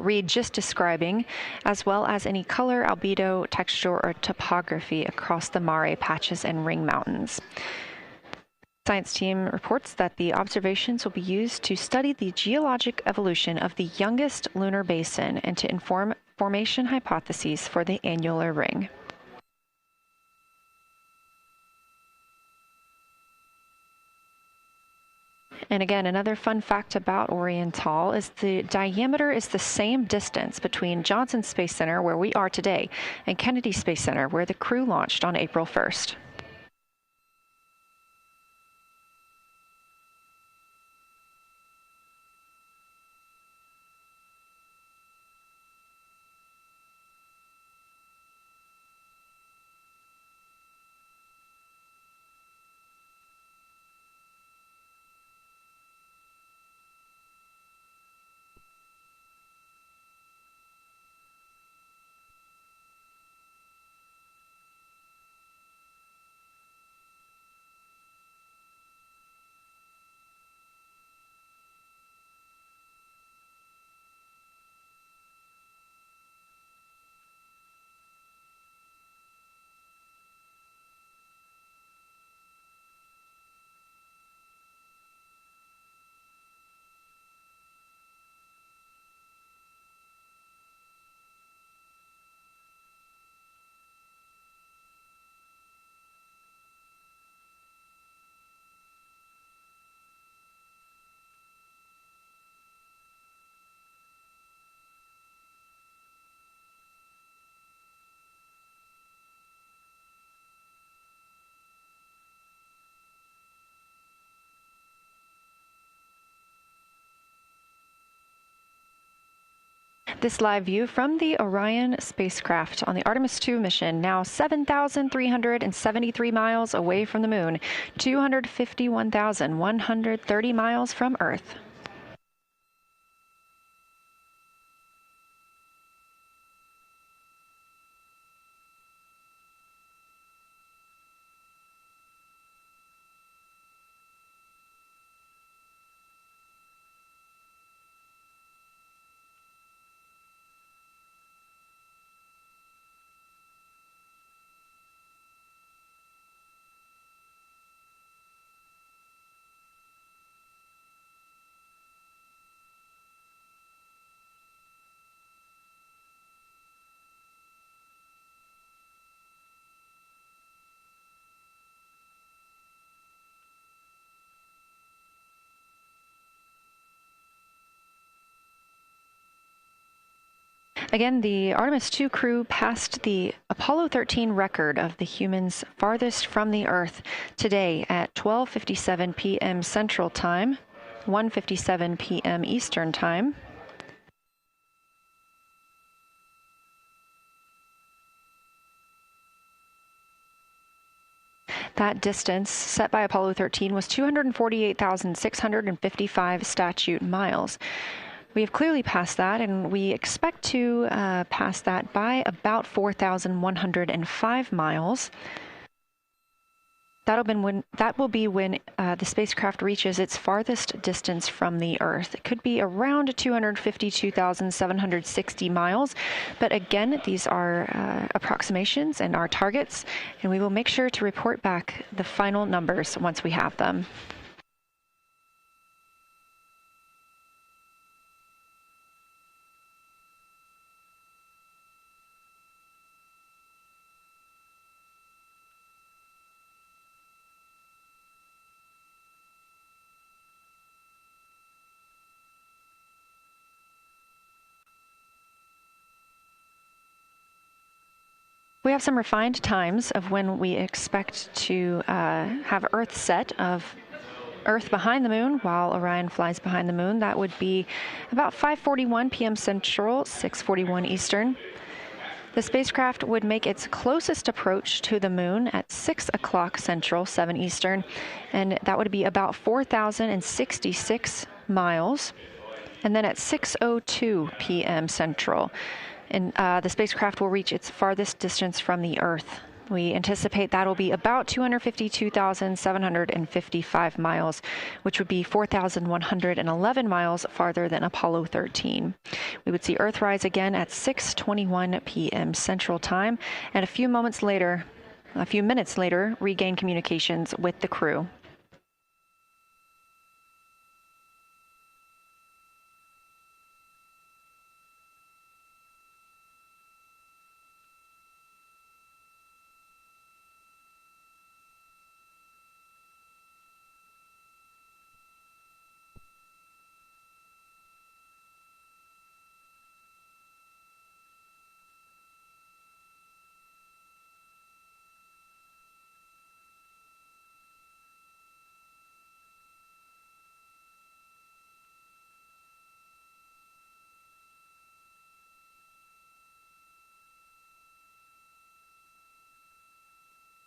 Reed just describing, as well as any color, albedo, texture, or topography across the mare patches and ring mountains. Science team reports that the observations will be used to study the geologic evolution of the youngest lunar basin and to inform formation hypotheses for the annular ring. And again, another fun fact about Oriental is the diameter is the same distance between Johnson Space Center, where we are today, and Kennedy Space Center, where the crew launched on April 1st. This live view from the Orion spacecraft on the Artemis II mission, now 7,373 miles away from the moon, 251,130 miles from Earth. Again, the Artemis II crew passed the Apollo 13 record of the humans farthest from the Earth today at 12:57 p.m. Central Time, 1:57 p.m. Eastern Time. That distance set by Apollo 13 was 248,655 statute miles. We have clearly passed that, and we expect to pass that by about 4,105 miles. That will be when the spacecraft reaches its farthest distance from the Earth. It could be around 252,760 miles, but again, these are approximations and our targets, and we will make sure to report back the final numbers once we have them. We have some refined times of when we expect to have Earth set of Earth behind the moon while Orion flies behind the moon. That would be about 5:41 p.m. Central, 6:41 Eastern. The spacecraft would make its closest approach to the moon at 6 o'clock Central, 7 Eastern, and that would be about 4,066 miles. And then at 6:02 p.m. Central, and the spacecraft will reach its farthest distance from the Earth. We anticipate that'll be about 252,755 miles, which would be 4,111 miles farther than Apollo 13. We would see Earthrise again at 6:21 p.m. Central Time, and a few minutes later, regain communications with the crew.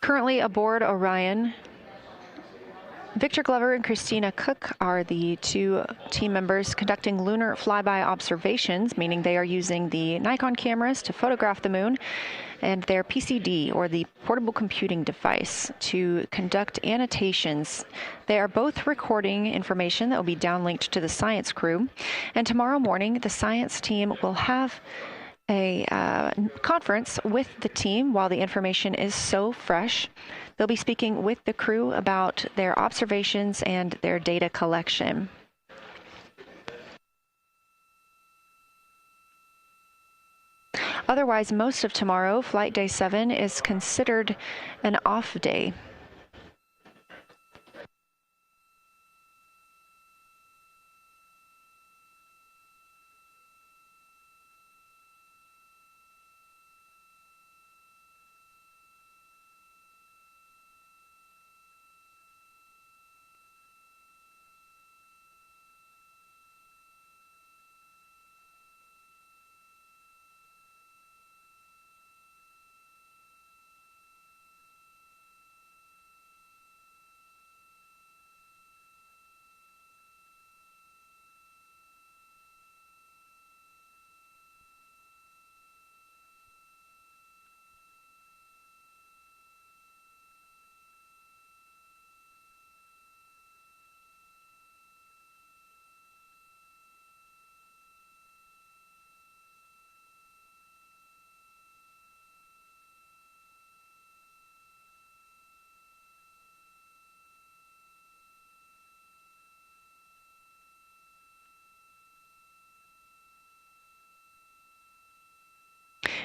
Currently aboard Orion, Victor Glover and Christina Cook are the two team members conducting lunar flyby observations, meaning they are using the Nikon cameras to photograph the moon, and their PCD, or the portable computing device, to conduct annotations. They are both recording information that will be downlinked to the science crew, and tomorrow morning the science team will have a conference with the team while the information is so fresh. They'll be speaking with the crew about their observations and their data collection. Otherwise, most of tomorrow, Flight Day 7, is considered an off day.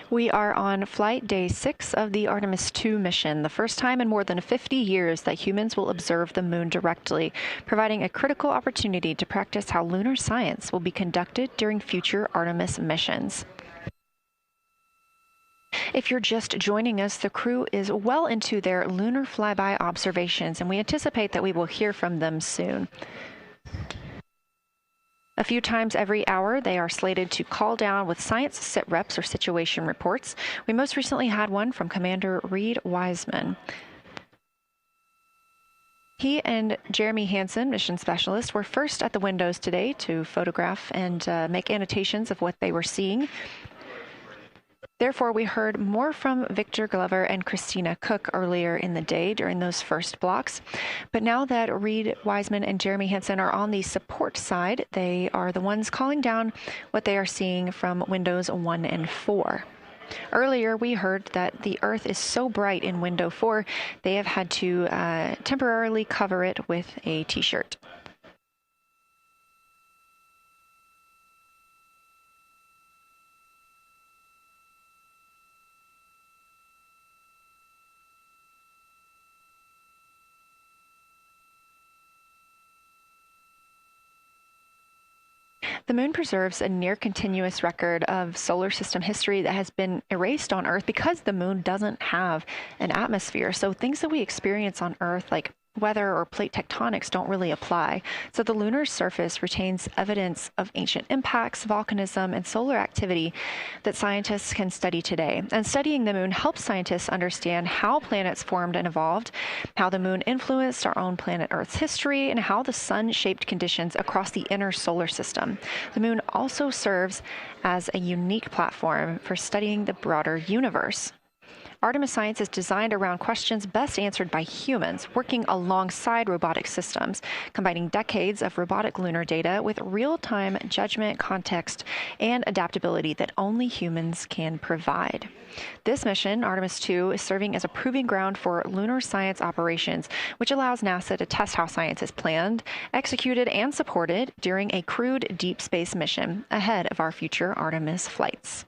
We are on Flight Day 6 of the Artemis II mission, the first time in more than 50 years that humans will observe the moon directly, providing a critical opportunity to practice how lunar science will be conducted during future Artemis missions. If you're just joining us, the crew is well into their lunar flyby observations, and we anticipate that we will hear from them soon. A few times every hour, they are slated to call down with science sit reps or situation reports. We most recently had one from Commander Reed Wiseman. He and Jeremy Hansen, mission specialist, were first at the windows today to photograph and make annotations of what they were seeing. Therefore, we heard more from Victor Glover and Christina Cook earlier in the day during those first blocks. But now that Reed Wiseman and Jeremy Hansen are on the support side, they are the ones calling down what they are seeing from windows 1 and 4. Earlier, we heard that the Earth is so bright in window 4, they have had to temporarily cover it with a T-shirt. The moon preserves a near-continuous record of solar system history that has been erased on Earth because the moon doesn't have an atmosphere. So things that we experience on Earth, like weather or plate tectonics, don't really apply. So the lunar surface retains evidence of ancient impacts, volcanism, and solar activity that scientists can study today. And studying the moon helps scientists understand how planets formed and evolved, how the moon influenced our own planet Earth's history, and how the sun shaped conditions across the inner solar system. The moon also serves as a unique platform for studying the broader universe. Artemis science is designed around questions best answered by humans, working alongside robotic systems, combining decades of robotic lunar data with real-time judgment, context, and adaptability that only humans can provide. This mission, Artemis II, is serving as a proving ground for lunar science operations, which allows NASA to test how science is planned, executed, and supported during a crewed deep space mission ahead of our future Artemis flights.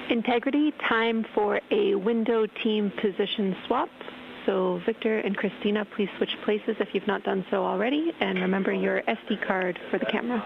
Integrity, time for a window team position swap. So Victor and Christina, please switch places if you've not done so already, and remember your SD card for the camera.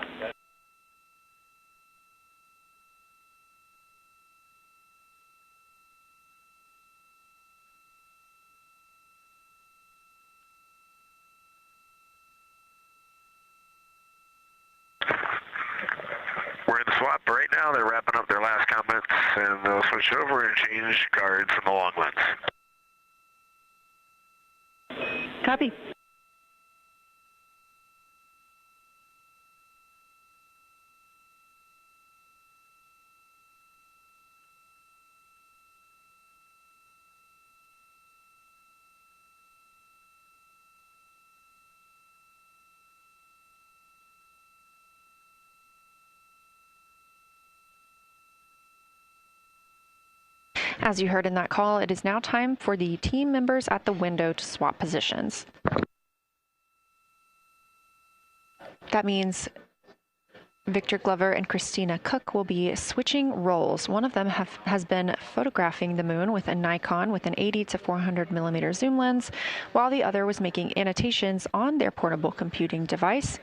We're in the swap right now. They're wrapping up their last comments, and they'll switch over and change guards in the long lens. Copy. As you heard in that call, it is now time for the team members at the window to swap positions. That means Victor Glover and Christina Cook will be switching roles. One of them has been photographing the moon with a Nikon with an 80 to 400 millimeter zoom lens, while the other was making annotations on their portable computing device.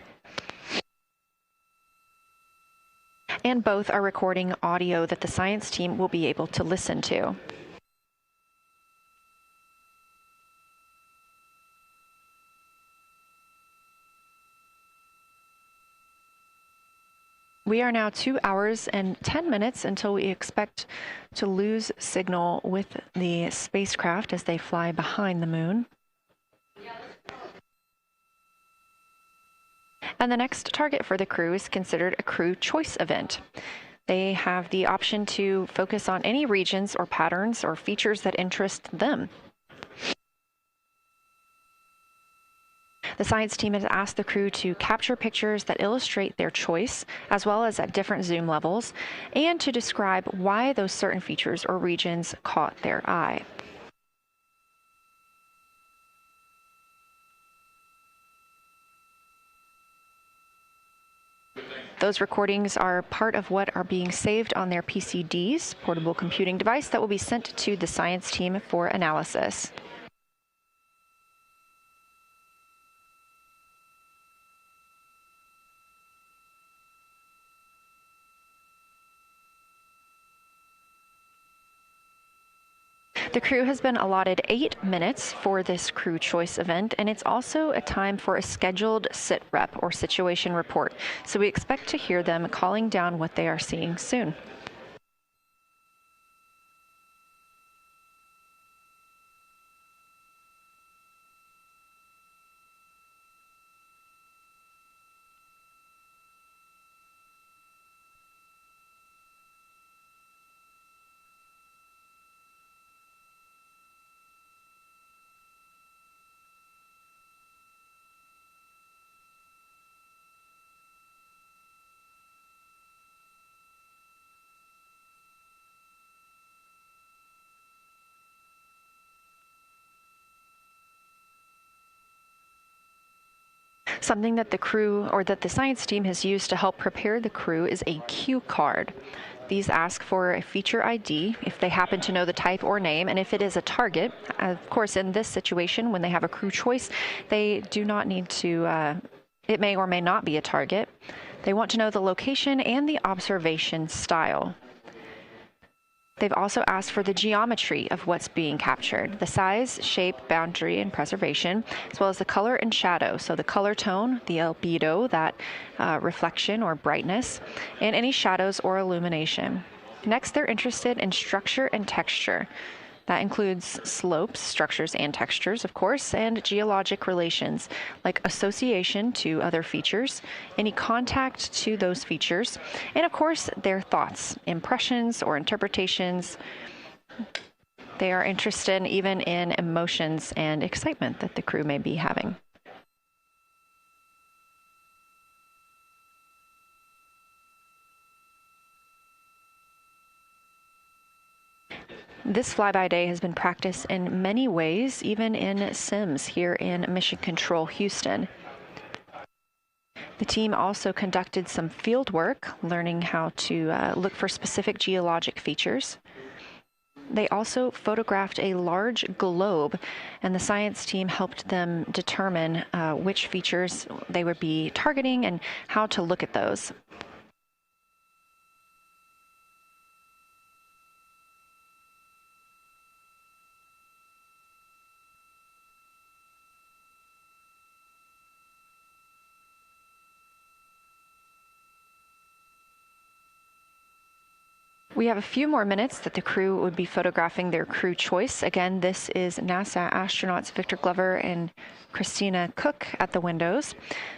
And both are recording audio that the science team will be able to listen to. We are now 2 hours and 10 minutes until we expect to lose signal with the spacecraft as they fly behind the moon. And the next target for the crew is considered a crew choice event. They have the option to focus on any regions or patterns or features that interest them. The science team has asked the crew to capture pictures that illustrate their choice, as well as at different zoom levels, and to describe why those certain features or regions caught their eye. Those recordings are part of what are being saved on their PCDs, portable computing device, that will be sent to the science team for analysis. The crew has been allotted 8 minutes for this crew choice event, and it's also a time for a scheduled sit rep or situation report. So we expect to hear them calling down what they are seeing soon. Something that the crew or that the science team has used to help prepare the crew is a cue card. These ask for a feature ID if they happen to know the type or name, and if it is a target. Of course, in this situation, when they have a crew choice, they do not need to, it may or may not be a target. They want to know the location and the observation style. They've also asked for the geometry of what's being captured, the size, shape, boundary, and preservation, as well as the color and shadow. So the color tone, the albedo, that reflection or brightness, and any shadows or illumination. Next, they're interested in structure and texture. That includes slopes, structures, and textures, of course, and geologic relations, like association to other features, any contact to those features, and of course, their thoughts, impressions, or interpretations. They are interested even in emotions and excitement that the crew may be having. This flyby day has been practiced in many ways, even in sims here in Mission Control Houston. The team also conducted some field work, learning how to look for specific geologic features. They also photographed a large globe, and the science team helped them determine which features they would be targeting and how to look at those. We have a few more minutes that the crew would be photographing their crew choice. Again, this is NASA astronauts Victor Glover and Christina Cook at the windows.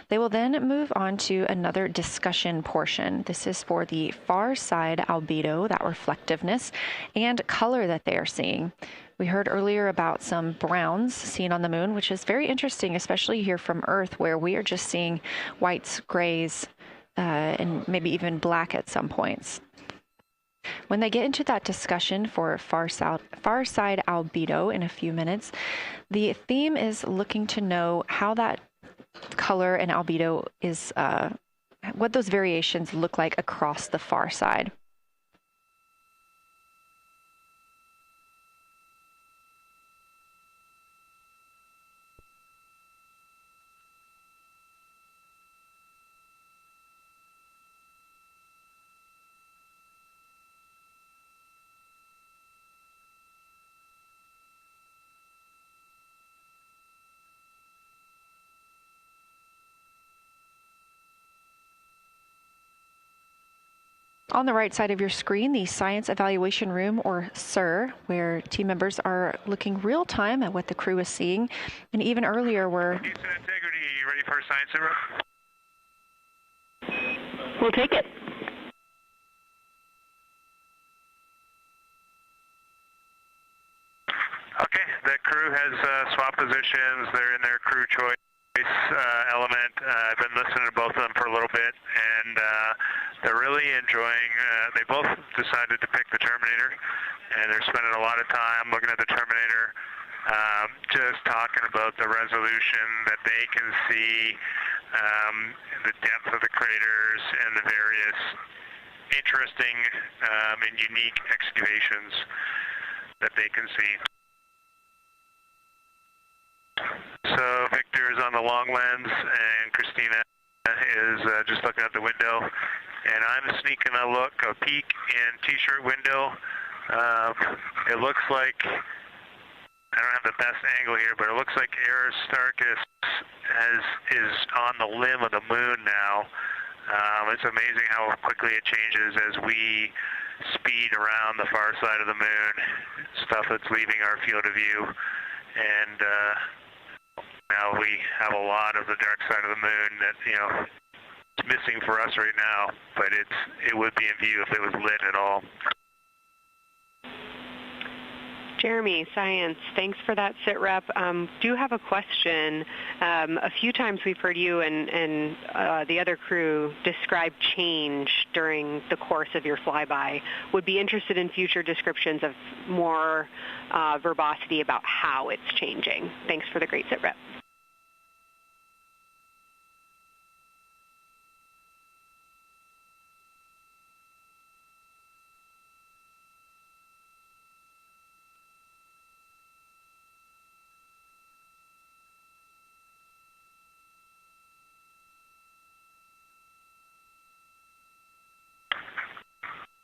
They will then move on to another discussion portion. This is for the far side albedo, that reflectiveness, and color that they are seeing. We heard earlier about some browns seen on the moon, which is very interesting, especially here from Earth, where we are just seeing whites, grays, and maybe even black at some points. When they get into that discussion for far side albedo in a few minutes, the theme is looking to know how that color and albedo is, what those variations look like across the far side. On the right side of your screen, the Science Evaluation Room, or SIR, where team members are looking real time at what the crew is seeing. And even earlier, we're... Houston Integrity, you ready for science zero? We'll take it. Okay, the crew has swapped positions. They're in their crew choice element. I've been listening to both of them for a little bit, and they're really enjoying, they both decided to pick the Terminator, and they're spending a lot of time looking at the Terminator, just talking about the resolution that they can see, the depth of the craters, and the various interesting and unique excavations that they can see. So Victor is on the long lens, and Christina is just looking out the window, and I'm sneaking a peek in T-shirt window. It looks like, I don't have the best angle here, but it looks like Aristarchus is on the limb of the moon now. It's amazing how quickly it changes as we speed around the far side of the moon, stuff that's leaving our field of view. And now we have a lot of the dark side of the moon that, you know, it's missing for us right now, but it would be in view if it was lit at all. Jeremy, Science, thanks for that sit rep. Do have a question. A few times we've heard you and the other crew describe change during the course of your flyby. Would be interested in future descriptions of more verbosity about how it's changing. Thanks for the great sit rep.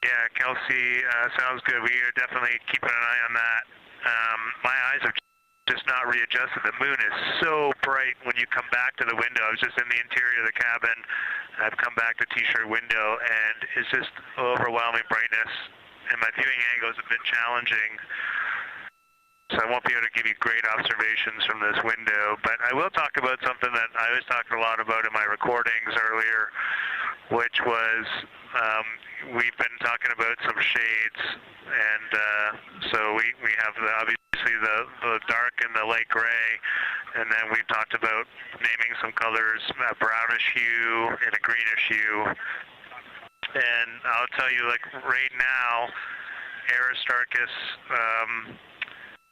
Yeah, Kelsey, sounds good. We are definitely keeping an eye on that. My eyes are just not readjusted. The moon is so bright when you come back to the window. I was just in the interior of the cabin. I've come back to T-shirt window, and it's just overwhelming brightness. And my viewing angle is a bit challenging, so I won't be able to give you great observations from this window. But I will talk about something that I was talking a lot about in my recordings earlier, which was we've been talking about some shades, and so we have obviously the dark and the light gray, and then we've talked about naming some colors, a brownish hue and a greenish hue. And I'll tell you, like right now, Aristarchus,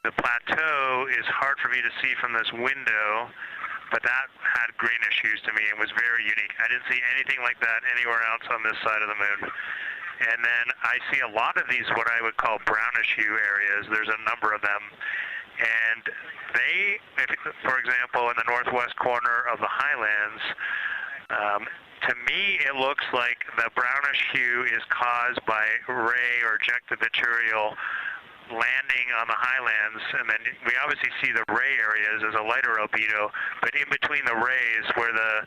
the plateau is hard for me to see from this window, but that had greenish hues to me and was very unique. I didn't see anything like that anywhere else on this side of the moon. And then I see a lot of these, what I would call brownish hue areas. There's a number of them. And they, for example, in the northwest corner of the highlands, to me it looks like the brownish hue is caused by ray or ejected material landing on the highlands, and then we obviously see the ray areas as a lighter albedo, but in between the rays where the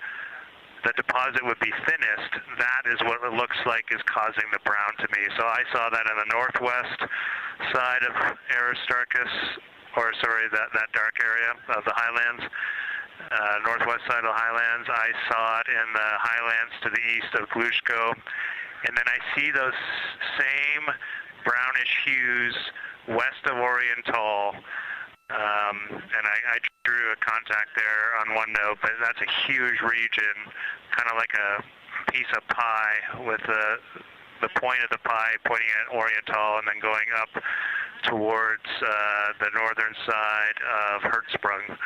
deposit would be thinnest, that is what it looks like is causing the brown to me. So I saw that in the northwest side of Aristarchus, or sorry, that dark area of the highlands, northwest side of the highlands. I saw it in the highlands to the east of Glushko, and then I see those same brownish hues west of Oriental, and I drew a contact there on one note, but that's a huge region, kind of like a piece of pie with the point of the pie pointing at Oriental and then going up towards the northern side of Hertzsprung.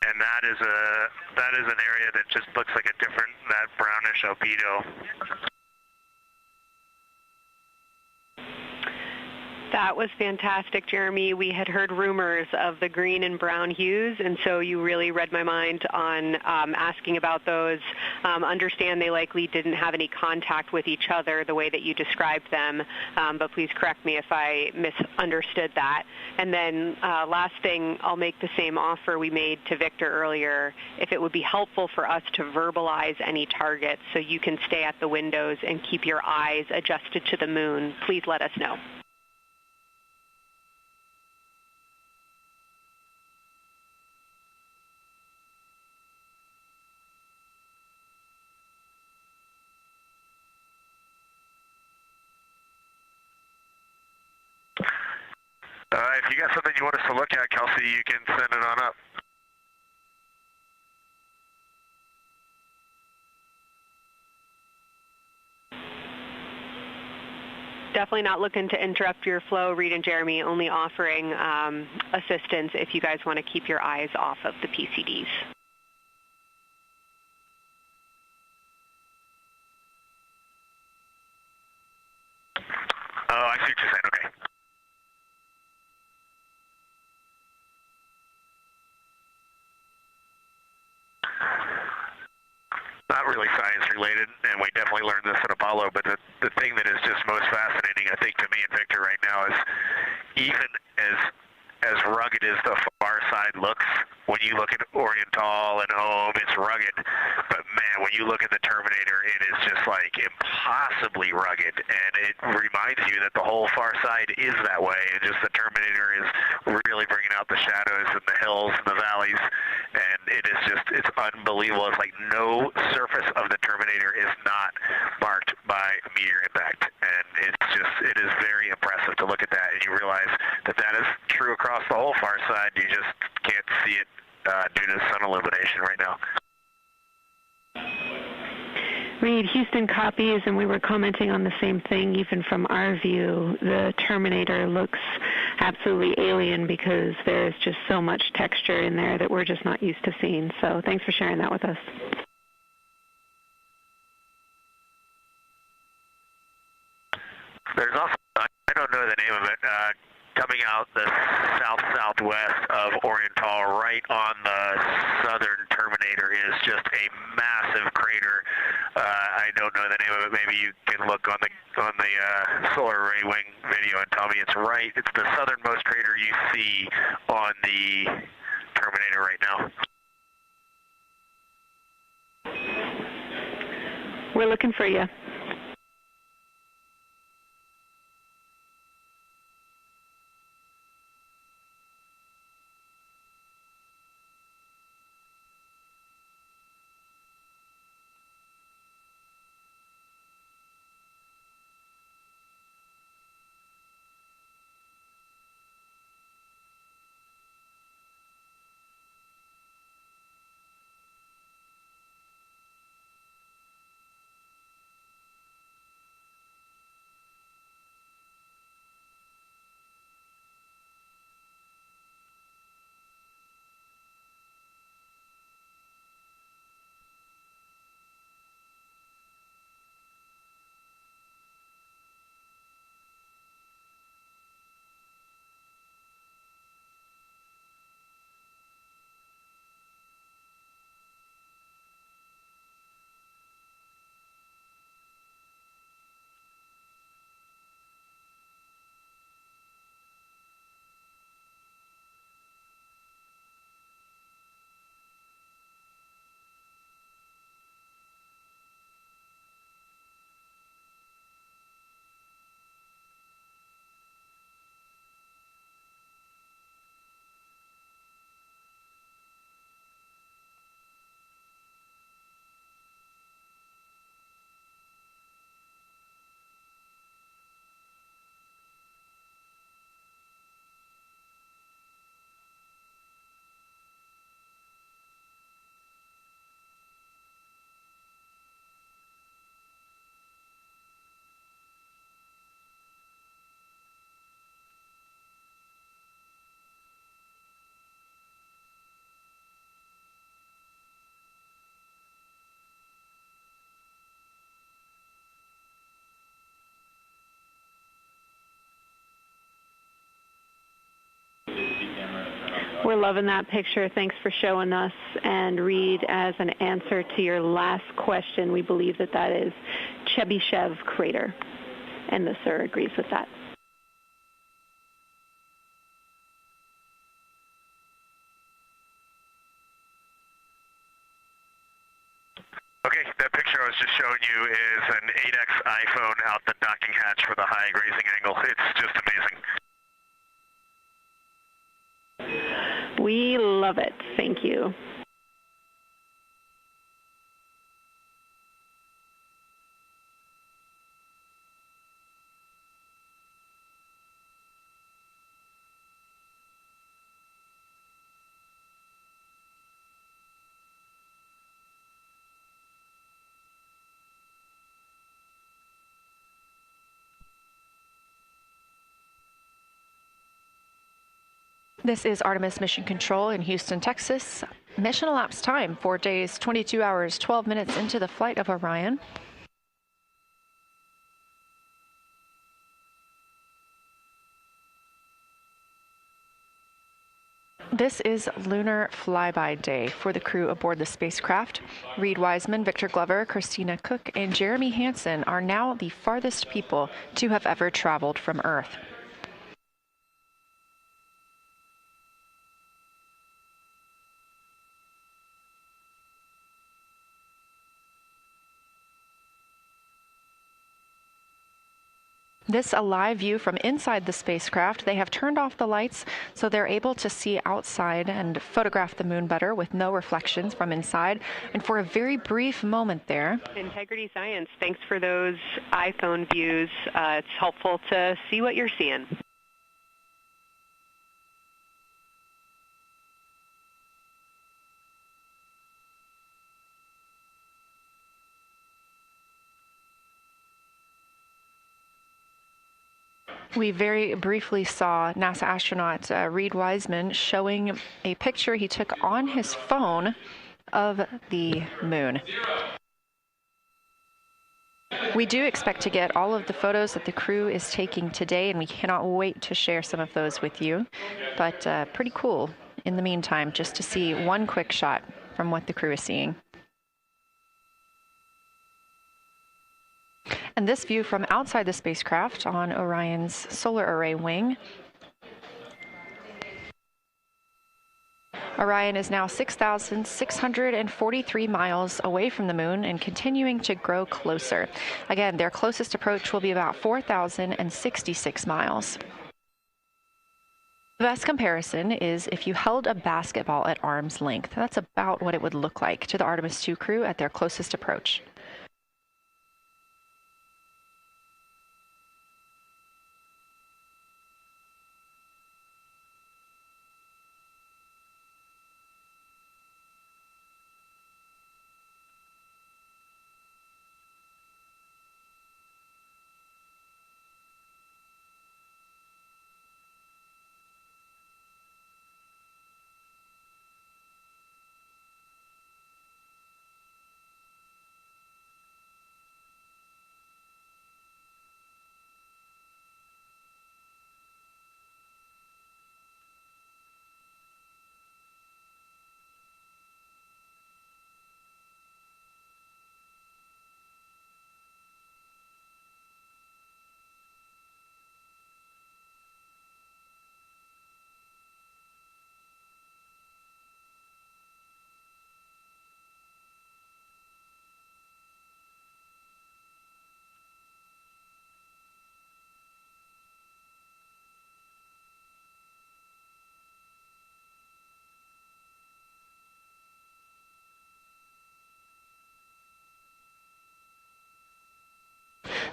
And that is an area that just looks like a different, that brownish albedo. That was fantastic, Jeremy. We had heard rumors of the green and brown hues, and so you really read my mind on asking about those. Understand they likely didn't have any contact with each other the way that you described them, but please correct me if I misunderstood that. And then last thing, I'll make the same offer we made to Victor earlier. If it would be helpful for us to verbalize any targets so you can stay at the windows and keep your eyes adjusted to the moon, please let us know. If you got something you want us to look at, Kelsey, you can send it on up. Definitely not looking to interrupt your flow, Reed and Jeremy, only offering assistance if you guys want to keep your eyes off of the PCDs. Oh, I see what you're saying, okay. Not really science related, and we definitely learned this at Apollo, but the thing that is just most fascinating, I think, to me and Victor right now is even as rugged as the far side looks, when you look at Oriental and Home, it's rugged, but man, when you look at the Terminator, it is just like impossibly rugged, and it reminds you that the whole far side is that way, and just the Terminator is really bringing out the shadows and the hills and the valleys, and it is just, it's unbelievable. It's like no surface of the Terminator is not marked by meteor impact, and it's just, it is very impressive to look at that, and you realize that that is true across the whole far side. You just can't see it due to sun illumination right now. Reed, Houston copies, and we were commenting on the same thing. Even from our view, the Terminator looks absolutely alien because there's just so much texture in there that we're just not used to seeing. So thanks for sharing that with us. There's also, I don't know the name of it, coming out the south-southwest of Oriental, right on the southern Terminator, is just a massive crater. I don't know the name of it. Maybe you can look on the solar array wing video and tell me it's right. It's the southernmost crater you see on the Terminator right now. We're looking for you. We're loving that picture. Thanks for showing us. And Reed, as an answer to your last question, we believe that that is Chebyshev crater. And the sir agrees with that. Okay, that picture I was just showing you is an 8X iPhone out the docking hatch for the high grazing angle. It's just amazing. We love it. Thank you. This is Artemis Mission Control in Houston, Texas. Mission elapsed time, 4 days, 22 hours, 12 minutes into the flight of Orion. This is Lunar Flyby Day for the crew aboard the spacecraft. Reed Wiseman, Victor Glover, Christina Cook, and Jeremy Hansen are now the farthest people to have ever traveled from Earth. This a live view from inside the spacecraft. They have turned off the lights so they're able to see outside and photograph the moon better with no reflections from inside. And for a very brief moment there. Integrity Science, thanks for those iPhone views. It's helpful to see what you're seeing. We very briefly saw NASA astronaut Reed Wiseman showing a picture he took on his phone of the moon. We do expect to get all of the photos that the crew is taking today, and we cannot wait to share some of those with you. But pretty cool in the meantime, just to see one quick shot from what the crew is seeing. And this view from outside the spacecraft on Orion's solar array wing. Orion is now 6,643 miles away from the moon and continuing to grow closer. Again, their closest approach will be about 4,066 miles. The best comparison is if you held a basketball at arm's length. That's about what it would look like to the Artemis II crew at their closest approach.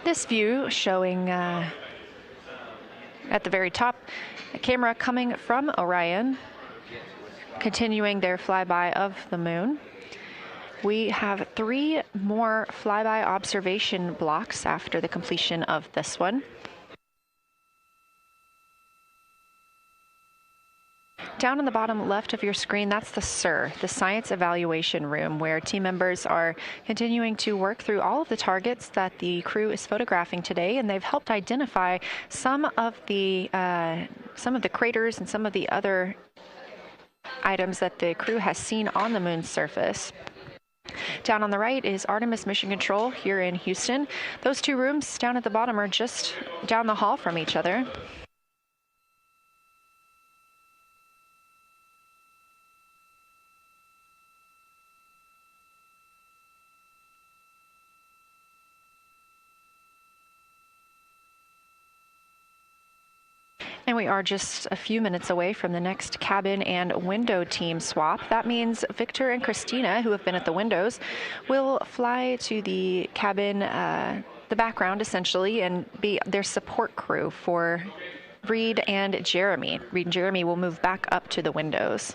This view showing at the very top a camera coming from Orion, continuing their flyby of the moon. We have 3 more flyby observation blocks after the completion of this one. Down on the bottom left of your screen, that's the SIR, the Science Evaluation Room, where team members are continuing to work through all of the targets that the crew is photographing today, and they've helped identify some of the craters and some of the other items that the crew has seen on the moon's surface. Down on the right is Artemis Mission Control here in Houston. Those 2 rooms down at the bottom are just down the hall from each other. And we are just a few minutes away from the next cabin and window team swap. That means Victor and Christina, who have been at the windows, will fly to the cabin, the background essentially, and be their support crew for Reed and Jeremy. Reed and Jeremy will move back up to the windows.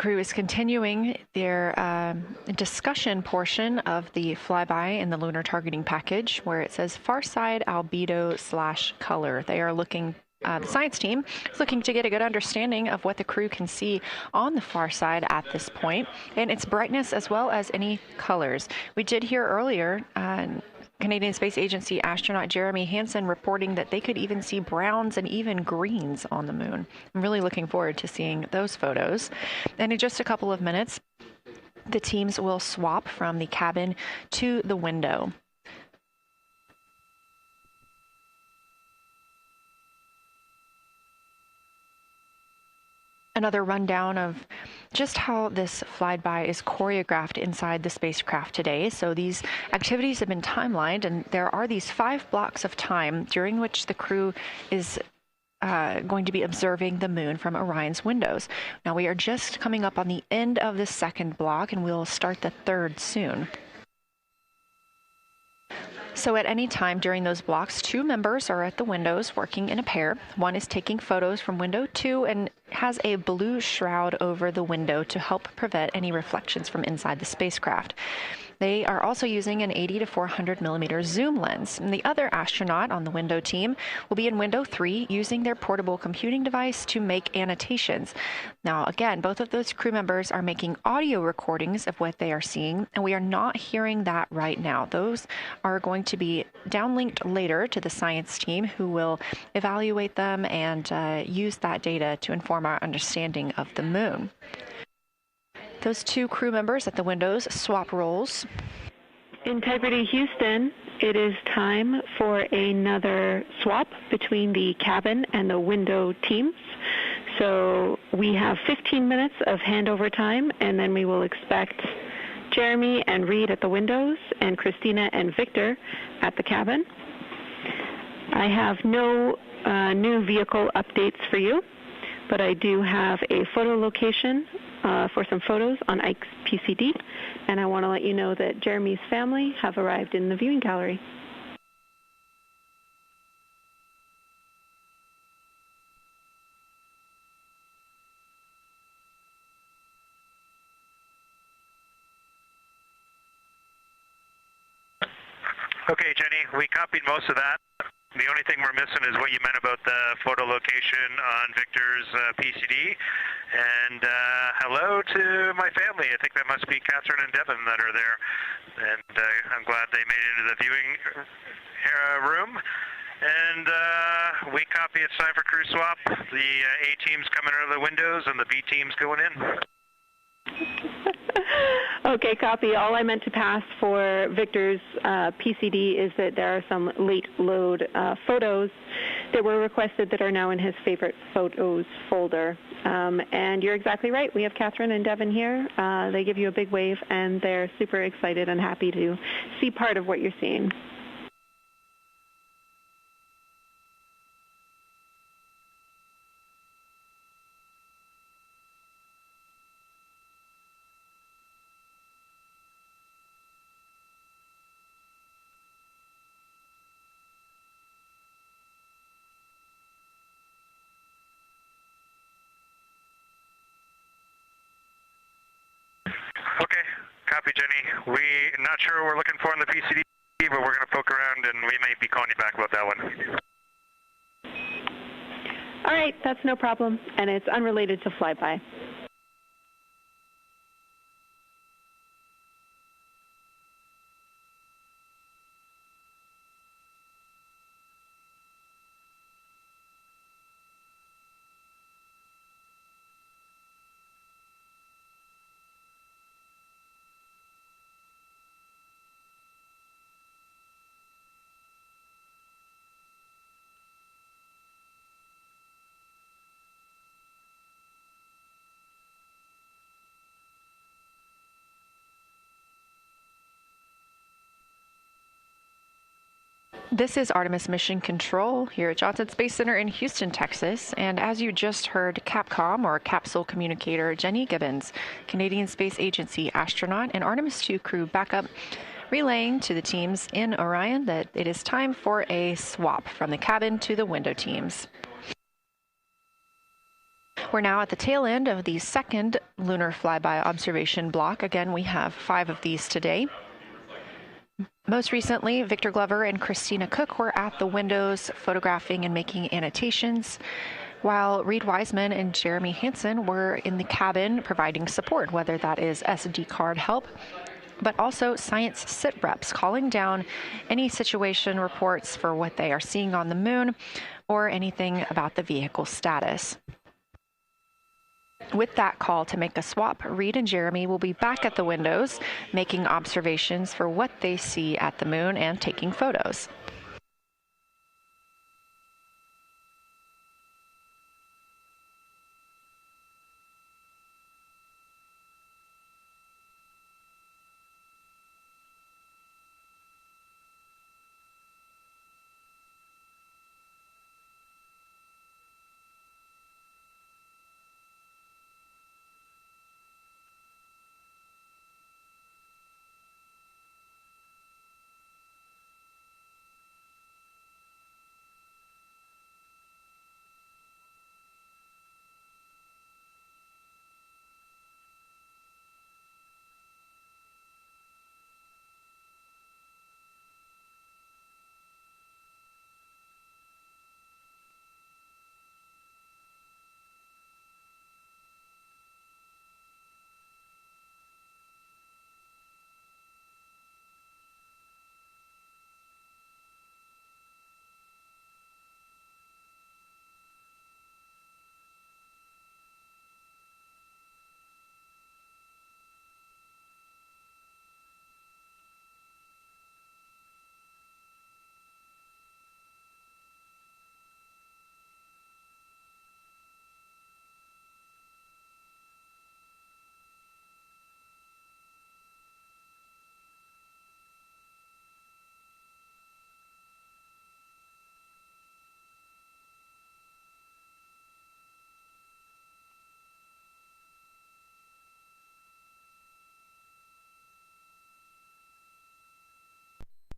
crew is continuing their discussion portion of the flyby in the lunar targeting package, where it says far side albedo/color. They are looking, the science team is looking to get a good understanding of what the crew can see on the far side at this point, and its brightness as well as any colors. We did hear earlier Canadian Space Agency astronaut Jeremy Hansen reporting that they could even see browns and even greens on the moon. I'm really looking forward to seeing those photos. And in just a couple of minutes, the teams will swap from the cabin to the window. Another rundown of just how this flyby is choreographed inside the spacecraft today. So these activities have been timelined, and there are these 5 blocks of time during which the crew is going to be observing the moon from Orion's windows. Now we are just coming up on the end of the second block, and we'll start the third soon. So at any time during those blocks, 2 members are at the windows working in a pair. One is taking photos from window 2 and has a blue shroud over the window to help prevent any reflections from inside the spacecraft. They are also using an 80 to 400 millimeter zoom lens. And the other astronaut on the window team will be in window 3 using their portable computing device to make annotations. Now, again, both of those crew members are making audio recordings of what they are seeing, and we are not hearing that right now. Those are going to be downlinked later to the science team, who will evaluate them and use that data to inform our understanding of the moon. Those 2 crew members at the windows swap roles. Integrity Houston, it is time for another swap between the cabin and the window teams. So we have 15 minutes of handover time, and then we will expect Jeremy and Reed at the windows and Christina and Victor at the cabin. I have no new vehicle updates for you, but I do have a photo location for some photos on Ike's PCD, and I want to let you know that Jeremy's family have arrived in the viewing gallery. Okay, Jenny, we copied most of that. The only thing we're missing is what you meant about the photo location on Victor's PCD. And hello to my family. I think that must be Catherine and Devin that are there. And I'm glad they made it into the viewing room. And we copy, it's time for crew swap. The A team's coming out of the windows and the B team's going in. Okay, copy. All I meant to pass for Victor's PCD is that there are some late load photos that were requested that are now in his favorite photos folder. And you're exactly right. We have Catherine and Devin here. They give you a big wave, and they're super excited and happy to see part of what you're seeing. Okay, copy, Jenny. We're not sure what we're looking for in the PCD, but we're going to poke around, and we may be calling you back about that one. All right, that's no problem, and it's unrelated to flyby. This is Artemis Mission Control here at Johnson Space Center in Houston, Texas. And as you just heard, Capcom, or Capsule Communicator Jenny Gibbons, Canadian Space Agency astronaut and Artemis II crew backup, relaying to the teams in Orion that it is time for a swap from the cabin to the window teams. We're now at the tail end of the second lunar flyby observation block. Again, we have 5 of these today. Most recently, Victor Glover and Christina Cook were at the windows photographing and making annotations, while Reed Wiseman and Jeremy Hansen were in the cabin providing support, whether that is SD card help, but also science sit reps calling down any situation reports for what they are seeing on the moon or anything about the vehicle status. With that call to make a swap, Reed and Jeremy will be back at the windows, making observations for what they see at the moon and taking photos.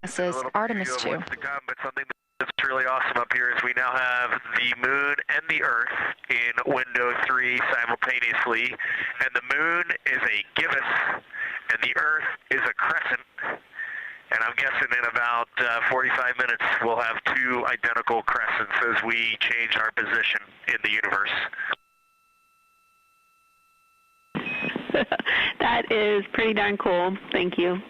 This is Artemis II. But something that's really awesome up here is we now have the moon and the Earth in window 3 simultaneously, and the moon is a gibbous, and the Earth is a crescent. And I'm guessing in about 45 minutes we'll have 2 identical crescents as we change our position in the universe. That is pretty darn cool. Thank you.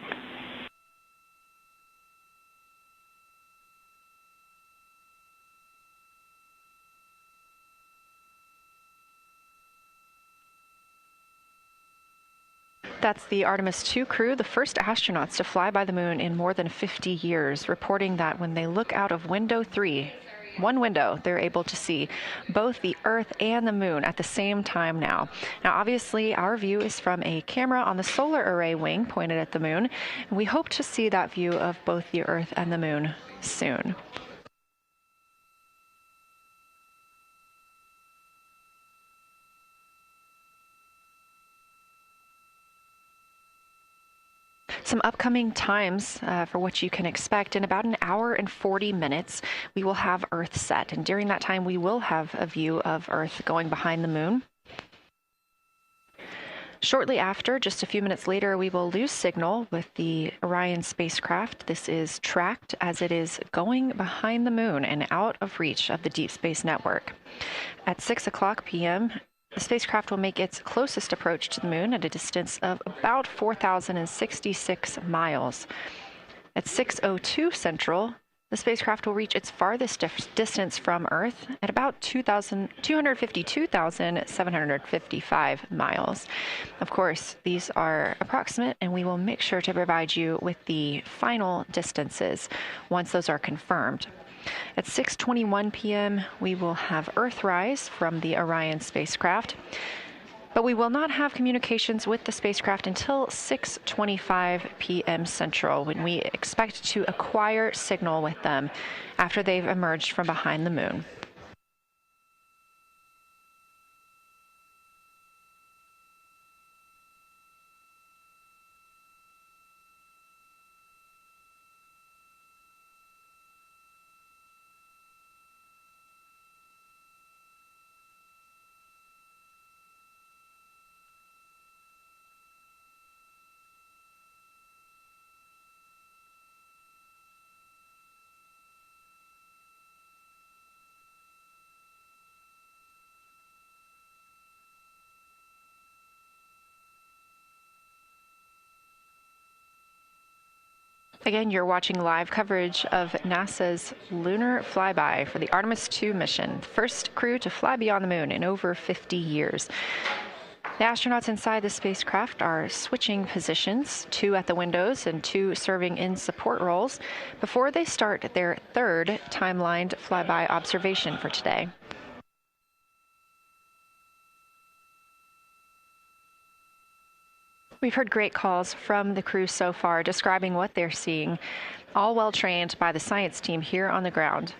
That's the Artemis II crew, the first astronauts to fly by the moon in more than 50 years, reporting that when they look out of window 3, one window, they're able to see both the Earth and the moon at the same time now. Now, obviously, our view is from a camera on the solar array wing pointed at the moon, and we hope to see that view of both the Earth and the moon soon. Some upcoming times for what you can expect. In about an hour and 40 minutes, we will have Earth set. And during that time, we will have a view of Earth going behind the moon. Shortly after, just a few minutes later, we will lose signal with the Orion spacecraft. This is tracked as it is going behind the moon and out of reach of the Deep Space Network. At 6 o'clock p.m., the spacecraft will make its closest approach to the moon at a distance of about 4,066 miles. At 6:02 Central, the spacecraft will reach its farthest distance from Earth at about 252,755 miles. Of course, these are approximate, and we will make sure to provide you with the final distances once those are confirmed. At 6:21 p.m., we will have Earthrise from the Orion spacecraft, but we will not have communications with the spacecraft until 6:25 p.m. Central, when we expect to acquire signal with them after they've emerged from behind the moon. Again, you're watching live coverage of NASA's lunar flyby for the Artemis II mission, the first crew to fly beyond the moon in over 50 years. The astronauts inside the spacecraft are switching positions, 2 at the windows and 2 serving in support roles, before they start their third timelined flyby observation for today. We've heard great calls from the crew so far describing what they're seeing, all well trained by the science team here on the ground.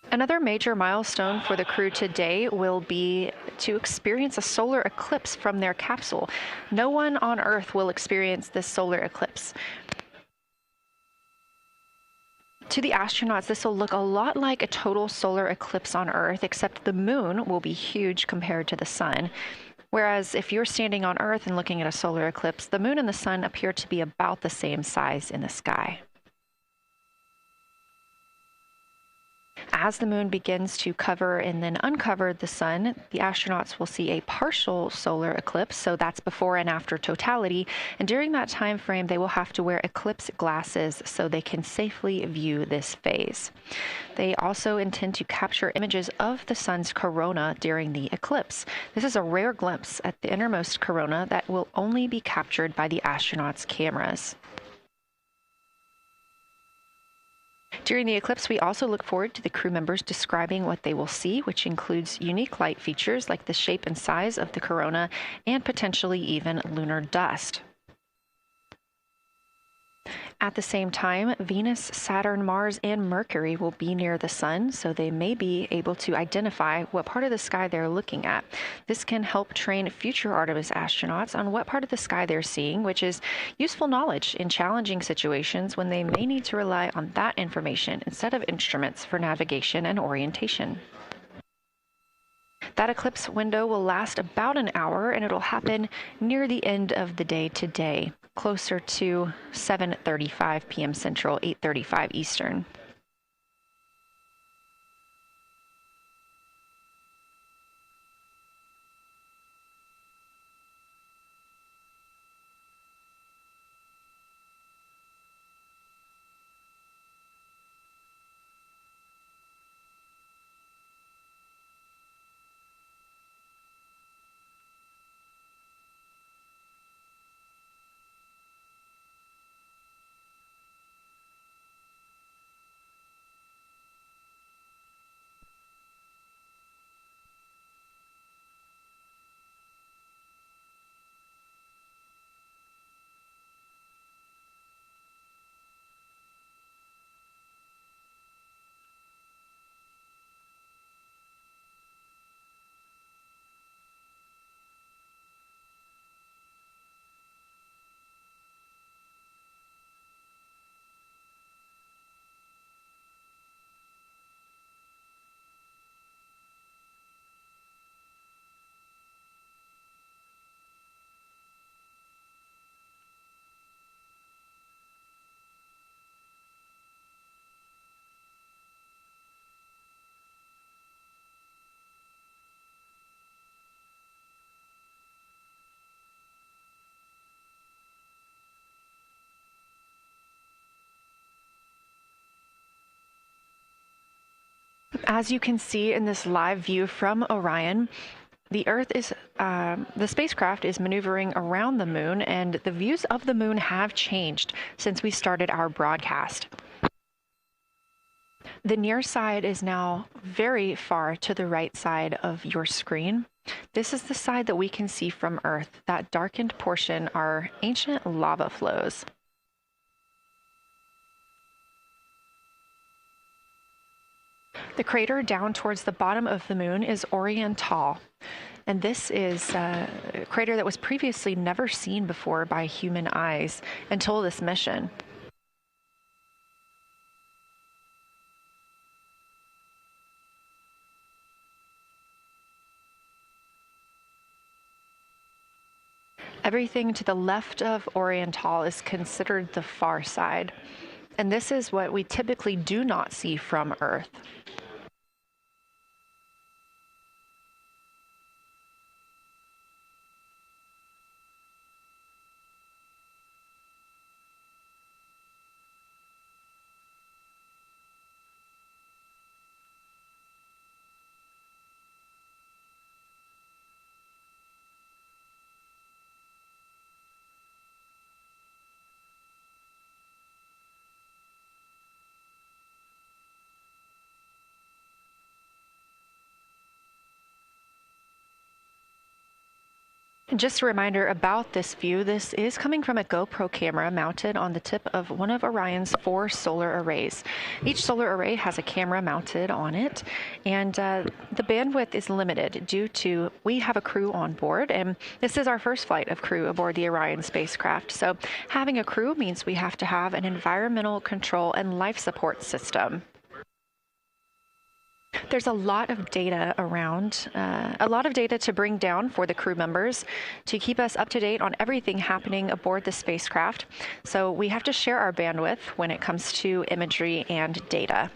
Another major milestone for the crew today will be to experience a solar eclipse from their capsule. No one on Earth will experience this solar eclipse. To the astronauts, this will look a lot like a total solar eclipse on Earth, except the moon will be huge compared to the sun. Whereas if you're standing on Earth and looking at a solar eclipse, the moon and the sun appear to be about the same size in the sky. As the moon begins to cover and then uncover the sun, the astronauts will see a partial solar eclipse, so that's before and after totality, and during that time frame they will have to wear eclipse glasses so they can safely view this phase. They also intend to capture images of the sun's corona during the eclipse. This is a rare glimpse at the innermost corona that will only be captured by the astronauts' cameras. During the eclipse, we also look forward to the crew members describing what they will see, which includes unique light features like the shape and size of the corona and potentially even lunar dust. At the same time, Venus, Saturn, Mars, and Mercury will be near the sun, so they may be able to identify what part of the sky they're looking at. This can help train future Artemis astronauts on what part of the sky they're seeing, which is useful knowledge in challenging situations when they may need to rely on that information instead of instruments for navigation and orientation. That eclipse window will last about an hour, and it'll happen near the end of the day today, closer to 7:35 p.m. Central, 8:35 Eastern. As you can see in this live view from Orion, the spacecraft is maneuvering around the moon, and the views of the moon have changed since we started our broadcast. The near side is now very far to the right side of your screen. This is the side that we can see from Earth. That darkened portion are ancient lava flows. The crater down towards the bottom of the moon is Oriental, and this is a crater that was previously never seen before by human eyes until this mission. Everything to the left of Oriental is considered the far side. and this is what we typically do not see from Earth. And just a reminder about this view, this is coming from a GoPro camera mounted on the tip of one of Orion's 4 solar arrays. Each solar array has a camera mounted on it, and the bandwidth is limited due to we have a crew on board, and this is our first flight of crew aboard the Orion spacecraft. So having a crew means we have to have an environmental control and life support system. There's a lot of data around, a lot of data to bring down for the crew members to keep us up to date on everything happening aboard the spacecraft. So we have to share our bandwidth when it comes to imagery and data.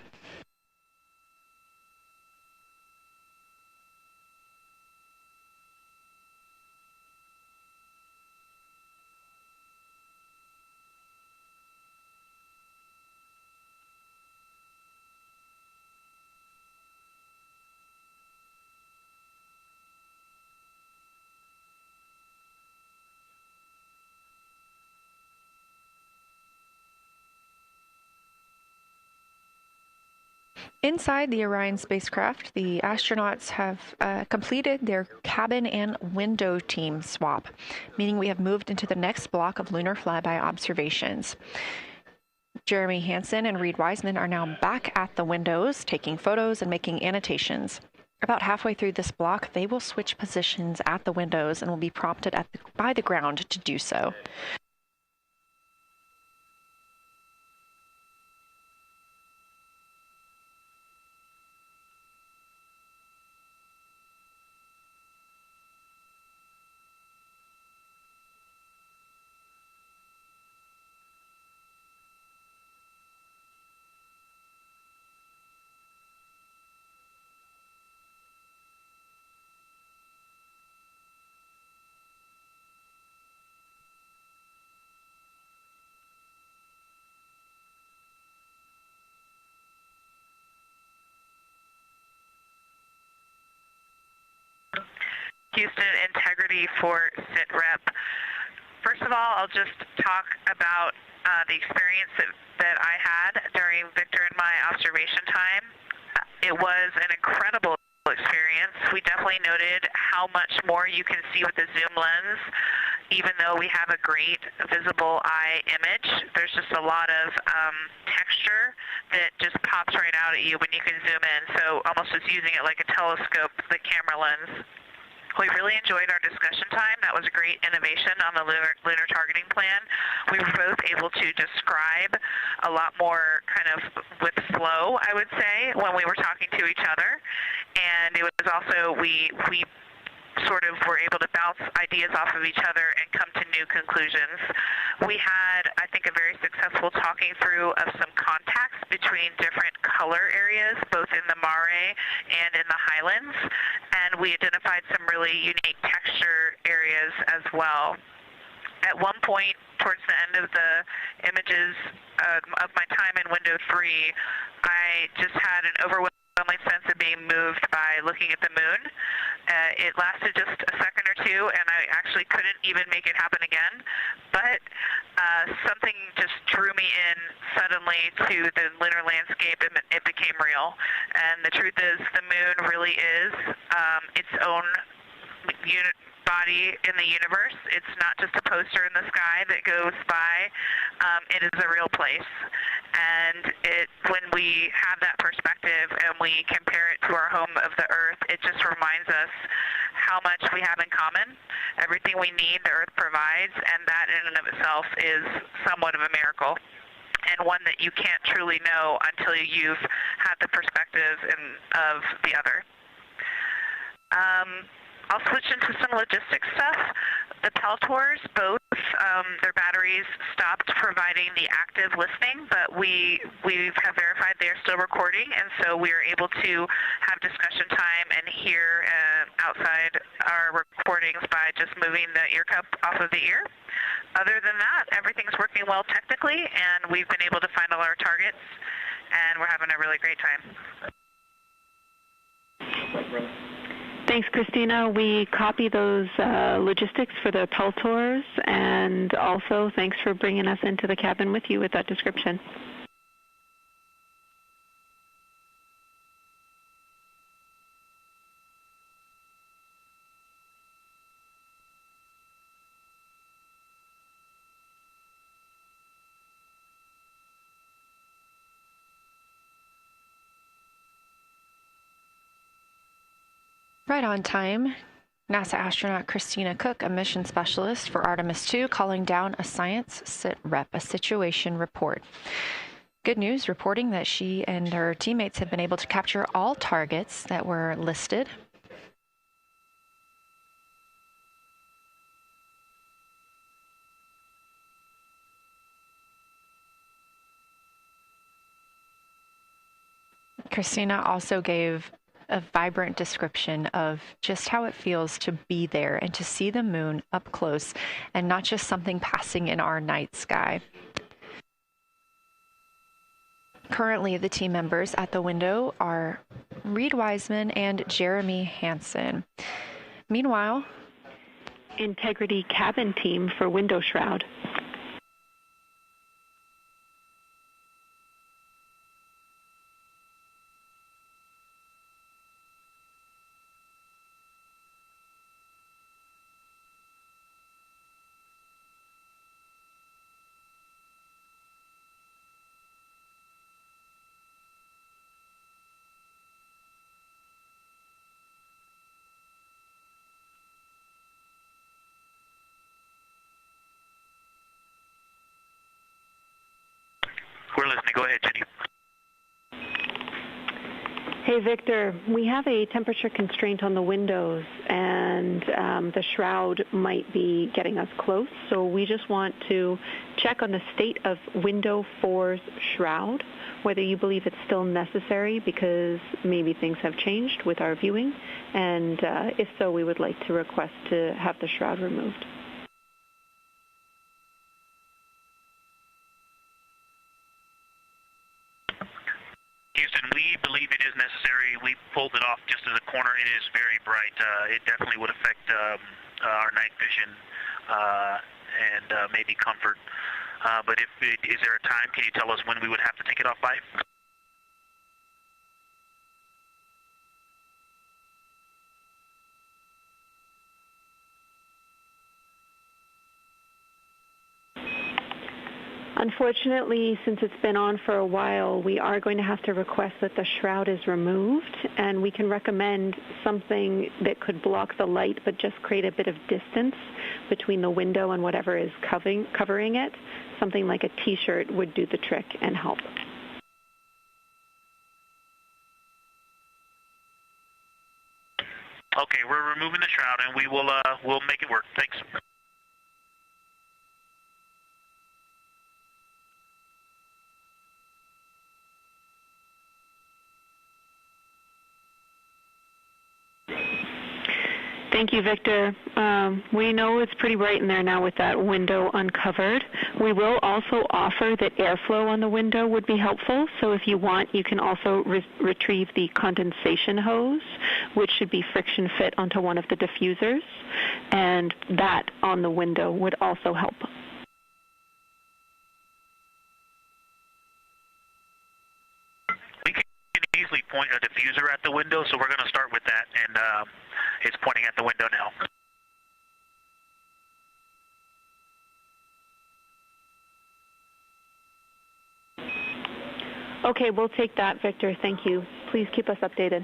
Inside the Orion spacecraft, the astronauts have completed their cabin and window team swap, meaning we have moved into the next block of lunar flyby observations. Jeremy Hansen and Reed Wiseman are now back at the windows, taking photos and making annotations. About halfway through this block, they will switch positions at the windows and will be prompted by the ground to do so. Houston integrity for SITREP. First of all, I'll just talk about the experience that I had during Victor and my observation time. It was an incredible experience. We definitely noted how much more you can see with the zoom lens. Even though we have a great visible eye image, there's just a lot of texture that just pops right out at you when you can zoom in. So almost just using it like a telescope, the camera lens. We really enjoyed our discussion time. That was a great innovation on the lunar targeting plan. We were both able to describe a lot more kind of with flow, I would say, when we were talking to each other. And it was also, we sort of were able to bounce ideas off of each other and come to new conclusions. We had, I think, a very successful talking through of some contacts between different color areas, both in the mare and in the highlands, and we identified some really unique texture areas as well. At one point, towards the end of the images of my time in window 3, I just had an overwhelming sense of being moved by looking at the moon. It lasted just a second or two, and I actually couldn't even make it happen again. But something just drew me in suddenly to the lunar landscape, and it became real. And the truth is, the moon really is its own body in the universe. It's not just a poster in the sky that goes by. It is a real place. And when we have that perspective and we compare it to our home of the Earth, it just reminds us how much we have in common. Everything we need, the Earth provides, and that in and of itself is somewhat of a miracle, and one that you can't truly know until you've had the perspective of the other. I'll switch into some logistics stuff. The Peltors, both, their batteries stopped providing the active listening, but we have verified they are still recording, and so we are able to have discussion time and hear outside our recordings by just moving the ear cup off of the ear. Other than that, everything's working well technically, and we've been able to find all our targets, and we're having a really great time. Thanks, Christina. We copy those logistics for the Peltors, and also thanks for bringing us into the cabin with you with that description. Right on time. NASA astronaut Christina Cook, a mission specialist for Artemis II, calling down a science sit rep, a situation report. Good news, reporting that she and her teammates have been able to capture all targets that were listed. Christina also gave a vibrant description of just how it feels to be there and to see the moon up close and not just something passing in our night sky. Currently, the team members at the window are Reed Wiseman and Jeremy Hansen. Meanwhile, Integrity cabin team for window shroud. We're listening. Go ahead, Jenny. Hey, Victor, we have a temperature constraint on the windows, and the shroud might be getting us close, so we just want to check on the state of window 4's shroud, whether you believe it's still necessary because maybe things have changed with our viewing, and if so, we would like to request to have the shroud removed. Houston, we believe it is necessary. We pulled it off just as a corner. It is very bright. It definitely would affect our night vision and maybe comfort. But is there a time? Can you tell us when we would have to take it off by? Unfortunately, since it's been on for a while, we are going to have to request that the shroud is removed, and we can recommend something that could block the light but just create a bit of distance between the window and whatever is covering it. Something like a T-shirt would do the trick and help. Okay, we're removing the shroud, and we will we'll make it work. Thanks. Thank you, Victor. We know it's pretty bright in there now with that window uncovered. We will also offer that airflow on the window would be helpful. So if you want, you can also retrieve the condensation hose, which should be friction fit onto one of the diffusers. And that on the window would also help. We can easily point a diffuser at the window, so we're going to start with that. And it's pointing at the window now. Okay, we'll take that, Victor. Thank you. Please keep us updated.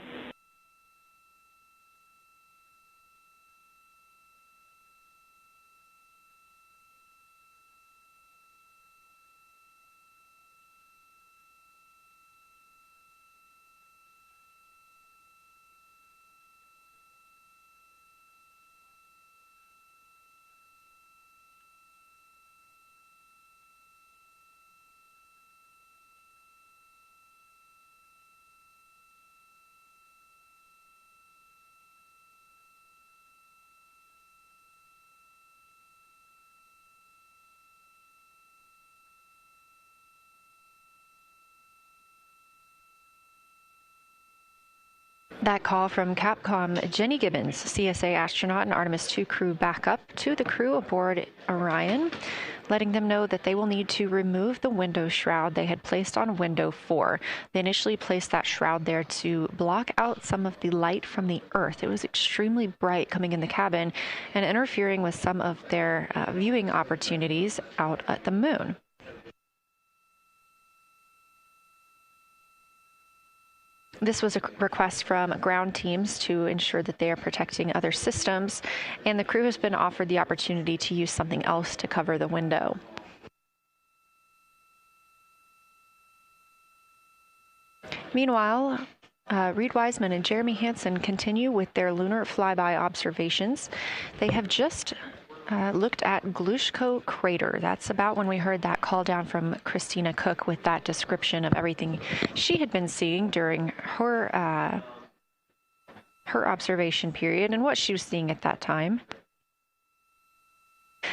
That call from Capcom Jenny Gibbons, CSA astronaut and Artemis II crew backup, to the crew aboard Orion, letting them know that they will need to remove the window shroud they had placed on window 4. They initially placed that shroud there to block out some of the light from the Earth. It was extremely bright coming in the cabin and interfering with some of their viewing opportunities out at the moon. This was a request from ground teams to ensure that they are protecting other systems, and the crew has been offered the opportunity to use something else to cover the window. Meanwhile, Reed Wiseman and Jeremy Hansen continue with their lunar flyby observations. They have just looked at Glushko crater. That's about when we heard that call down from Christina Cook with that description of everything she had been seeing during her observation period and what she was seeing at that time.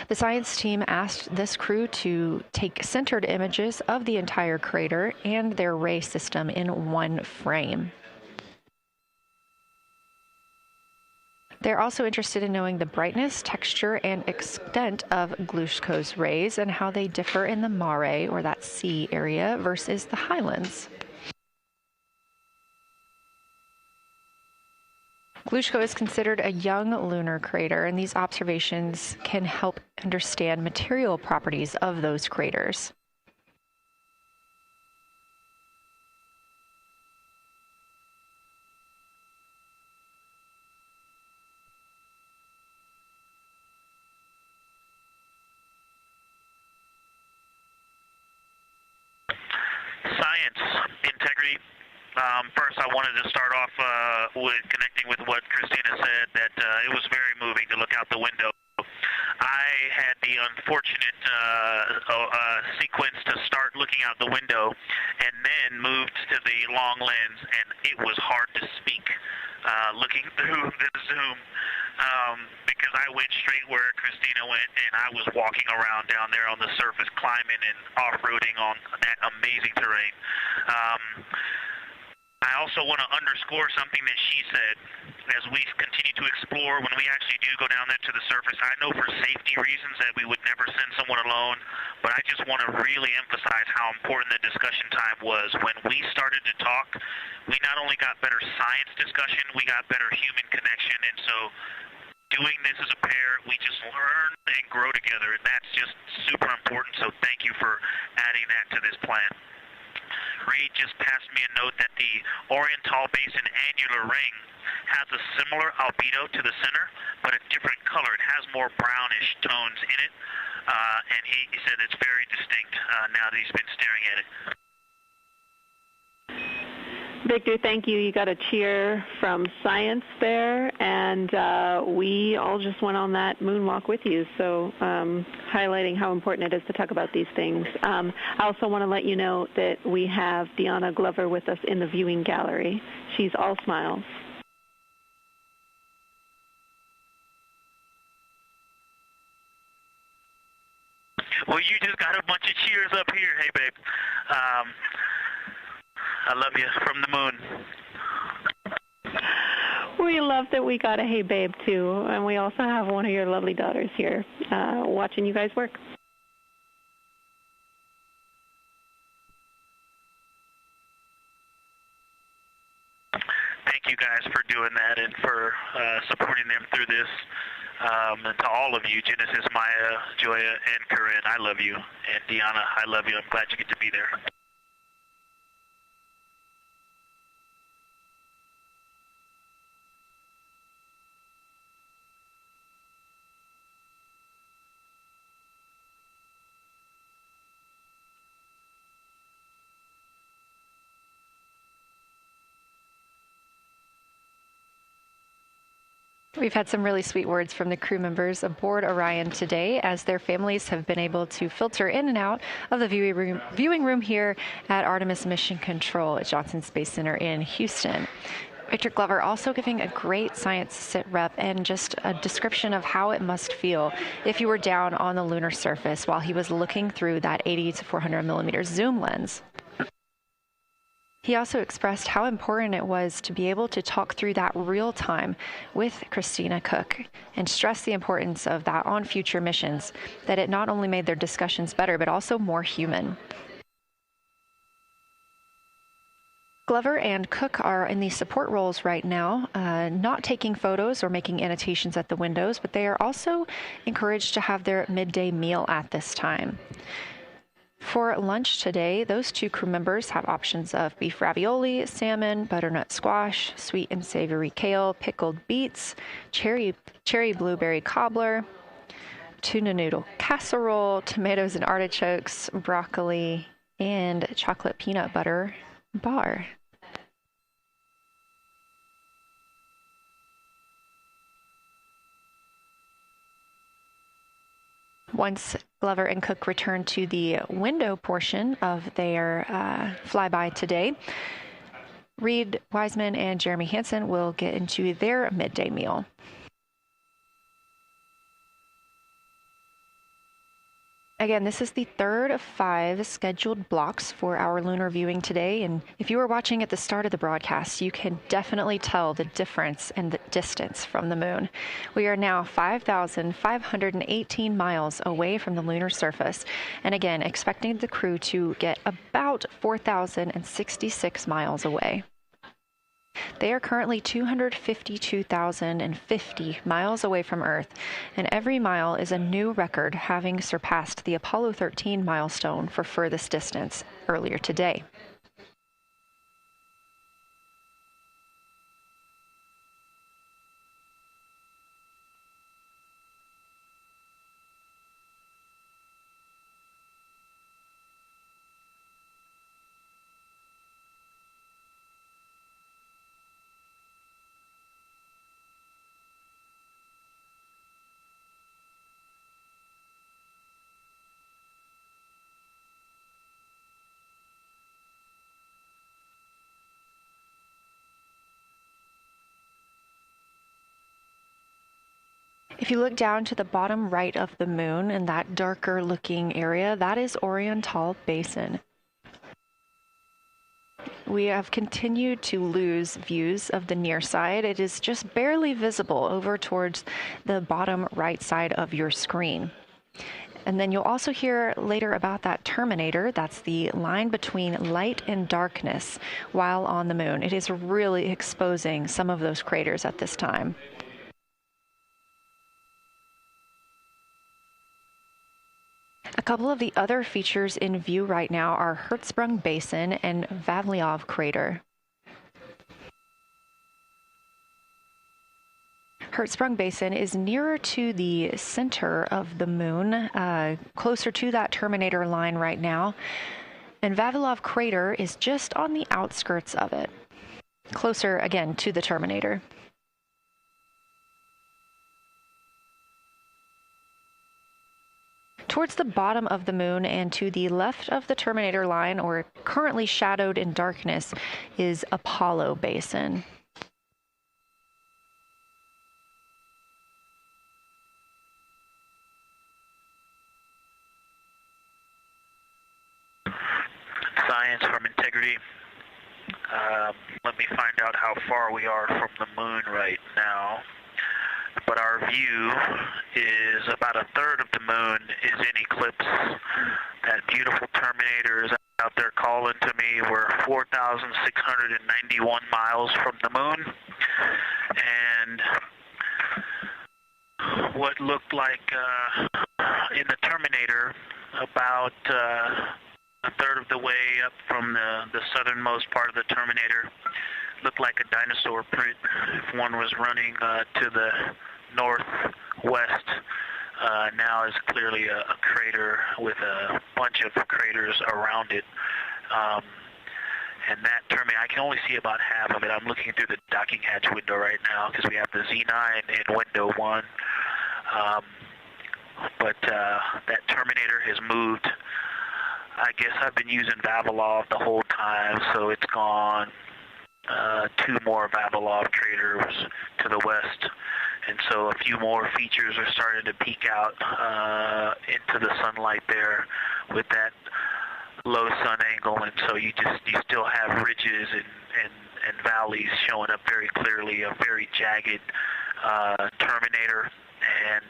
The science team asked this crew to take centered images of the entire crater and their ray system in one frame. They're also interested in knowing the brightness, texture, and extent of Glushko's rays and how they differ in the mare, or that sea area, versus the highlands. Glushko is considered a young lunar crater, and these observations can help understand material properties of those craters. Integrity. First, I wanted to start off with connecting with what Christina said, that it was very moving to look out the window. I had the unfortunate sequence to start looking out the window and then moved to the long lens, and it was hard to speak looking through the zoom because I went straight where Christina went, and I was walking around down there on the surface, climbing and off-roading on that amazing terrain. I also want to underscore something that she said. As we continue to explore, when we actually do go down there to the surface, I know for safety reasons that we would never send someone alone, but I just want to really emphasize how important the discussion time was. When we started to talk, we not only got better science discussion, we got better human connection, and so doing this as a pair, we just learn and grow together, and that's just super important, so thank you for adding that to this plan. Reed just passed me a note that the Oriental Basin annular ring has a similar albedo to the center, but a different color. It has more brownish tones in it, and he said it's very distinct now that he's been staring at it. Victor, thank you. You got a cheer from science there, and we all just went on that moonwalk with you, so highlighting how important it is to talk about these things. I also want to let you know that we have Deanna Glover with us in the viewing gallery. She's all smiles. Well, you just got a bunch of cheers up here. Hey, babe. I love you from the moon. We love that we got a hey babe too, and we also have one of your lovely daughters here watching you guys work. Thank you guys for doing that and for supporting them through this. And to all of you, Genesis, Maya, Joya, and Corinne, I love you. And Deanna, I love you. I'm glad you get to be there. We've had some really sweet words from the crew members aboard Orion today, as their families have been able to filter in and out of the viewing room here at Artemis Mission Control at Johnson Space Center in Houston. Victor Glover also giving a great science sit rep and just a description of how it must feel if you were down on the lunar surface while he was looking through that 80 to 400 millimeter zoom lens. He also expressed how important it was to be able to talk through that real time with Christina Cook and stress the importance of that on future missions, that it not only made their discussions better, but also more human. Glover and Cook are in the support roles right now, not taking photos or making annotations at the windows, but they are also encouraged to have their midday meal at this time. For lunch today, those two crew members have options of beef ravioli, salmon, butternut squash, sweet and savory kale, pickled beets, cherry blueberry cobbler, tuna noodle casserole, tomatoes and artichokes, broccoli, and chocolate peanut butter bar. Once Glover and Cook return to the window portion of their flyby today, Reed Wiseman and Jeremy Hansen will get into their midday meal. Again, this is the third of 5 scheduled blocks for our lunar viewing today, and if you were watching at the start of the broadcast, you can definitely tell the difference in the distance from the moon. We are now 5,518 miles away from the lunar surface, and again, expecting the crew to get about 4,066 miles away. They are currently 252,050 miles away from Earth, and every mile is a new record, having surpassed the Apollo 13 milestone for furthest distance earlier today. If you look down to the bottom right of the moon in that darker looking area, that is Oriental Basin. We have continued to lose views of the near side. It is just barely visible over towards the bottom right side of your screen. And then you'll also hear later about that Terminator. That's the line between light and darkness while on the moon. It is really exposing some of those craters at this time. A couple of the other features in view right now are Hertzsprung Basin and Vavilov Crater. Hertzsprung Basin is nearer to the center of the moon, closer to that Terminator line right now, and Vavilov Crater is just on the outskirts of it, closer again to the Terminator. Towards the bottom of the moon and to the left of the Terminator line, or currently shadowed in darkness, is Apollo Basin. Science from integrity. Let me find out how far we are from the moon right now. But our view is about a third of the moon is in eclipse. That beautiful Terminator is out there calling to me. We're 4,691 miles from the moon. And what looked like in the Terminator, about a third of the way up from the southernmost part of the Terminator, looked like a dinosaur print if one was running to the northwest. Now is clearly a crater with a bunch of craters around it. And that Terminator, I can only see about half of it. I'm looking through the docking hatch window right now because we have the Z9 in window 1. But that Terminator has moved. I guess I've been using Vavilov the whole time, so it's gone 2 more Vavilov craters to the west, and so a few more features are starting to peek out into the sunlight there with that low sun angle, and so you still have ridges and valleys showing up very clearly, a very jagged Terminator, and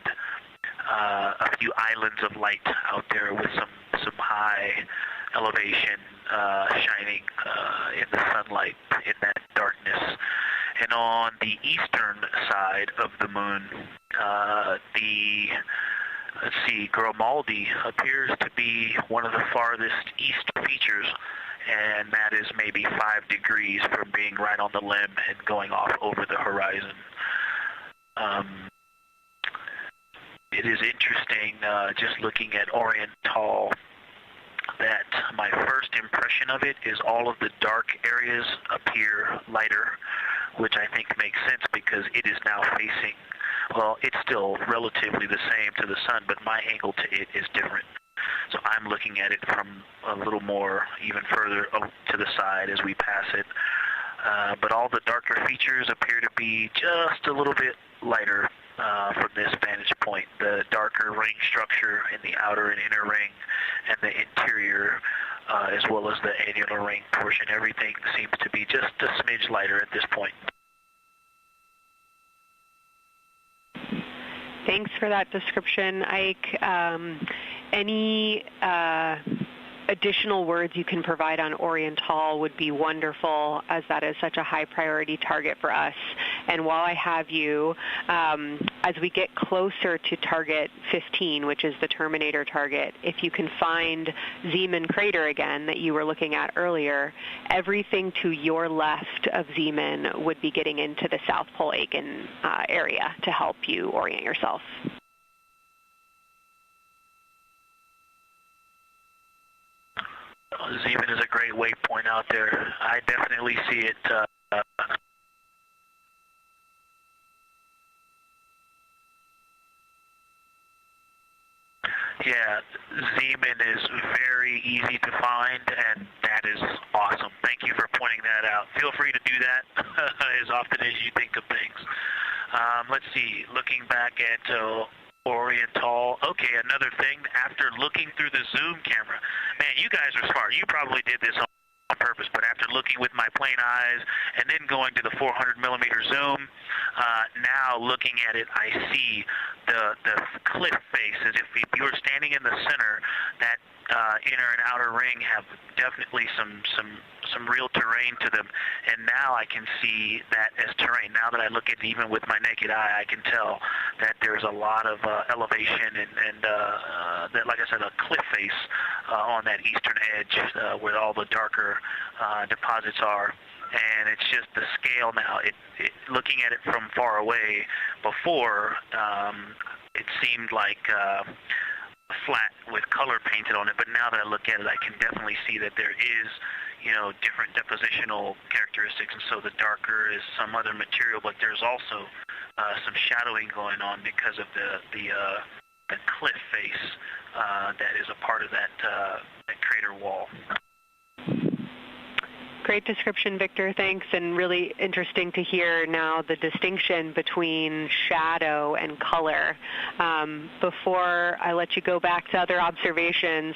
a few islands of light out there with some high elevation shining in the sunlight in that darkness. And on the eastern side of the moon, let's see, Grimaldi appears to be one of the farthest east features, and that is maybe 5 degrees from being right on the limb and going off over the horizon. It is interesting, just looking at Oriental, that my first impression of it is all of the dark areas appear lighter, which I think makes sense because it is now facing, well, it's still relatively the same to the sun, but my angle to it is different. So I'm looking at it from a little more, even further to the side as we pass it. But all the darker features appear to be just a little bit lighter from this vantage point. The darker ring structure in the outer and inner ring and the interior, as well as the annular ring portion, everything seems to be just a smidge lighter at this point. Thanks for that description, Ike. Any additional words you can provide on Oriental would be wonderful, as that is such a high priority target for us. And while I have you, as we get closer to target 15, which is the Terminator target, if you can find Zeeman crater again that you were looking at earlier, everything to your left of Zeeman would be getting into the South Pole Aiken area to help you orient yourself. Zeeman is a great waypoint out there. I definitely see it. Yeah, Zeeman is very easy to find, and that is awesome. Thank you for pointing that out. Feel free to do that as often as you think of things. Let's see, looking back at Oriental. Okay, another thing, after looking through the zoom camera, man, you guys are smart. You probably did this on purpose, but after looking with my plain eyes and then going to the 400 millimeter zoom, now looking at it, I see the cliff face as if you were standing in the center. That inner and outer ring have definitely some real terrain to them, and now I can see that as terrain. Now that I look at it even with my naked eye, I can tell that there's a lot of elevation and that, like I said, a cliff face on that eastern edge where all the darker deposits are. And it's just the scale now. Looking at it from far away, before it seemed like flat with color painted on it, but now that I look at it, I can definitely see that there is, different depositional characteristics, and so the darker is some other material, but there's also some shadowing going on because of the cliff face that is a part of that crater wall. Great description, Victor. Thanks, and really interesting to hear now the distinction between shadow and color. Before I let you go back to other observations,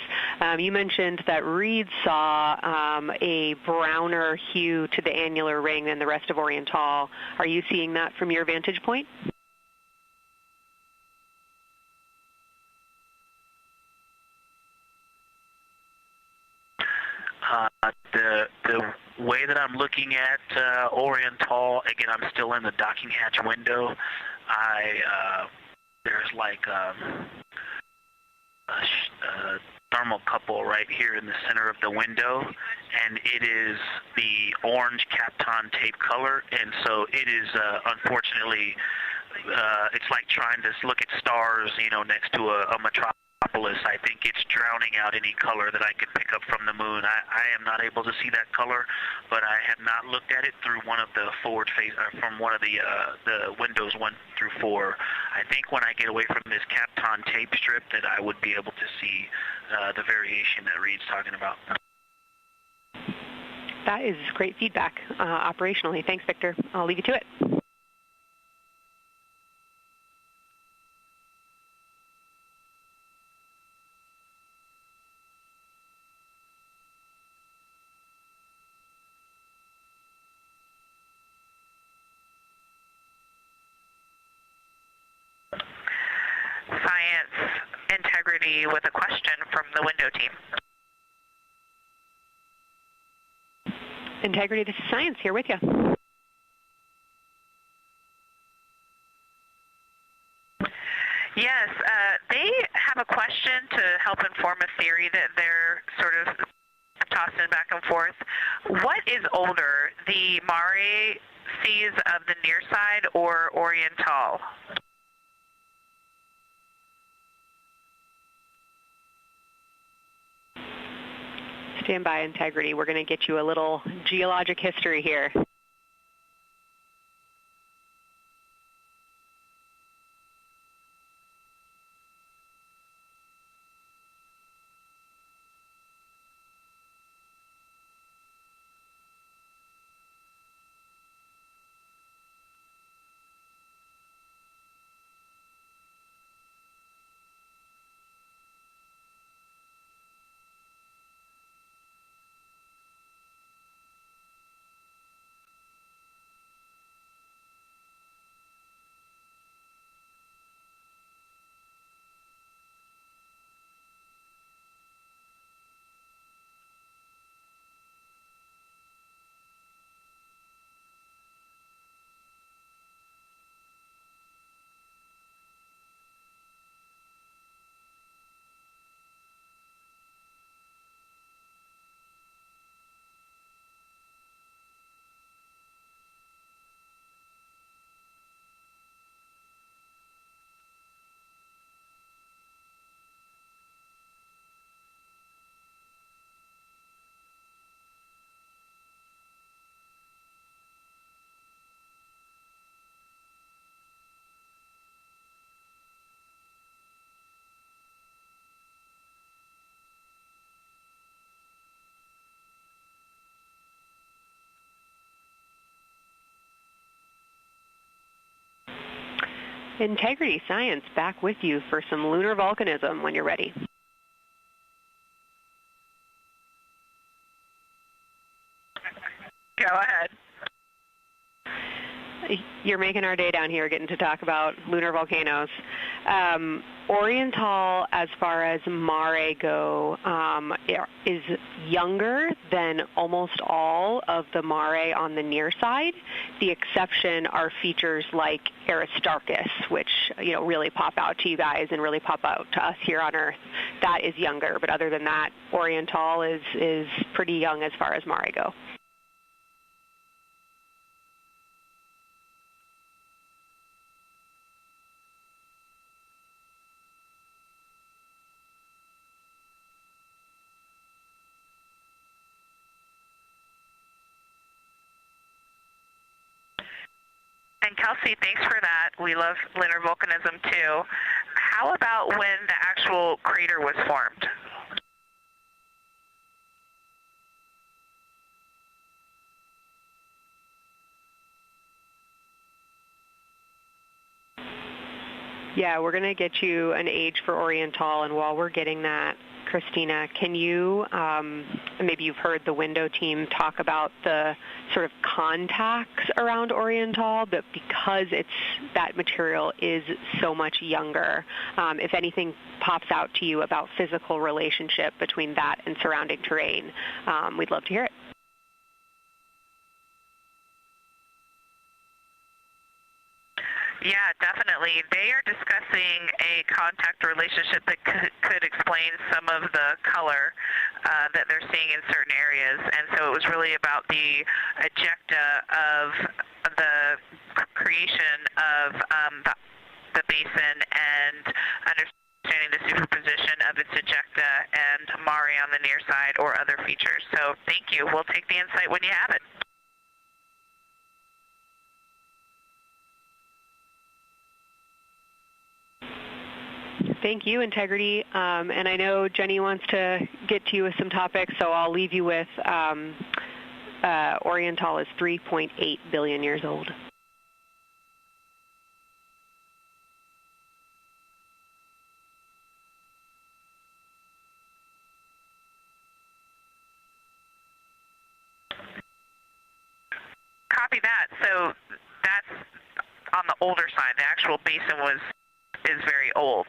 you mentioned that Reed saw a browner hue to the annular ring than the rest of Oriental. Are you seeing that from your vantage point? The way that I'm looking at Oriental, again, I'm still in the docking hatch window. There's like a thermocouple right here in the center of the window, and it is the orange Kapton tape color, and so it is unfortunately, it's like trying to look at stars, next to a metropolis. I think it's drowning out any color that I could pick up from the moon. I am not able to see that color, but I have not looked at it through one of the forward face, from one of the windows 1 through 4. I think when I get away from this Kapton tape strip that I would be able to see the variation that Reed's talking about. That is great feedback operationally. Thanks, Victor. I'll leave you to it. science integrity with a question from the window team. Integrity, this is science, here with you. Yes, they have a question to help inform a theory that they're sort of tossing back and forth. What is older, the Mare seas of the near side or Oriental? Stand by, Integrity. We're going to get you a little geologic history here. Integrity Science back with you for some lunar volcanism when you're ready. Go ahead. You're making our day down here getting to talk about lunar volcanoes. Oriental, as far as Mare go, is younger than almost all of the Mare on the near side. The exception are features like Aristarchus, which really pop out to you guys and really pop out to us here on Earth. That is younger, but other than that, Oriental is pretty young as far as Mare go. And Kelsey, thanks for that. We love lunar volcanism too. How about when the actual crater was formed? Yeah, we're going to get you an age for Oriental, and while we're getting that, Christina, can you, maybe you've heard the window team talk about the sort of contacts around Oriental, but because that material is so much younger, if anything pops out to you about physical relationship between that and surrounding terrain, we'd love to hear it. Yeah, definitely. They are discussing a contact relationship that could explain some of the color that they're seeing in certain areas. And so it was really about the ejecta of the creation of the basin and understanding the superposition of its ejecta and Mare on the near side or other features. So thank you. We'll take the insight when you have it. Thank you, Integrity. And I know Jenny wants to get to you with some topics, so I'll leave you with Oriental is 3.8 billion years old. Copy that. So that's on the older side. The actual basin is very old.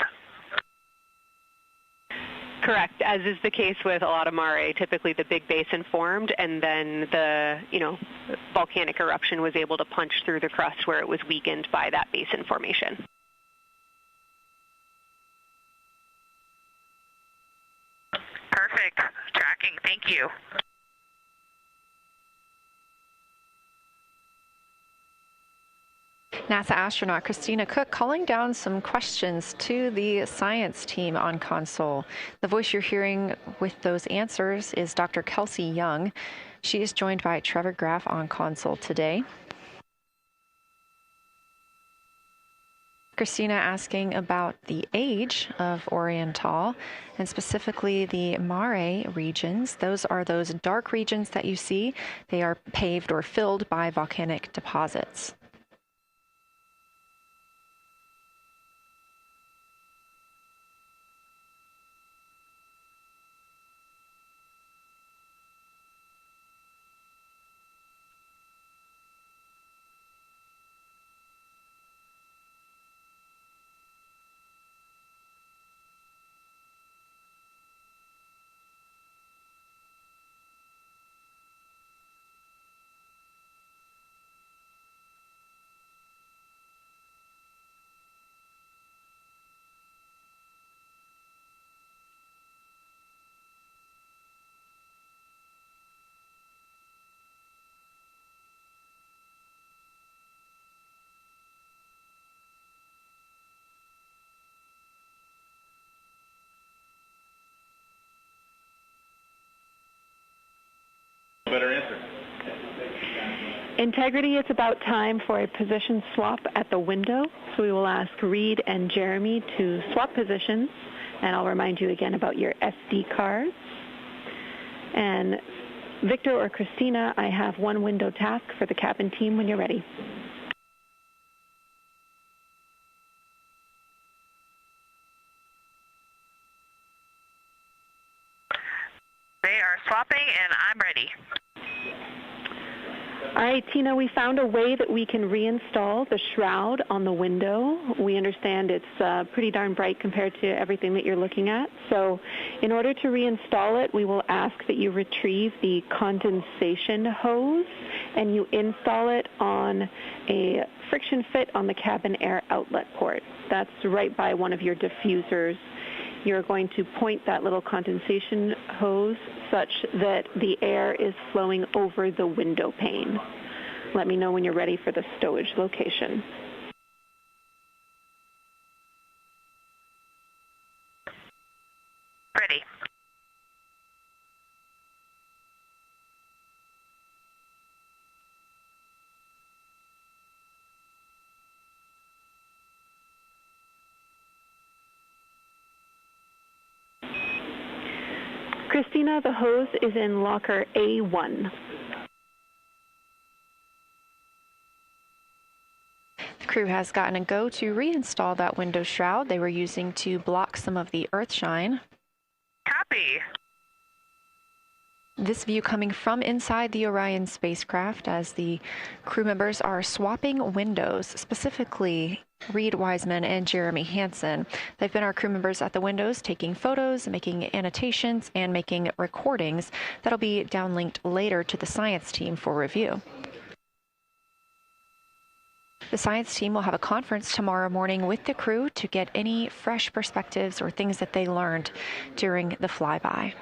Correct, as is the case with a lot of mare. Typically the big basin formed and then the, volcanic eruption was able to punch through the crust where it was weakened by that basin formation. Perfect. Tracking. Thank you. NASA astronaut Christina Cook calling down some questions to the science team on console. The voice you're hearing with those answers is Dr. Kelsey Young. She is joined by Trevor Graff on console today. Christina asking about the age of Oriental, and specifically the mare regions. Those are those dark regions that you see. They are paved or filled by volcanic deposits. Better answer. Integrity, it's about time for a position swap at the window. So we will ask Reed and Jeremy to swap positions. And I'll remind you again about your SD cards. And Victor or Christina, I have one window task for the cabin team when you're ready. They are swapping, and I'm ready. All right, Tina, we found a way that we can reinstall the shroud on the window. We understand it's pretty darn bright compared to everything that you're looking at. So in order to reinstall it, we will ask that you retrieve the condensation hose and you install it on a friction fit on the cabin air outlet port. That's right by one of your diffusers. You're going to point that little condensation hose such that the air is flowing over the window pane. Let me know when you're ready for the stowage location. Ready. Christina, the hose is in locker A1. The crew has gotten a go to reinstall that window shroud they were using to block some of the earth shine. Copy. This view coming from inside the Orion spacecraft as the crew members are swapping windows, specifically Reed Wiseman and Jeremy Hansen. They've been our crew members at the windows taking photos, making annotations, and making recordings that'll be downlinked later to the science team for review. The science team will have a conference tomorrow morning with the crew to get any fresh perspectives or things that they learned during the flyby.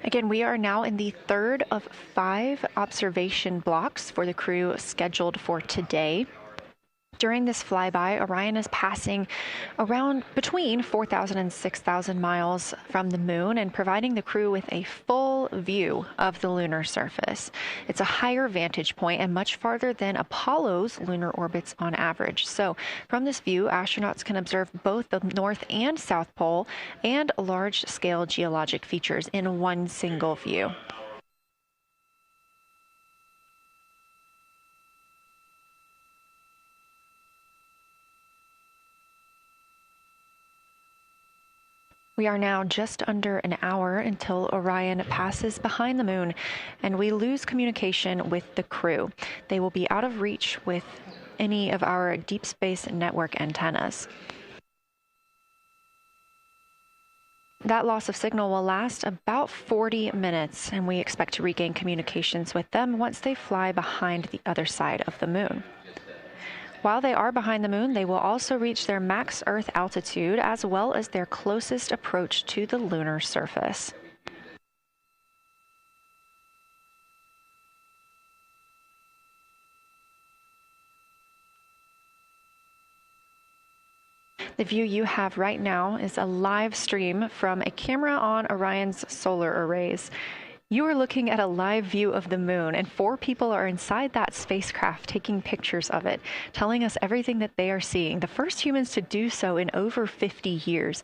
Again, we are now in the third of 5 observation blocks for the crew scheduled for today. During this flyby, Orion is passing around between 4,000 and 6,000 miles from the moon and providing the crew with a full view of the lunar surface. It's a higher vantage point and much farther than Apollo's lunar orbits on average. So from this view, astronauts can observe both the North and South Pole and large-scale geologic features in one single view. We are now just under an hour until Orion passes behind the moon, and we lose communication with the crew. They will be out of reach with any of our deep space network antennas. That loss of signal will last about 40 minutes, and we expect to regain communications with them once they fly behind the other side of the moon. While they are behind the moon, they will also reach their max Earth altitude as well as their closest approach to the lunar surface. The view you have right now is a live stream from a camera on Orion's solar arrays. You are looking at a live view of the moon, and 4 people are inside that spacecraft taking pictures of it, telling us everything that they are seeing. The first humans to do so in over 50 years.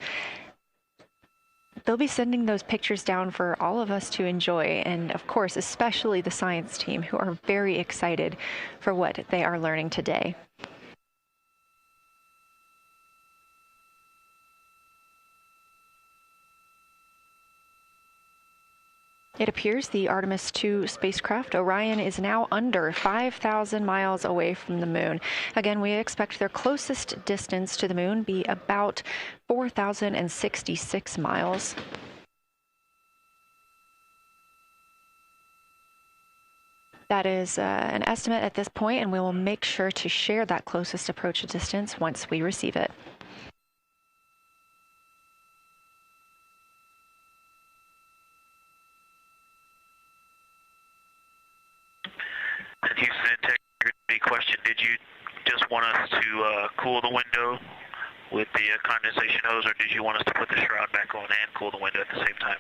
They'll be sending those pictures down for all of us to enjoy, and of course, especially the science team, who are very excited for what they are learning today. It appears the Artemis II spacecraft, Orion, is now under 5,000 miles away from the moon. Again, we expect their closest distance to the moon be about 4,066 miles. That is an estimate at this point, and we will make sure to share that closest approach distance once we receive it. Houston integrity question, did you just want us to cool the window with the condensation hose, or did you want us to put the shroud back on and cool the window at the same time?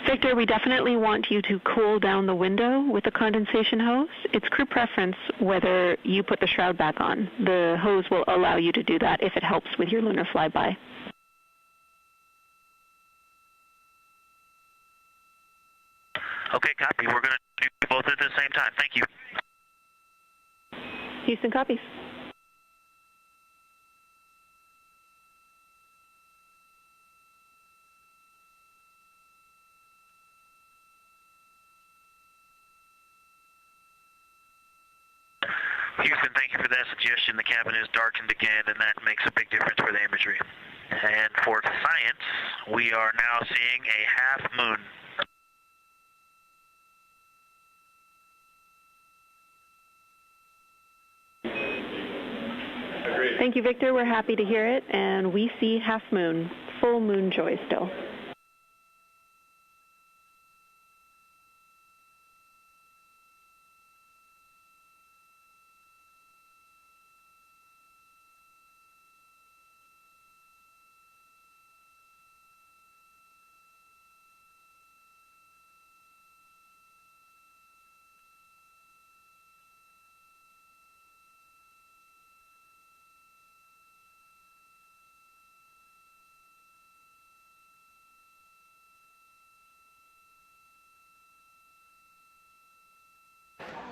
Victor, we definitely want you to cool down the window with the condensation hose. It's crew preference whether you put the shroud back on. The hose will allow you to do that if it helps with your lunar flyby. Okay, copy. We're going to do both at the same time. Thank you. Houston copies. Houston, thank you for that suggestion. The cabin is darkened again, and that makes a big difference for the imagery. And for science, we are now seeing a half moon. Thank you, Victor. We're happy to hear it, and we see half moon, full moon joy still.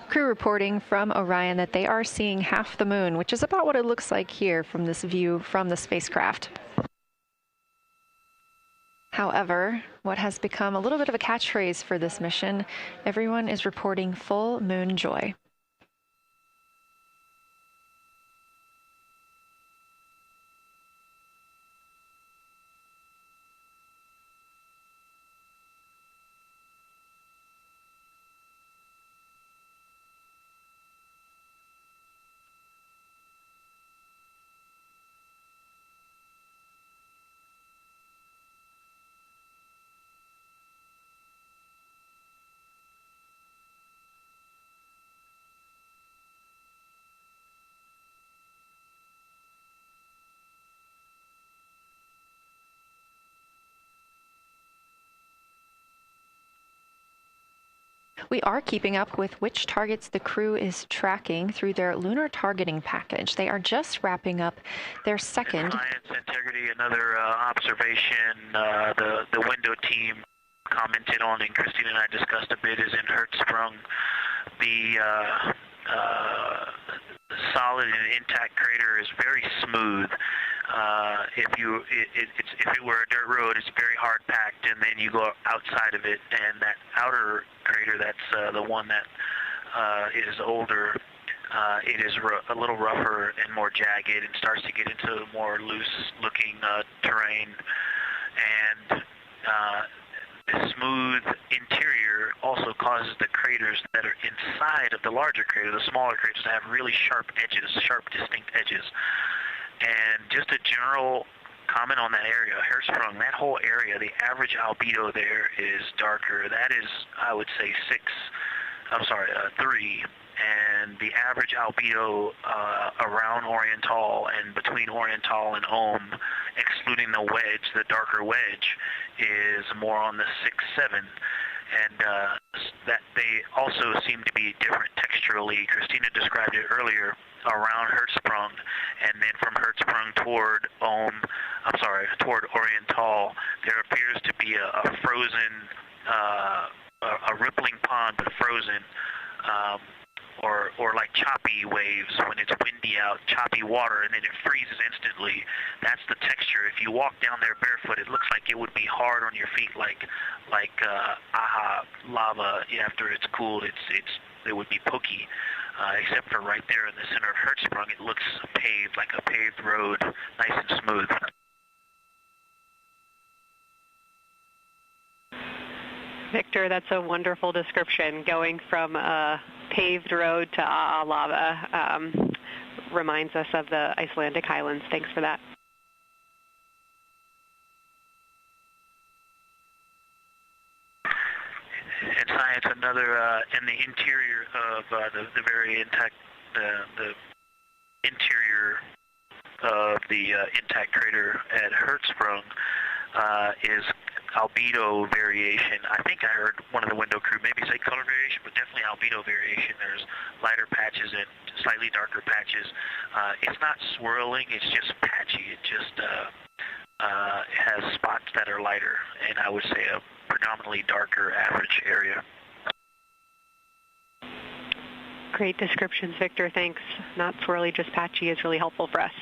Crew reporting from Orion that they are seeing half the moon, which is about what it looks like here from this view from the spacecraft. However, what has become a little bit of a catchphrase for this mission, everyone is reporting full moon joy. We are keeping up with which targets the crew is tracking through their lunar targeting package. They are just wrapping up their second. Science integrity, another observation the window team commented on and Christine and I discussed a bit is in Hertzsprung. The solid and intact crater is very smooth. If it were a dirt road, it's very hard packed, and then you go outside of it, and that outer crater, that's the one that is older. It is a little rougher and more jagged, and starts to get into more loose-looking terrain, and the smooth interior also causes the craters that are inside of the larger crater, the smaller craters, to have really sharp edges, sharp, distinct edges. And just a general comment on that area, Hertzsprung, that whole area, the average albedo there is darker. That is, I would say, 3. And the average albedo around Oriental and between Oriental and Ohm, excluding the wedge, the darker wedge, is more on the 6-7. And that they also seem to be different texturally. Christina described it earlier around Hertzsprung, and then from Hertzsprung toward toward Oriental, there appears to be a frozen, a rippling pond, but frozen, or like choppy waves when it's windy out, choppy water, and then it freezes instantly. That's the texture. If you walk down there barefoot, it looks like it would be hard on your feet, like lava. After it's cooled, it would be pokey. Except for right there in the center of Hertzsprung, it looks paved, like a paved road, nice and smooth. Victor, that's a wonderful description. Going from a paved road to lava reminds us of the Icelandic highlands. Thanks for that. And science, another in the interior of the very intact, the interior of the intact crater at Hertzsprung is albedo variation. I think I heard one of the window crew maybe say color variation, but definitely albedo variation. There's lighter patches and slightly darker patches. It's not swirling, it's just patchy. It just has spots that are lighter, and I would say a predominantly darker average area. Great descriptions, Victor. Thanks. Not swirly, just patchy is really helpful for us.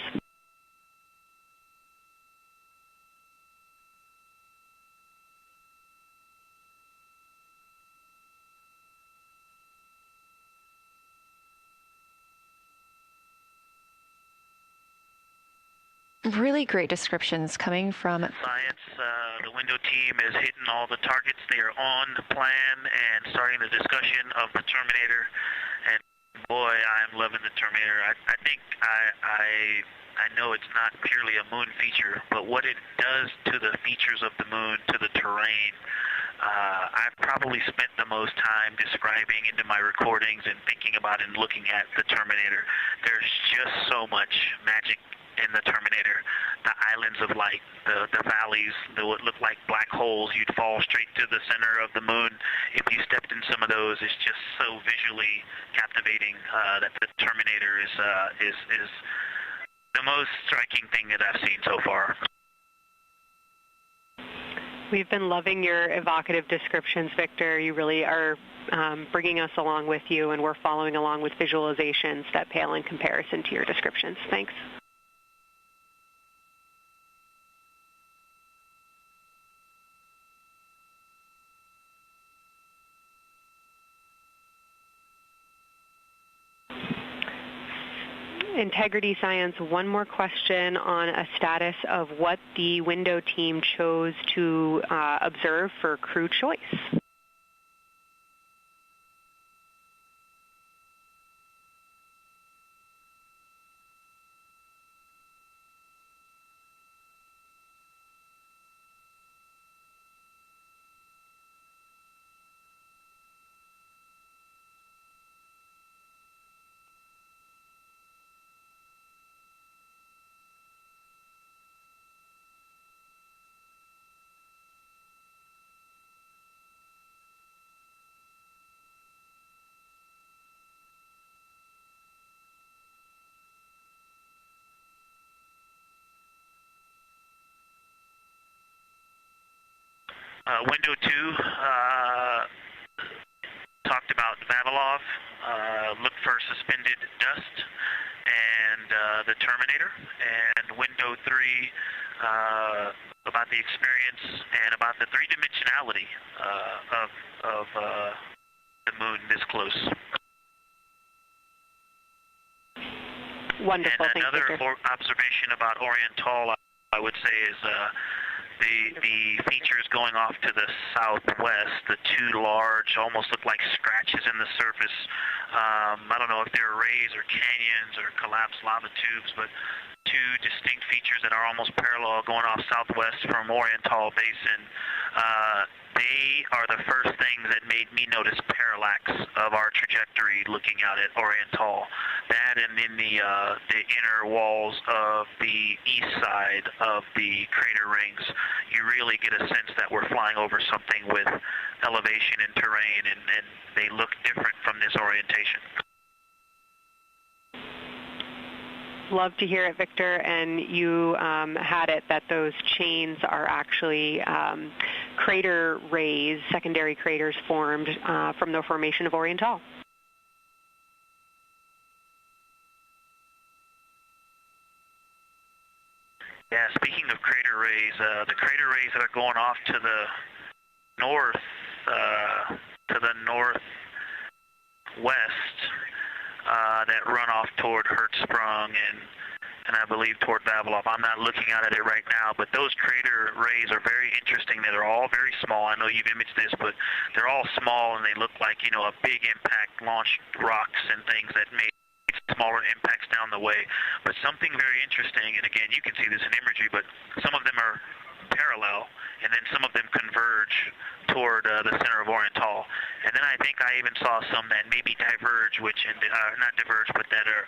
Really great descriptions coming from science. The window team is hitting all the targets. They are on the plan and starting the discussion of the Terminator. And boy, I'm loving the Terminator. I think I know it's not purely a moon feature, but what it does to the features of the moon, to the terrain, I've probably spent the most time describing into my recordings and thinking about and looking at the Terminator. There's just so much magic in the Terminator. The islands of light, the valleys, what look like black holes. You'd fall straight to the center of the moon if you stepped in some of those. It's just so visually captivating that the Terminator is the most striking thing that I've seen so far. We've been loving your evocative descriptions, Victor. You really are bringing us along with you, and we're following along with visualizations that pale in comparison to your descriptions. Thanks. Integrity Science, one more question on a status of what the window team chose to observe for crew choice. Window 2 talked about Vavilov, looked for suspended dust, and the Terminator. And window 3 about the experience and about the three-dimensionality of the moon this close. Wonderful. And another observation about Oriental, I would say, is the features going off to the southwest, the two large, almost look like scratches in the surface. I don't know if they're rays or canyons or collapsed lava tubes, but two distinct features that are almost parallel going off southwest from Oriental Basin. They are the first things that made me notice parallax of our trajectory looking out at Oriental. That and in the inner walls of the east side of the crater rings, you really get a sense that we're flying over something with elevation and terrain, and they look different from this orientation. Love to hear it, Victor. And you had it that those chains are actually crater rays, secondary craters formed from the formation of Oriental. Yeah, speaking of crater rays, the crater rays that are going off to the north, northwest, that run off toward Hertzsprung and I believe toward Vavilov. I'm not looking at it right now, but those crater rays are very interesting. They're all very small. I know you've imaged this, but they're all small and they look like, you know, a big impact launched rocks and things that made smaller impacts down the way. But something very interesting, and again, you can see this in imagery, but some of them are parallel, and then some of them converge toward the center of Oriental. And then I think I even saw some that maybe diverge, not diverge, but that are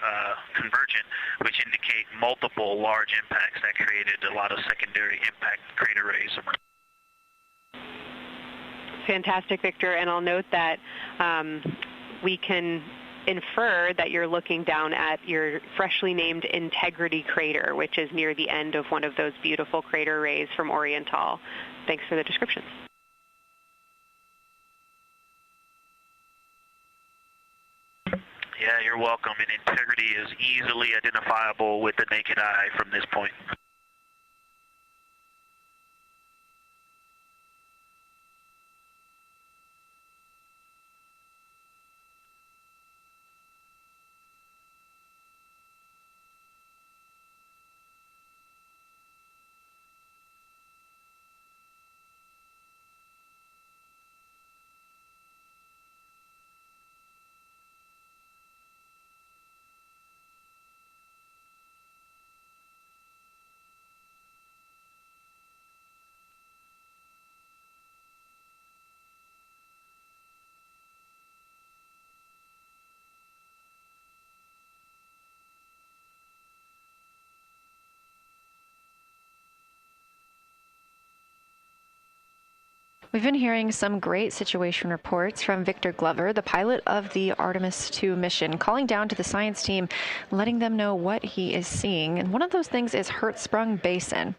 convergent, which indicate multiple large impacts that created a lot of secondary impact crater rays. Fantastic, Victor. And I'll note that we can infer that you're looking down at your freshly named Integrity crater, which is near the end of one of those beautiful crater rays from Oriental. Thanks for the description. Yeah, you're welcome. And Integrity is easily identifiable with the naked eye from this point. We've been hearing some great situation reports from Victor Glover, the pilot of the Artemis II mission, calling down to the science team, letting them know what he is seeing. And one of those things is Hertzsprung Basin.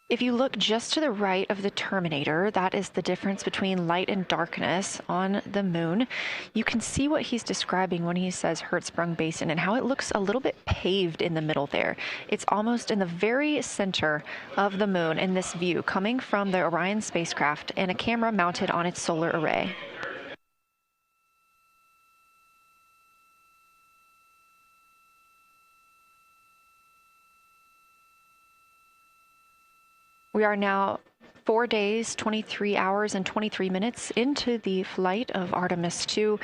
If you look just to the right of the Terminator, that is the difference between light and darkness on the moon. You can see what he's describing when he says Hertzsprung Basin and how it looks a little bit paved in the middle there. It's almost in the very center of the moon in this view, coming from the Orion spacecraft and a camera mounted on its solar array. We are now 4 days, 23 hours, and 23 minutes into the flight of Artemis II,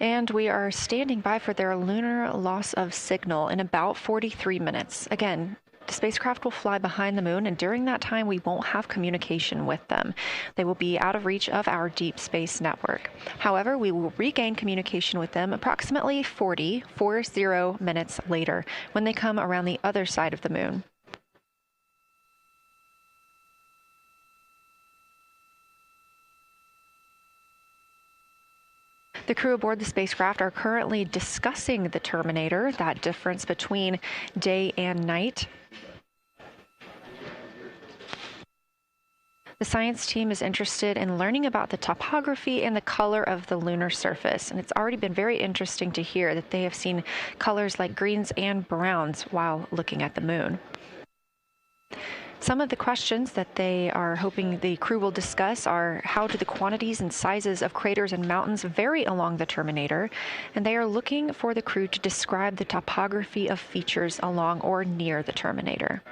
and we are standing by for their lunar loss of signal in about 43 minutes. Again, the spacecraft will fly behind the moon, and during that time, we won't have communication with them. They will be out of reach of our deep space network. However, we will regain communication with them approximately 40 minutes later when they come around the other side of the moon. The crew aboard the spacecraft are currently discussing the Terminator, that difference between day and night. The science team is interested in learning about the topography and the color of the lunar surface, and it's already been very interesting to hear that they have seen colors like greens and browns while looking at the moon. Some of the questions that they are hoping the crew will discuss are how do the quantities and sizes of craters and mountains vary along the Terminator, and they are looking for the crew to describe the topography of features along or near the Terminator.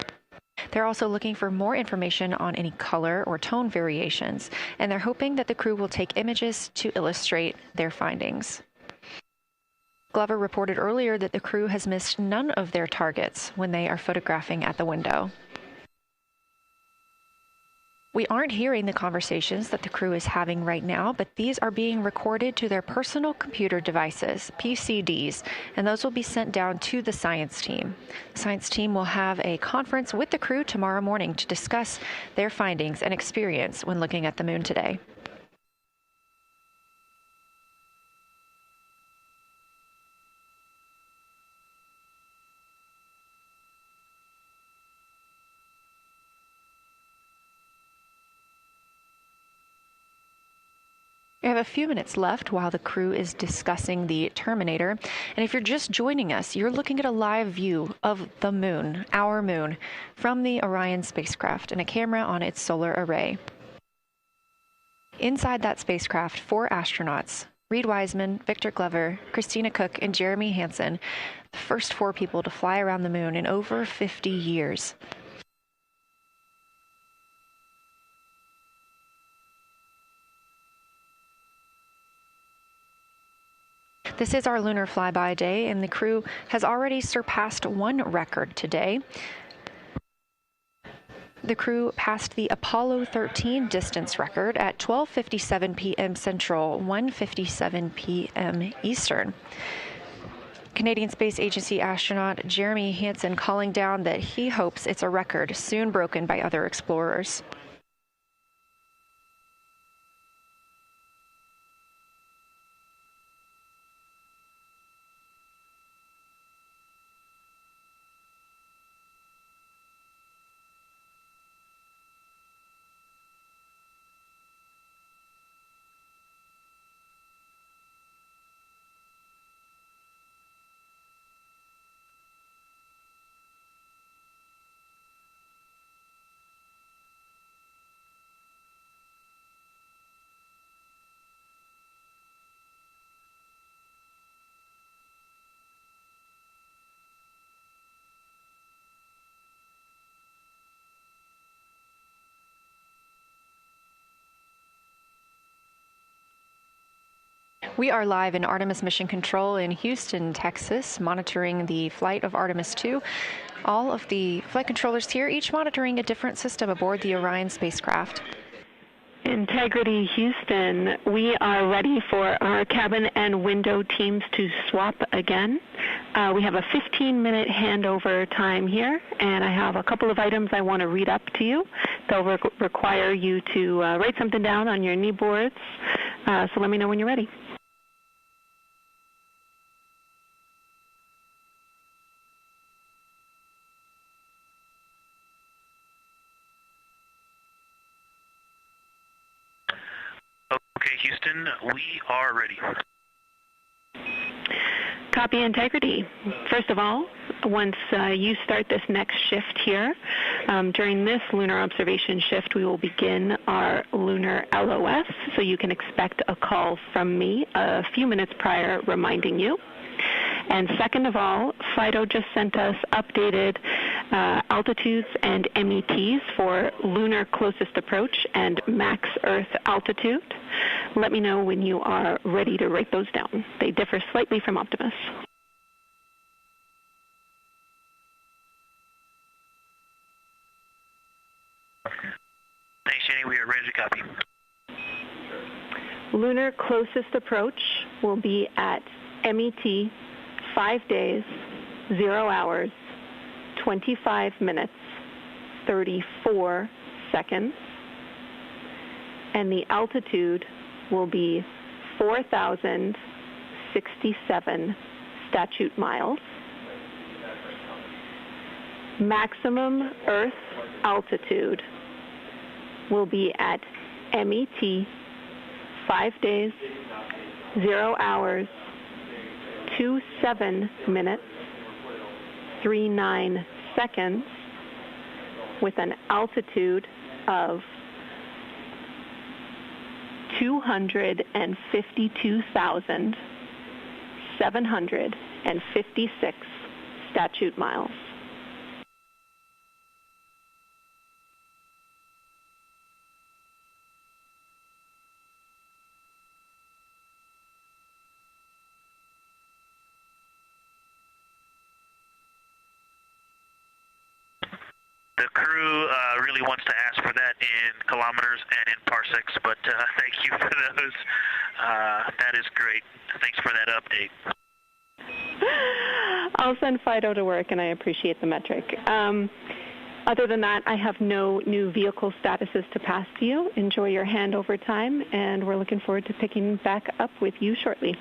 They're also looking for more information on any color or tone variations, and they're hoping that the crew will take images to illustrate their findings. Glover reported earlier that the crew has missed none of their targets when they are photographing at the window. We aren't hearing the conversations that the crew is having right now, but these are being recorded to their personal computer devices, PCDs, and those will be sent down to the science team. The science team will have a conference with the crew tomorrow morning to discuss their findings and experience when looking at the moon today. We have a few minutes left while the crew is discussing the Terminator. And if you're just joining us, you're looking at a live view of the moon, our moon, from the Orion spacecraft and a camera on its solar array. Inside that spacecraft, 4 astronauts, Reed Wiseman, Victor Glover, Christina Cook, and Jeremy Hansen, the first 4 people to fly around the moon in over 50 years. This is our lunar flyby day, and the crew has already surpassed one record today. The crew passed the Apollo 13 distance record at 12:57 p.m. Central, 1:57 p.m. Eastern. Canadian Space Agency astronaut Jeremy Hansen calling down that he hopes it's a record soon broken by other explorers. We are live in Artemis Mission Control in Houston, Texas, monitoring the flight of Artemis II. All of the flight controllers here, each monitoring a different system aboard the Orion spacecraft. Integrity Houston, we are ready for our cabin and window teams to swap again. We have a 15-minute handover time here, and I have a couple of items I want to read up to you. They'll require you to write something down on your knee boards, so let me know when you're ready. Okay, Houston, we are ready. Copy, Integrity. First of all, once you start this next shift here, during this lunar observation shift, we will begin our lunar LOS, so you can expect a call from me a few minutes prior reminding you. And second of all, Fido just sent us updated altitudes and METs for lunar closest approach and max Earth altitude. Let me know when you are ready to write those down. They differ slightly from Optimus. Thanks, Jenny. We are ready to copy. Lunar closest approach will be at MET 5 days, 0 hours, 25 minutes, 34 seconds, and the altitude will be 4,067 statute miles. Maximum Earth altitude will be at MET 5 days, 0 hours, 27 minutes, 39 seconds, with an altitude of 252,756 statute miles. The crew really wants to ask for that in kilometers and in parsecs, but thank you for those. That is great. Thanks for that update. I'll send Fido to work, and I appreciate the metric. Other than that, I have no new vehicle statuses to pass to you. Enjoy your handover time, and we're looking forward to picking back up with you shortly.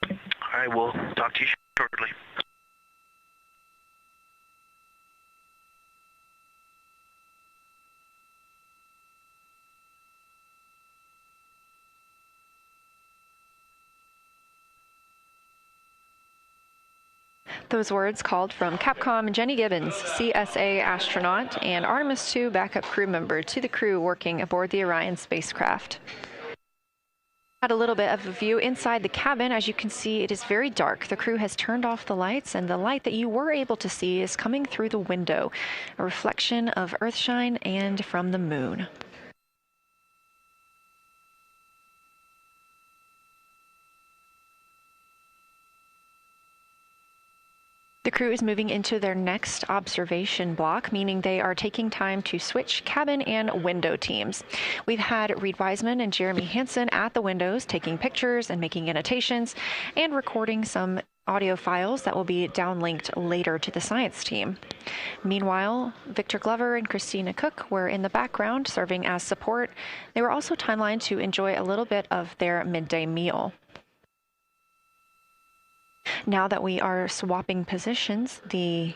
All right, we'll talk to you shortly. Those words called from Capcom Jenny Gibbons, CSA astronaut and Artemis II backup crew member, to the crew working aboard the Orion spacecraft. Had a little bit of a view inside the cabin. As you can see, it is very dark. The crew has turned off the lights, and the light that you were able to see is coming through the window, a reflection of Earthshine and from the moon. The crew is moving into their next observation block, meaning they are taking time to switch cabin and window teams. We've had Reed Wiseman and Jeremy Hansen at the windows taking pictures and making annotations and recording some audio files that will be downlinked later to the science team. Meanwhile, Victor Glover and Christina Cook were in the background serving as support. They were also timelined to enjoy a little bit of their midday meal. Now that we are swapping positions, the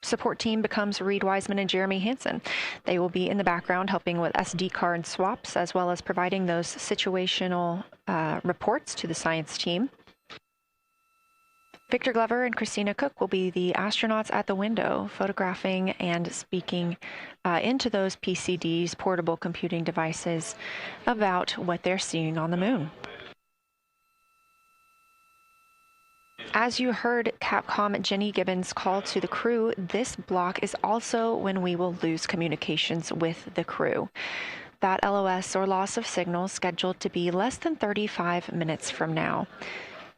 support team becomes Reed Wiseman and Jeremy Hansen. They will be in the background helping with SD card swaps, as well as providing those situational reports to the science team. Victor Glover and Christina Cook will be the astronauts at the window, photographing and speaking into those PCDs, portable computing devices, about what they're seeing on the moon. As you heard Capcom Jenny Gibbons call to the crew, this block is also when we will lose communications with the crew. That LOS, or loss of signal, scheduled to be less than 35 minutes from now.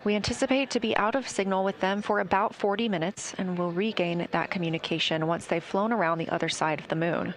We anticipate to be out of signal with them for about 40 minutes, and will regain that communication once they've flown around the other side of the moon.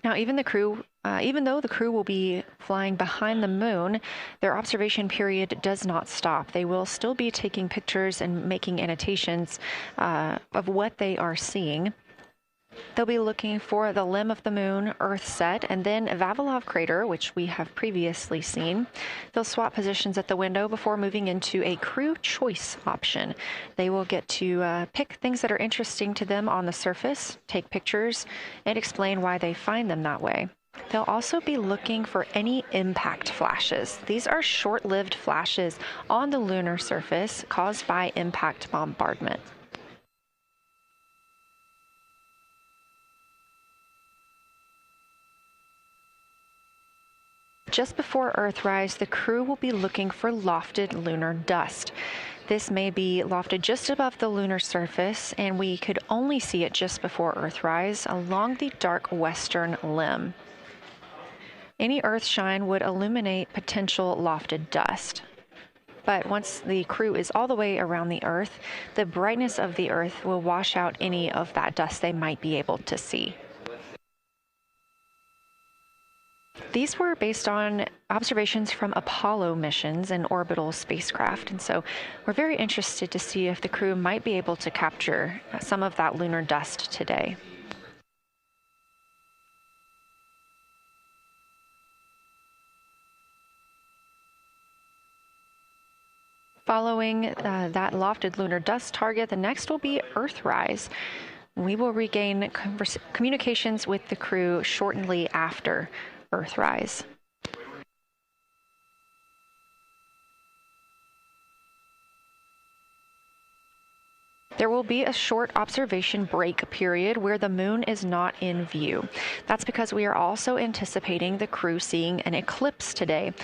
Now, even though the crew will be flying behind the moon, their observation period does not stop. They will still be taking pictures and making annotations of what they are seeing. They'll be looking for the limb of the moon, Earth set, and then Vavilov crater, which we have previously seen. They'll swap positions at the window before moving into a crew choice option. They will get to pick things that are interesting to them on the surface, take pictures, and explain why they find them that way. They'll also be looking for any impact flashes. These are short-lived flashes on the lunar surface caused by impact bombardment. Just before Earthrise, the crew will be looking for lofted lunar dust. This may be lofted just above the lunar surface, and we could only see it just before Earthrise along the dark western limb. Any Earthshine would illuminate potential lofted dust. But once the crew is all the way around the Earth, the brightness of the Earth will wash out any of that dust they might be able to see. These were based on observations from Apollo missions and orbital spacecraft, and so we're very interested to see if the crew might be able to capture some of that lunar dust today. Following that lofted lunar dust target, the next will be Earthrise. We will regain communications with the crew shortly after Earthrise. There will be a short observation break period where the moon is not in view. That's because we are also anticipating the crew seeing an eclipse today.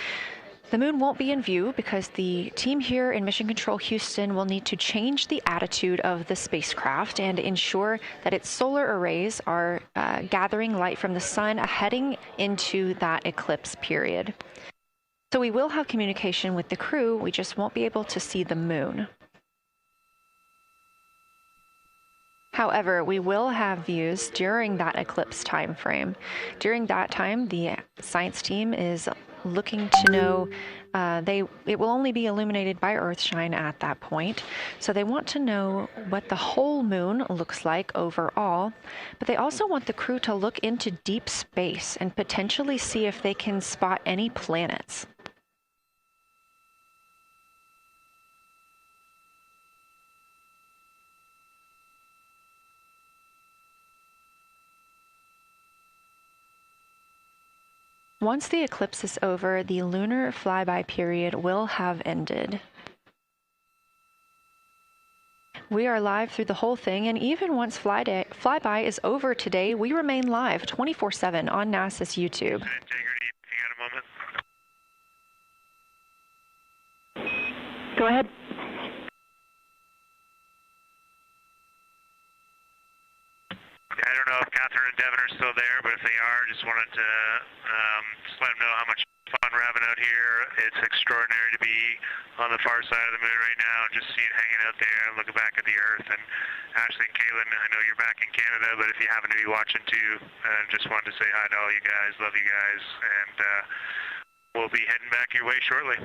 The moon won't be in view because the team here in Mission Control Houston will need to change the attitude of the spacecraft and ensure that its solar arrays are gathering light from the sun heading into that eclipse period. So we will have communication with the crew, we just won't be able to see the moon. However, we will have views during that eclipse time frame. During that time, the science team is looking to know, it will only be illuminated by Earthshine at that point. So they want to know what the whole moon looks like overall, but they also want the crew to look into deep space and potentially see if they can spot any planets. Once the eclipse is over, the lunar flyby period will have ended. We are live through the whole thing, and even once flyby is over today, we remain live 24/7 on NASA's YouTube. Integrity, you got a moment? Go ahead. I don't know if Catherine and Devin are still there, but if they are, just wanted to just let them know how much fun we're having out here. It's extraordinary to be on the far side of the moon right now, just see it hanging out there and looking back at the Earth. And Ashley and Kaylin, I know you're back in Canada, but if you happen to be watching too, just wanted to say hi to all you guys, love you guys, and we'll be heading back your way shortly.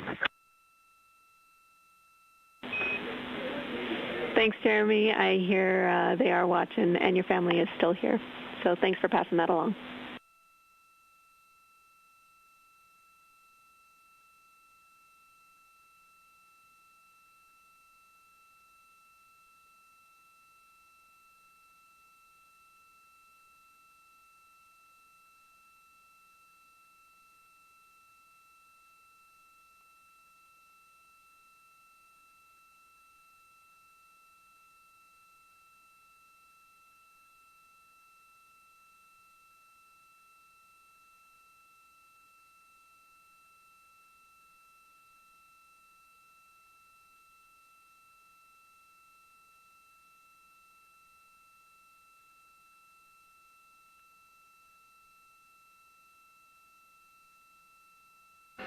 Thanks, Jeremy. I hear they are watching, and your family is still here. So thanks for passing that along.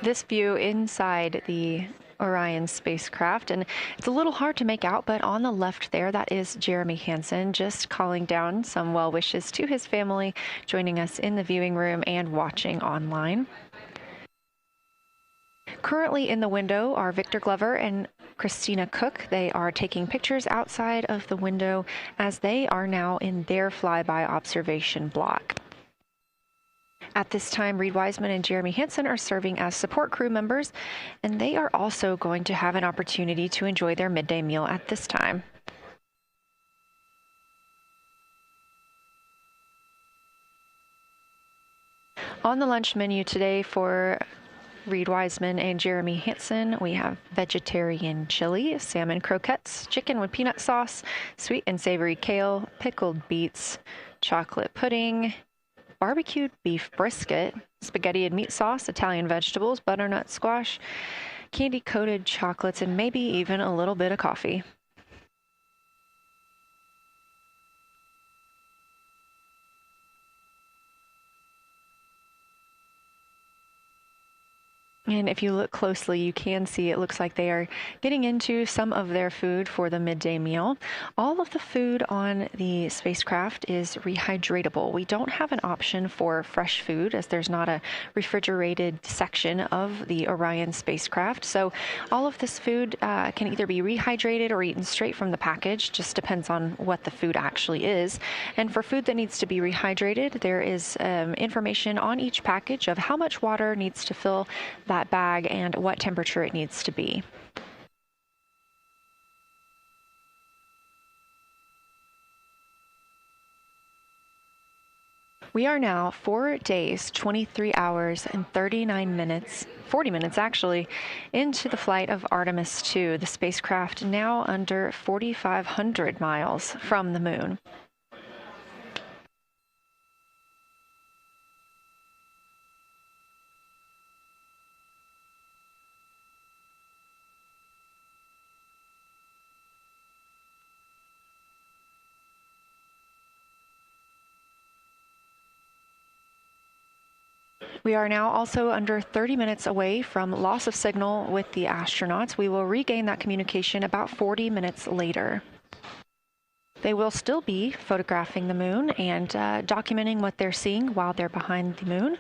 This view inside the Orion spacecraft, and it's a little hard to make out, but on the left there, that is Jeremy Hansen just calling down some well wishes to his family, joining us in the viewing room and watching online. Currently in the window are Victor Glover and Christina Cook. They are taking pictures outside of the window as they are now in their flyby observation block. At this time, Reed Wiseman and Jeremy Hansen are serving as support crew members, and they are also going to have an opportunity to enjoy their midday meal at this time. On the lunch menu today for Reed Wiseman and Jeremy Hansen, we have vegetarian chili, salmon croquettes, chicken with peanut sauce, sweet and savory kale, pickled beets, chocolate pudding, barbecued beef brisket, spaghetti and meat sauce, Italian vegetables, butternut squash, candy-coated chocolates, and maybe even a little bit of coffee. And if you look closely, you can see it looks like they are getting into some of their food for the midday meal. All of the food on the spacecraft is rehydratable. We don't have an option for fresh food as there's not a refrigerated section of the Orion spacecraft. So all of this food can either be rehydrated or eaten straight from the package, just depends on what the food actually is. And for food that needs to be rehydrated, there is information on each package of how much water needs to fill that bag and what temperature it needs to be. We are now 4 days, 23 hours, and 39 minutes, 40 minutes actually, into the flight of Artemis II, the spacecraft now under 4,500 miles from the moon. We are now also under 30 minutes away from loss of signal with the astronauts. We will regain that communication about 40 minutes later. They will still be photographing the moon and documenting what they're seeing while they're behind the moon.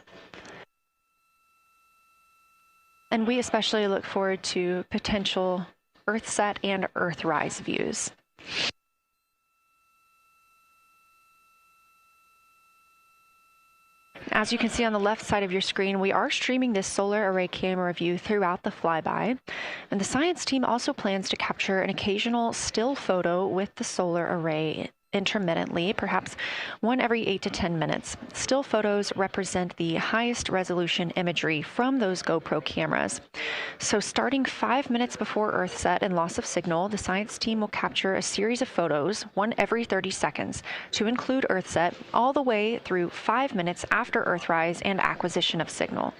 And we especially look forward to potential Earthset and Earthrise views. As you can see on the left side of your screen, we are streaming this solar array camera view throughout the flyby. And the science team also plans to capture an occasional still photo with the solar array intermittently, perhaps one every 8 to 10 minutes. Still photos represent the highest resolution imagery from those GoPro cameras. So starting 5 minutes before Earthset and loss of signal, the science team will capture a series of photos, one every 30 seconds, to include Earthset, all the way through 5 minutes after Earthrise and acquisition of signal.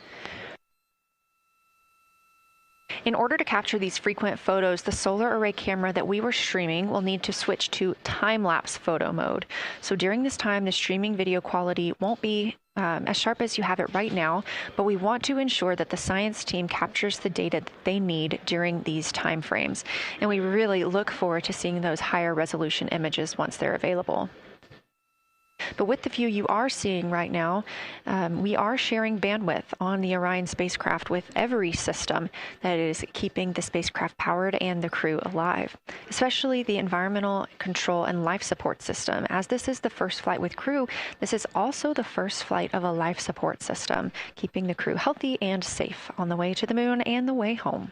In order to capture these frequent photos, the solar array camera that we were streaming will need to switch to time-lapse photo mode. So during this time, the streaming video quality won't be as sharp as you have it right now, but we want to ensure that the science team captures the data that they need during these time frames. And we really look forward to seeing those higher resolution images once they're available. But with the view you are seeing right now, we are sharing bandwidth on the Orion spacecraft with every system that is keeping the spacecraft powered and the crew alive, especially the environmental control and life support system. As this is the first flight with crew, this is also the first flight of a life support system, keeping the crew healthy and safe on the way to the moon and the way home.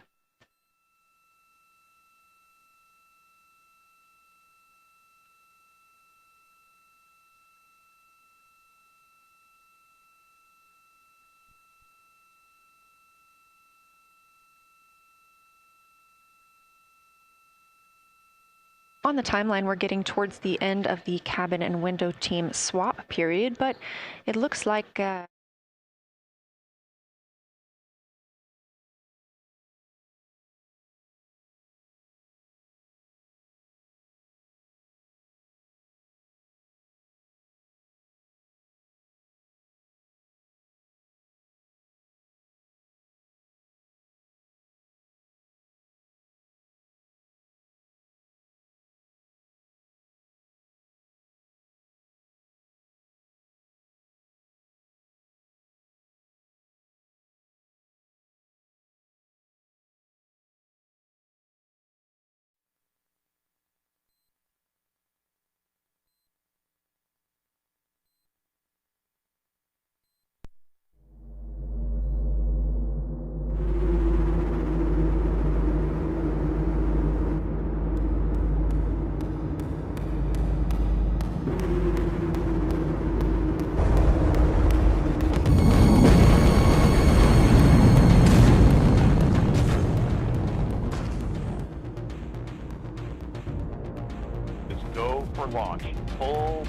On the timeline, we're getting towards the end of the cabin and window team swap period, but it looks like Go for launch. Full